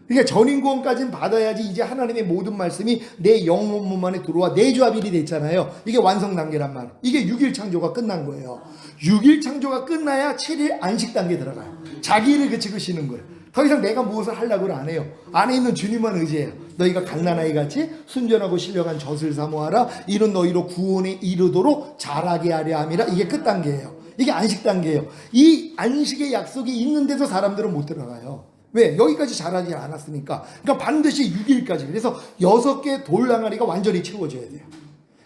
S1: 그러니까 전인구원까지는 받아야지 이제 하나님의 모든 말씀이 내 영혼 몸 안에 들어와 내주합일이 됐잖아요. 이게 완성 단계란 말이에요. 이게 6일 창조가 끝난 거예요. 6일 창조가 끝나야 7일 안식 단계 들어가요. 자기 일을 그치고 쉬는 거예요. 더 이상 내가 무엇을 하려고 안 해요. 안에 있는 주님만 의지해요. 너희가 갓난아이 같이 순전하고 신령한 젖을 사모하라. 이는 너희로 구원에 이르도록 자라게 하려 함이라. 이게 끝 단계예요. 이게 안식 단계예요. 이 안식의 약속이 있는데도 사람들은 못 들어가요. 왜? 여기까지 자라지 않았으니까. 그러니까 반드시 6일까지. 그래서 6개 돌항아리가 완전히 채워져야 돼요.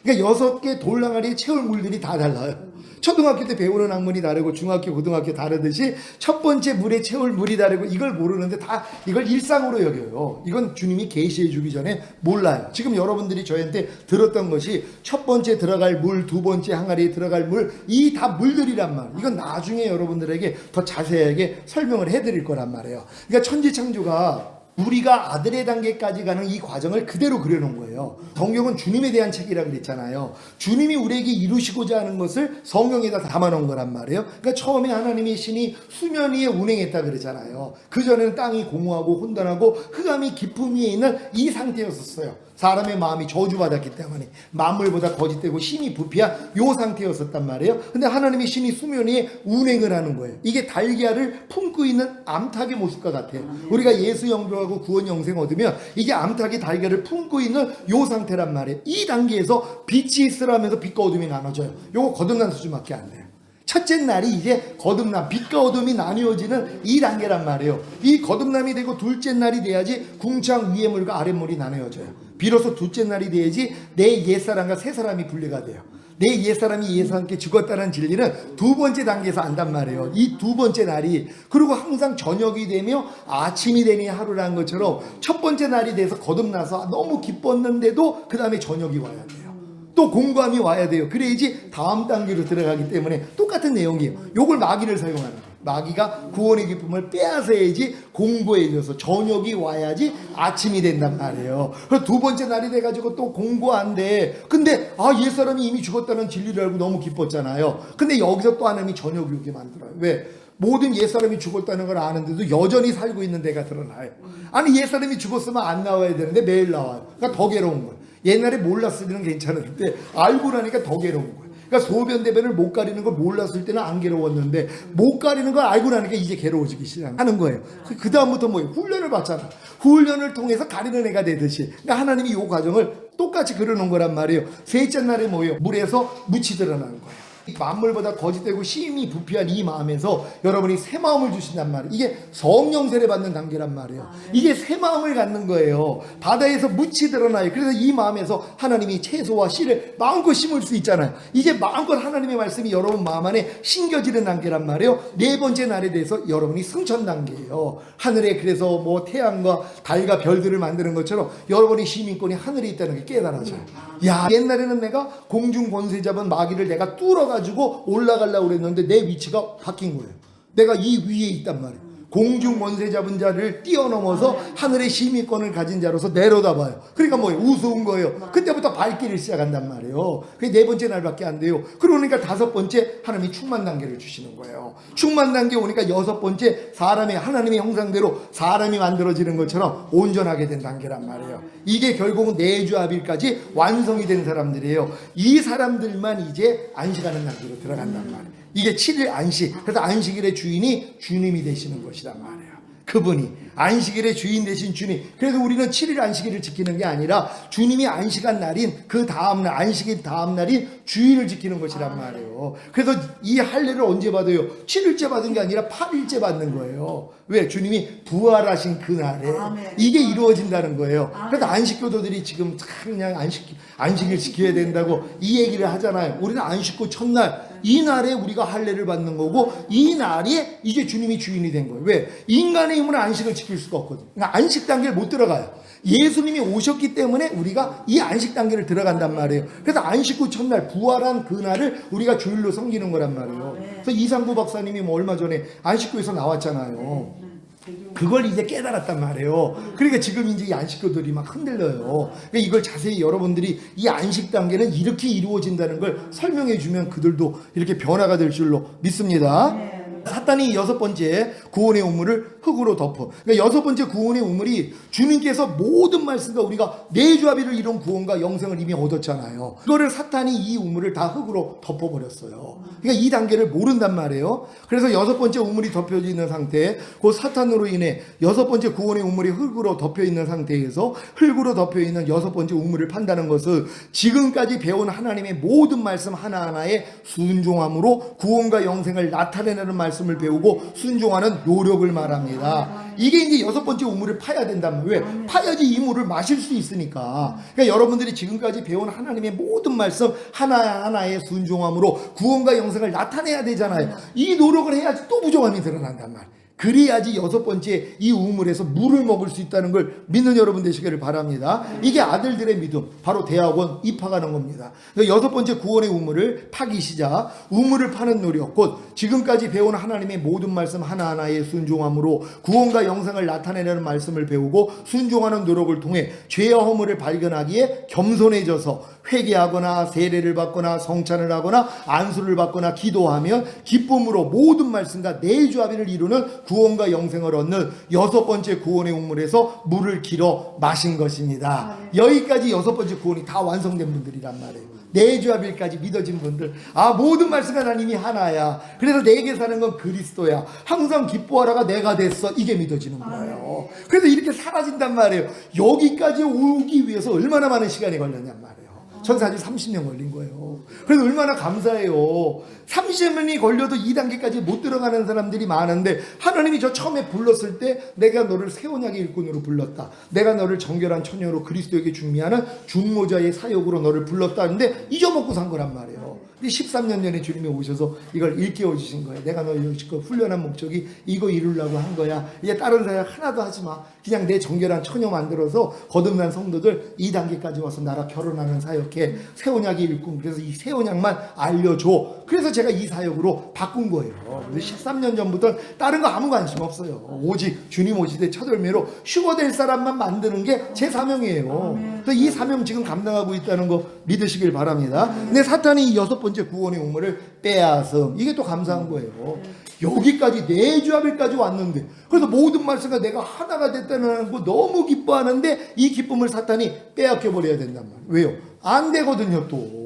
S1: 그러니까 6개 돌항아리에 채울 물들이 다 달라요. 초등학교 때 배우는 학문이 다르고 중학교, 고등학교 다르듯이 첫 번째 물에 채울 물이 다르고 이걸 모르는데 다 이걸 일상으로 여겨요. 이건 주님이 계시해 주기 전에 몰라요. 지금 여러분들이 저한테 들었던 것이 첫 번째 들어갈 물, 두 번째 항아리에 들어갈 물, 이 다 물들이란 말. 이건 나중에 여러분들에게 더 자세하게 설명을 해드릴 거란 말이에요. 그러니까 천지창조가 우리가 아들의 단계까지 가는 이 과정을 그대로 그려놓은 거예요. 성경은 주님에 대한 책이라 그랬잖아요. 주님이 우리에게 이루시고자 하는 것을 성경에다 담아놓은 거란 말이에요. 그러니까 처음에 하나님의 신이 수면 위에 운행했다 그러잖아요. 그전에는 땅이 공허하고 혼돈하고 흑암이 깊음 위에 있는 이 상태였었어요. 사람의 마음이 저주받았기 때문에 만물보다 거짓되고 힘이 부패한 요 상태였었단 말이에요. 근데 하나님의 신이 수면 위에 운행을 하는 거예요. 이게 달걀을 품고 있는 암탉의 모습과 같아요. 우리가 예수 영접하고 구원 영생 얻으면 이게 암탉이 달걀을 품고 있는 요 상태란 말이에요. 이 단계에서 빛이 있으라면서 빛과 어둠이 나눠져요. 요거 거듭난 수준밖에 안 돼요.
S2: 첫째 날이 이제 거듭남, 빛과 어둠이 나뉘어지는 이 단계란 말이에요. 이 거듭남이 되고 둘째 날이 돼야지 궁창 위의 물과 아랫 물이 나뉘어져요. 비로소 둘째 날이 돼야지 내 옛사람과 새사람이 분리가 돼요. 내 옛사람이 예수와 함께 죽었다는 진리는 두 번째 단계에서 안단 말이에요. 이 두 번째 날이, 그리고 항상 저녁이 되며 아침이 되니 하루라는 것처럼 첫 번째 날이 돼서 거듭나서 너무 기뻤는데도 그 다음에 저녁이 와야 돼요. 또 공고함이 와야 돼요. 그래야지 다음 단계로 들어가기 때문에 똑같은 내용이에요. 요걸 마귀를 사용하는 거예요. 마귀가 구원의 기쁨을 빼앗아야지 공고해져서 저녁이 와야지 아침이 된단 말이에요. 그래서 두 번째 날이 돼가지고 또 공고한데, 근데 옛사람이 이미 죽었다는 진리를 알고 너무 기뻤잖아요. 근데 여기서 또 하나님이 저녁이 오게 만들어요. 왜? 모든 옛사람이 죽었다는 걸 아는데도 여전히 살고 있는 데가 드러나요. 아니, 옛사람이 죽었으면 안 나와야 되는데 매일 나와요. 그러니까 더 괴로운 거예요. 옛날에 몰랐으면 괜찮았는데 알고 나니까 더 괴로운 거예요. 그러니까 소변 대변을 못 가리는 걸 몰랐을 때는 안 괴로웠는데 못 가리는 걸 알고 나니까 이제 괴로워지기 시작하는 거예요. 그 다음부터 뭐예요? 훈련을 받잖아. 훈련을 통해서 가리는 애가 되듯이. 그러니까 하나님이 이 과정을 똑같이 그려놓은 거란 말이에요. 셋째 날에 뭐예요? 물에서 묻이 드러나는 거예요. 만물보다 거짓되고 심히 부패한 이 마음에서 여러분이 새 마음을 주신단 말이에요. 이게 성령 세례 받는 단계란 말이에요. 이게 새 마음을 갖는 거예요. 바다에서 묻이 드러나요. 그래서 이 마음에서 하나님이 채소와 씨를 마음껏 심을 수 있잖아요. 이제 마음껏 하나님의 말씀이 여러분 마음 안에 심겨지는 단계란 말이에요. 네 번째 날에 대해서 여러분이 승천 단계예요. 하늘에 그래서 뭐 태양과 달과 별들을 만드는 것처럼 여러분의 시민권이 하늘에 있다는 게 깨달아져요. 야, 옛날에는 내가 공중 권세 잡은 마귀를 내가 뚫어가지고 올라가려고 그랬는데 내 위치가 바뀐 거예요. 내가 이 위에 있단 말이에요. 공중 권세 잡은 자를 뛰어넘어서 하늘의 시민권을 가진 자로서 내려다봐요. 그러니까 뭐예요? 우스운 거예요. 그때부터 발길을 시작한단 말이에요. 그게 네 번째 날밖에 안 돼요. 그러니까 다섯 번째 하나님이 충만 단계를 주시는 거예요. 충만 단계 오니까 여섯 번째 사람의, 하나님의 형상대로 사람이 만들어지는 것처럼 온전하게 된 단계란 말이에요. 이게 결국은 내주합일까지 완성이 된 사람들이에요. 이 사람들만 이제 안식하는 단계로 들어간단 말이에요. 이게 7일 안식. 그래서 안식일의 주인이 주님이 되시는 것이란 말이에요. 그분이 안식일의 주인 되신 주님. 그래서 우리는 7일 안식일을 지키는 게 아니라 주님이 안식한 날인 그 다음날, 안식일 다음날인 주일을 지키는 것이란 말이에요. 그래서 이 할례를 언제 받아요? 7일째 받은 게 아니라 8일째 받는 거예요. 왜? 주님이 부활하신 그날에 이게 이루어진다는 거예요. 그래서 안식교도들이 지금 참 그냥 안식일 지켜야 된다고 이 얘기를 하잖아요. 우리는 안식구 첫날, 이 날에 우리가 할례를 받는 거고, 이 날에 이제 주님이 주인이 된 거예요. 왜? 인간의 힘으로 안식을 지킬 수가 없거든. 그러니까 안식 단계를 못 들어가요. 예수님이 오셨기 때문에 우리가 이 안식 단계를 들어간단 말이에요. 그래서 안식구 첫날, 부활한 그날을 우리가 주일로 섬기는 거란 말이에요. 그래서 이상구 박사님이 뭐 얼마 전에 안식구에서 나왔잖아요. 그걸 이제 깨달았단 말이에요. 그러니까 지금 이제 이 안식교들이 막 흔들려요. 그러니까 이걸 자세히 여러분들이 이 안식 단계는 이렇게 이루어진다는 걸 설명해 주면 그들도 이렇게 변화가 될 줄로 믿습니다. 사탄이 여섯 번째 구원의 우물을 흙으로 덮어. 그러니까 여섯 번째 구원의 우물이 주님께서 모든 말씀과 우리가 내주합의를 이룬 구원과 영생을 이미 얻었잖아요. 그거를 사탄이 이 우물을 다 흙으로 덮어버렸어요. 그러니까 이 단계를 모른단 말이에요. 그래서 여섯 번째 우물이 덮여져 있는 상태, 그 사탄으로 인해 여섯 번째 구원의 우물이 흙으로 덮여 있는 상태에서 흙으로 덮여 있는 여섯 번째 우물을 판다는 것은 지금까지 배운 하나님의 모든 말씀 하나하나에 순종함으로 구원과 영생을 나타내는 말씀을 배우고 순종하는 노력을 말합니다. 이게 이제 여섯 번째 우물을 파야 된단 말이에요. 왜? 파야지 이 물을 마실 수 있으니까. 그러니까 여러분들이 지금까지 배운 하나님의 모든 말씀 하나하나에 순종함으로 구원과 영생을 나타내야 되잖아요. 이 노력을 해야지 또 부족함이 드러난단 말이에요. 그래야지 여섯 번째 이 우물에서 물을 먹을 수 있다는 걸 믿는 여러분 되시기를 바랍니다. 이게 아들들의 믿음, 바로 대학원 입학하는 겁니다. 여섯 번째 구원의 우물을 파기 시작, 우물을 파는 노력, 곧 지금까지 배운 하나님의 모든 말씀 하나하나에 순종함으로 구원과 영생을 나타내는 말씀을 배우고 순종하는 노력을 통해 죄와 허물을 발견하기에 겸손해져서 회개하거나 세례를 받거나 성찬을 하거나 안수를 받거나 기도하면 기쁨으로 모든 말씀과 내주합의를 이루는 구원과 영생을 얻는 여섯 번째 구원의 우물에서 물을 길어 마신 것입니다. 여기까지 여섯 번째 구원이 다 완성된 분들이란 말이에요. 내주합일까지 믿어진 분들, 모든 말씀과 하나님이 하나야. 그래서 내게 사는 건 그리스도야. 항상 기뻐하라가 내가 됐어. 이게 믿어지는 거예요. 그래서 이렇게 사라진단 말이에요. 여기까지 오기 위해서 얼마나 많은 시간이 걸렸냔 말이에요. 전사 아직 30년 걸린 거예요. 그래서 얼마나 감사해요. 30년이 걸려도 2단계까지 못 들어가는 사람들이 많은데 하나님이 저 처음에 불렀을 때 내가 너를 새 언약의 일꾼으로 불렀다. 내가 너를 정결한 처녀로 그리스도에게 중미하는 중모자의 사역으로 너를 불렀다 하는데 잊어먹고 산 거란 말이에요. 근데 13년 전에 주님이 오셔서 이걸 일깨워 주신 거예요. 내가 너를 여기서 훈련한 목적이 이거 이루려고 한 거야. 이제 다른 사역 하나도 하지 마. 그냥 내 정결한 처녀 만들어서 거듭난 성도들 2단계까지 와서 나랑 결혼하는 사역해. 새 언약의 일꾼. 그래서 이 새 언약만 알려줘. 그래서 제가 이 사역으로 바꾼 거예요. 그래서 13년 전부터 다른 거 아무 관심 없어요. 오직 주님 오실 때 첫 열매로 휴거 될 사람만 만드는 게 제 사명이에요. 그래서 이 사명 지금 감당하고 있다는 거 믿으시길 바랍니다. 근데 사탄이 이 6번째 구원의 우물을 빼앗음. 이게 또 감사한 거예요. 여기까지 내주합일까지 왔는데 그래서 모든 말씀과 내가 하나가 됐다는 거 너무 기뻐하는데 이 기쁨을 사탄이 빼앗겨 버려야 된단 말이에요. 왜요? 안 되거든요. 또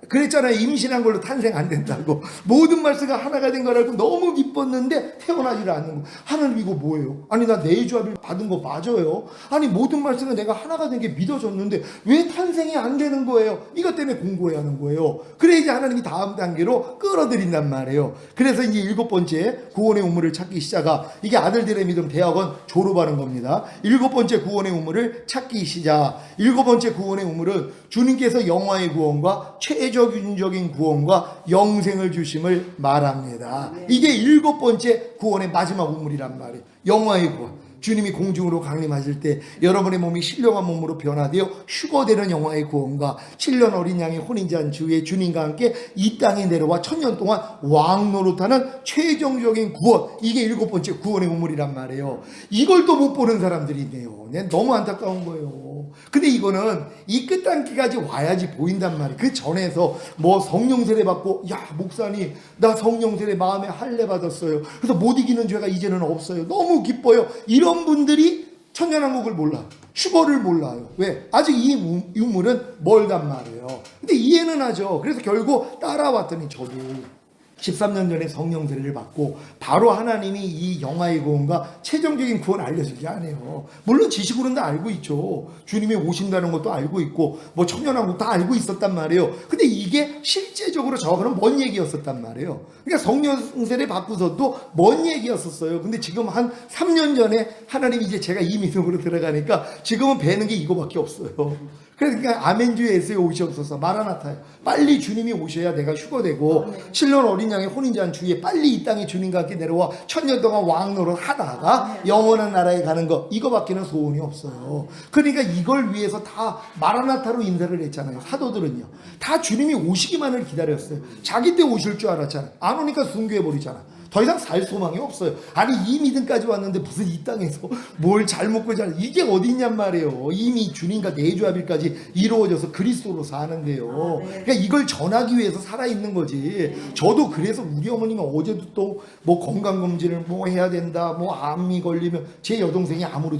S2: 그랬잖아요. 임신한 걸로 탄생 안 된다고. 모든 말씀과 하나가 된 거라고 너무 기뻤는데 태어나지를 않는 거. 하나님 이거 뭐예요? 아니 나 내주합일 받은 거 맞아요? 아니 모든 말씀과 내가 하나가 된 게 믿어졌는데 왜 탄생이 안 되는 거예요? 이것 때문에 공부해야 하는 거예요. 그래 이제 하나님이 다음 단계로 끌어들인단 말이에요. 그래서 이제 7번째 구원의 우물을 찾기 시작하. 이게 아들들의 믿음 대학원 졸업하는 겁니다. 7번째 구원의 우물을 찾기 시작. 7번째 구원의 우물은 주님께서 영화의 구원과 최저균적인 구원과 영생을 주심을 말합니다. 이게 7번째 구원의 마지막 우물이란 말이에요. 영화의 구원. 주님이 공중으로 강림하실 때 여러분의 몸이 신령한 몸으로 변화되어 휴거되는 영화의 구원과 7년 어린 양의 혼인잔 주에 주님과 함께 이 땅에 내려와 1000년 동안 왕 노릇하는 최종적인 구원. 이게 7번째 구원의 우물이란 말이에요. 이걸 또 못 보는 사람들이 있네요. 너무 안타까운 거예요. 근데 이거는 이 끝단계까지 와야지 보인단 말이에요. 그 전에서 뭐 성령 세례 받고 야 목사님 나 성령 세례 마음에 할례 받았어요. 그래서 못 이기는 죄가 이제는 없어요. 너무 기뻐요. 이런 분들이 천년왕국을 몰라. 휴거를 몰라요. 왜? 아직 이 우물은 멀단 말이에요. 근데 이해는 하죠. 그래서 결국 따라왔더니 저도 13년 전에 성령 세례를 받고 바로 하나님이 이 영화의 구원과 최종적인 구원을 알려주지 않아요. 물론 지식으로는 다 알고 있죠. 주님이 오신다는 것도 알고 있고 뭐 천년왕국 다 알고 있었단 말이에요. 근데 이게 실제적으로 저거는 먼 얘기였었단 말이에요. 그러니까 성령 세례 받고서도 먼 얘기였었어요. 근데 지금 한 3년 전에 하나님이 이제 제가 이 믿음으로 들어가니까 지금은 배는 게 이거밖에 없어요. 그러니까 아멘주의 예수에 오시옵소서. 마라나타요. 빨리 주님이 오셔야 내가 휴거되고 7년 어린 양의 혼인잔 주에 빨리 이 땅에 주님과 함께 내려와 1000년 동안 왕노릇 하다가 영원한 나라에 가는 거. 이거밖에는 소원이 없어요. 그러니까 이걸 위해서 다 마라나타로 인사를 했잖아요. 사도들은요. 다 주님이 오시기만을 기다렸어요. 자기 때 오실 줄 알았잖아요. 안 오니까 순교해버리잖아. 더 이상 살 소망이 없어요. 아니 이 믿음까지 왔는데 무슨 이 땅에서 뭘 잘 먹고 잘 이게 어디 있냔 말이에요. 이미 주님과 내주합일까지 이루어져서 그리스도로 사는데요. 그러니까 이걸 전하기 위해서 살아있는 거지. 저도 그래서 우리 어머님이 어제도 또 뭐 건강검진을 뭐 해야 된다, 뭐 암이 걸리면 제 여동생이 암으로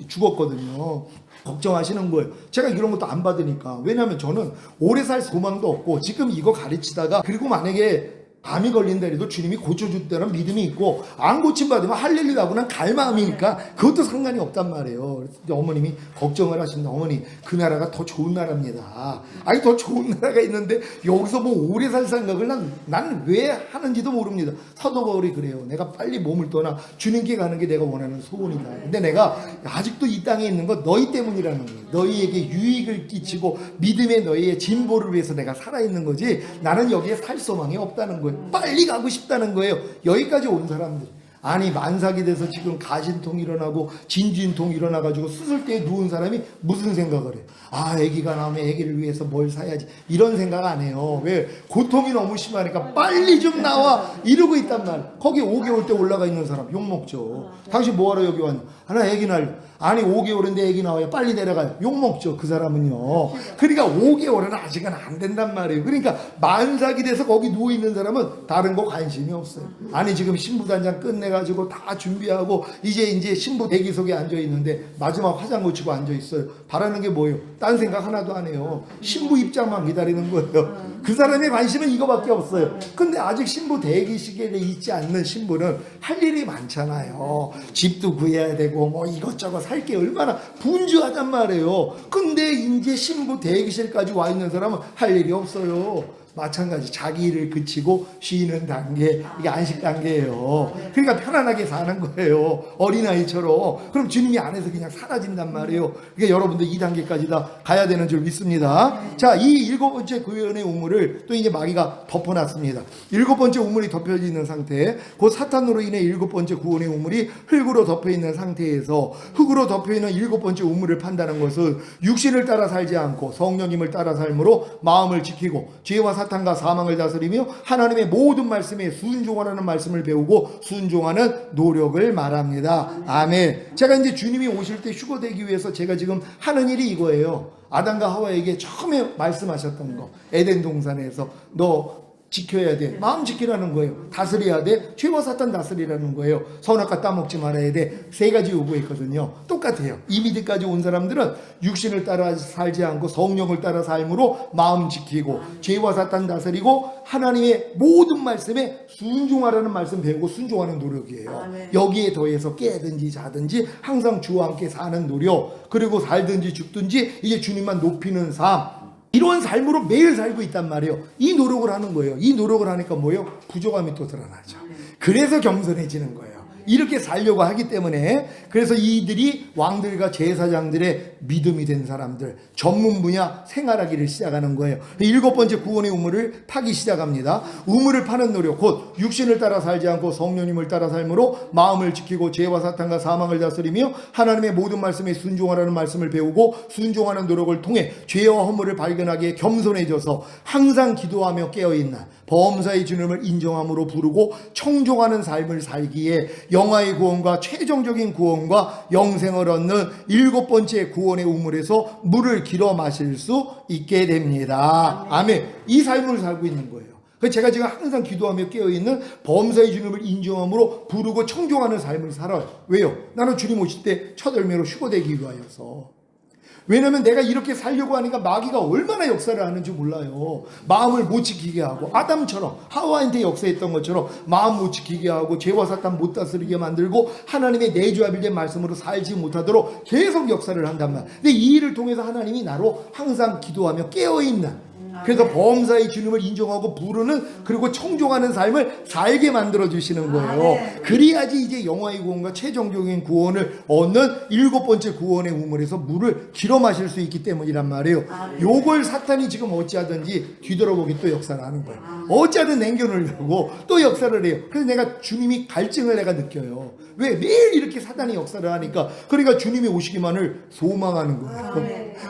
S2: 죽었거든요. 걱정하시는 거예요. 제가 이런 것도 안 받으니까. 왜냐하면 저는 오래 살 소망도 없고 지금 이거 가르치다가 그리고 만약에 암이 걸린다 해도 주님이 고쳐준다는 믿음이 있고 안 고침받으면 할렐루야고 난 갈 마음이니까 그것도 상관이 없단 말이에요. 그래서 어머님이 걱정을 하신다. 어머니 그 나라가 더 좋은 나라입니다. 아니 더 좋은 나라가 있는데 여기서 뭐 오래 살 생각을 난 왜 하는지도 모릅니다. 사도 바울이 그래요. 내가 빨리 몸을 떠나 주님께 가는 게 내가 원하는 소원이다. 근데 내가 아직도 이 땅에 있는 건 너희 때문이라는 거예요. 너희에게 유익을 끼치고 믿음의 너희의 진보를 위해서 내가 살아있는 거지 나는 여기에 살 소망이 없다는 거예요. 빨리 가고 싶다는 거예요. 여기까지 온 사람들. 아니 만삭이 돼서 지금 가진통 일어나고 진진통 일어나가지고 수술대에 누운 사람이 무슨 생각을 해요? 아 아기가 나오면 아기를 위해서 뭘 사야지 이런 생각 안 해요. 왜? 고통이 너무 심하니까 빨리 좀 나와 이러고 있단 말이에요. 거기 5개월 때 올라가 있는 사람 욕먹죠. 당신 뭐하러 여기 왔냐? 하나 아기 날 아니 5개월인데 아기 나와요. 빨리 내려가요. 욕먹죠. 그 사람은요. 그러니까 5개월은 아직은 안 된단 말이에요. 그러니까 만삭이 돼서 거기 누워있는 사람은 다른 거 관심이 없어요. 아니 지금 신부단장 끝내가지고 다 준비하고 이제 신부 대기석에 앉아있는데 마지막 화장 고치고 앉아있어요. 바라는 게 뭐예요? 딴 생각 하나도 안 해요. 신부 입장만 기다리는 거예요. 그 사람의 관심은 이거밖에 없어요. 근데 아직 신부 대기식에 있지 않는 신부는 할 일이 많잖아요. 집도 구해야 되고 뭐 이것저것 살 게 얼마나 분주하단 말이에요. 근데 이제 신부 대기실까지 와 있는 사람은 할 일이 없어요. 마찬가지 자기 일을 그치고 쉬는 단계, 이게 안식 단계예요. 그러니까 편안하게 사는 거예요. 어린아이처럼. 그럼 주님이 안에서 그냥 사라진단 말이에요. 그러니까 여러분들 2단계까지 다 가야 되는 줄 믿습니다. 자, 이 7번째 구원의 우물을 또 이제 마귀가 덮어놨습니다. 7번째 우물이 덮여져 있는 상태, 곧 사탄으로 인해 7번째 구원의 우물이 흙으로 덮여 있는 상태에서 흙으로 덮여 있는 7번째 우물을 판다는 것은 육신을 따라 살지 않고 성령님을 따라 삶으로 마음을 지키고 죄와 사탄과 사망을 다스리며 하나님의 모든 말씀에 순종하라는 말씀을 배우고 순종하는 노력을 말합니다. 아멘. 제가 이제 주님이 오실 때 휴거되기 위해서 제가 지금 하는 일이 이거예요. 아담과 하와에게 처음에 말씀하셨던 거, 에덴 동산에서 너 지켜야 돼. 마음 지키라는 거예요. 다스려야 돼. 죄와 사탄 다스리라는 거예요. 선악과 따먹지 말아야 돼. 3가지 요구했거든요. 똑같아요. 이 믿음까지 온 사람들은 육신을 따라 살지 않고 성령을 따라 삶으로 마음 지키고 죄와 사탄 다스리고 하나님의 모든 말씀에 순종하라는 말씀 배우고 순종하는 노력이에요.
S3: 아멘.
S2: 여기에 더해서 깨든지 자든지 항상 주와 함께 사는 노력, 그리고 살든지 죽든지 이제 주님만 높이는 삶, 이런 삶으로 매일 살고 있단 말이에요. 이 노력을 하는 거예요. 이 노력을 하니까 뭐예요? 부족함이 또 드러나죠. 그래서 겸손해지는 거예요. 이렇게 살려고 하기 때문에. 그래서 이들이 왕들과 제사장들의 믿음이 된 사람들, 전문 분야 생활하기를 시작하는 거예요. 7번째 구원의 우물을 파기 시작합니다. 우물을 파는 노력, 곧 육신을 따라 살지 않고 성령님을 따라 삶으로 마음을 지키고 죄와 사탄과 사망을 다스리며 하나님의 모든 말씀에 순종하라는 말씀을 배우고 순종하는 노력을 통해 죄와 허물을 발견하기에 겸손해져서 항상 기도하며 깨어있는 범사의 주님을 인정함으로 부르고 청종하는 삶을 살기에 영화의 구원과 최종적인 구원과 영생을 얻는 7번째 구원의 우물에서 물을 길어 마실 수 있게 됩니다. 아멘. 이 삶을 살고 있는 거예요. 그래서 제가 지금 항상 기도하며 깨어있는 범사의 주님을 인정함으로 부르고 청종하는 삶을 살아요. 왜요? 나는 주님 오실 때 첫 열매로 휴거되기 위하여서. 왜냐면 내가 이렇게 살려고 하니까 마귀가 얼마나 역사를 하는지 몰라요. 마음을 못 지키게 하고, 아담처럼 하와한테 역사했던 것처럼 마음 못 지키게 하고 죄와 사탄 못 다스리게 만들고 하나님의 내주하빌된 말씀으로 살지 못하도록 계속 역사를 한단 말이에요. 근데 이 일을 통해서 하나님이 나로 항상 기도하며 깨어있는, 그래서 범사의 주님을 인정하고 부르는, 그리고 청종하는 삶을 살게 만들어 주시는 거예요. 그래야지 이제 영화의 구원과 최종적인 구원을 얻는 7번째 구원의 우물에서 물을 길어 마실 수 있기 때문이란 말이에요. 요걸 사탄이 지금 어찌하든지 뒤돌아보기 또 역사를 하는 거예요. 어찌하든 남겨놓으려고 또 역사를 해요. 그래서 내가 주님이 갈증을 내가 느껴요. 왜? 매일 이렇게 사단이 역사를 하니까. 그러니까 주님이 오시기만을 소망하는 거예요.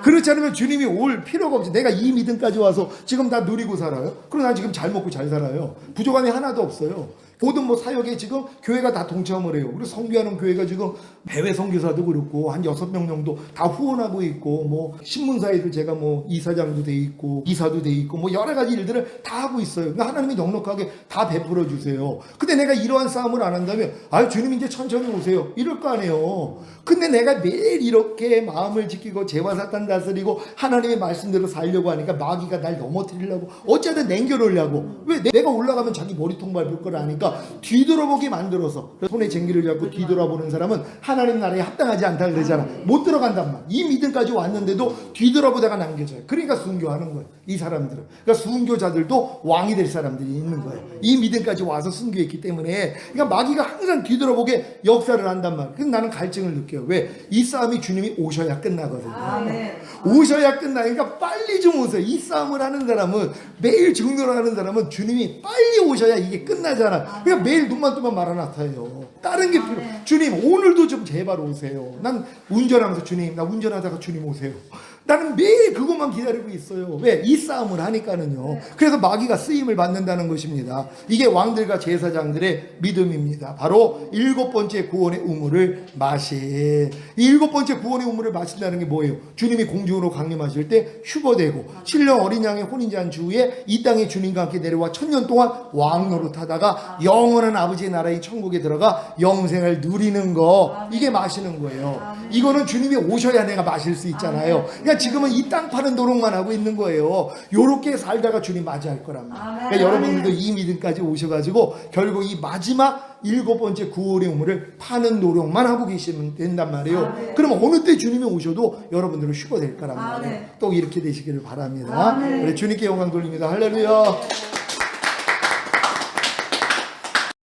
S2: 그렇지 않으면 주님이 올 필요가 없지. 내가 이 믿음까지 와서 지금 다 누리고 살아요. 그럼 난 지금 잘 먹고 잘 살아요. 부족함이 하나도 없어요. 모든 뭐 사역에 지금 교회가 다 동참을 해요. 그리고 선교하는 교회가 지금 해외 선교사도 그렇고 한 6명 정도 다 후원하고 있고, 뭐 신문사에도 제가 뭐 이사장도 돼 있고 이사도 돼 있고 뭐 여러 가지 일들을 다 하고 있어요. 그러니까 하나님이 넉넉하게 다 베풀어 주세요. 근데 내가 이러한 싸움을 안 한다면 아유 주님 이제 천천히 오세요 이럴 거 아니에요. 근데 내가 매일 이렇게 마음을 지키고 죄와 사탄 다스리고 하나님의 말씀대로 살려고 하니까 마귀가 날 넘어뜨리려고 어쩌든 남겨놓으려고. 왜? 내가 올라가면 자기 머리통 밟을 걸 아니까 뒤돌아보게 만들어서. 손에 쟁기를 잡고 뒤돌아보는 사람은 하나님 나라에 합당하지 않다 그러잖아. 못 들어간단 말이야. 이 믿음까지 왔는데도 뒤돌아보다가 남겨져요. 그러니까 순교하는 거예요, 이 사람들은. 그러니까 순교자들도 왕이 될 사람들이 있는 거예요. 이 믿음까지 와서 순교했기 때문에. 그러니까 마귀가 항상 뒤돌아보게 역사를 한단 말이에요. 그래서 나는 갈증을 느껴요. 왜? 이 싸움이 주님이 오셔야 끝나거든요. 오셔야 끝나니까 빨리 좀 오세요. 이 싸움을 하는 사람은, 매일 증거를 하는 사람은 주님이 빨리 오셔야 이게 끝나잖아. 그러니까 매일 눈만 뜨면 마라나타예요. 다른 게 필요. 주님 오늘도 좀 제발 오세요. 난 운전하면서 주님, 나 운전하다가 주님 오세요. 나는 매일 그것만 기다리고 있어요. 왜? 이 싸움을 하니까는요. 그래서 마귀가 쓰임을 받는다는 것입니다. 이게 왕들과 제사장들의 믿음입니다. 바로 7번째 구원의 우물을 마신. 이 7번째 구원의 우물을 마신다는 게 뭐예요? 주님이 공중으로 강림하실 때 휴거되고 신령 어린 양의 혼인잔 주후에 이 땅에 주님과 함께 내려와 1000년 동안 왕노릇하다가 영원한 아버지의 나라인 천국에 들어가 영생을 누리는 거, 이게 마시는 거예요. 이거는 주님이 오셔야 내가 마실 수 있잖아요. 그러니까 그러니까 지금은 이 땅 파는 노력만 하고 있는 거예요. 요렇게 살다가 주님 맞이할 거랍니다. 그러니까 여러분들도 이 믿음까지 오셔가지고 결국 이 마지막 7번째 구원의 우물을 파는 노력만 하고 계시면 된단 말이에요. 그러면 어느 때 주님이 오셔도 여러분들은 휴거 될 거란 말이에요. 또 이렇게 되시기를 바랍니다. 그래, 주님께 영광 돌립니다. 할렐루야.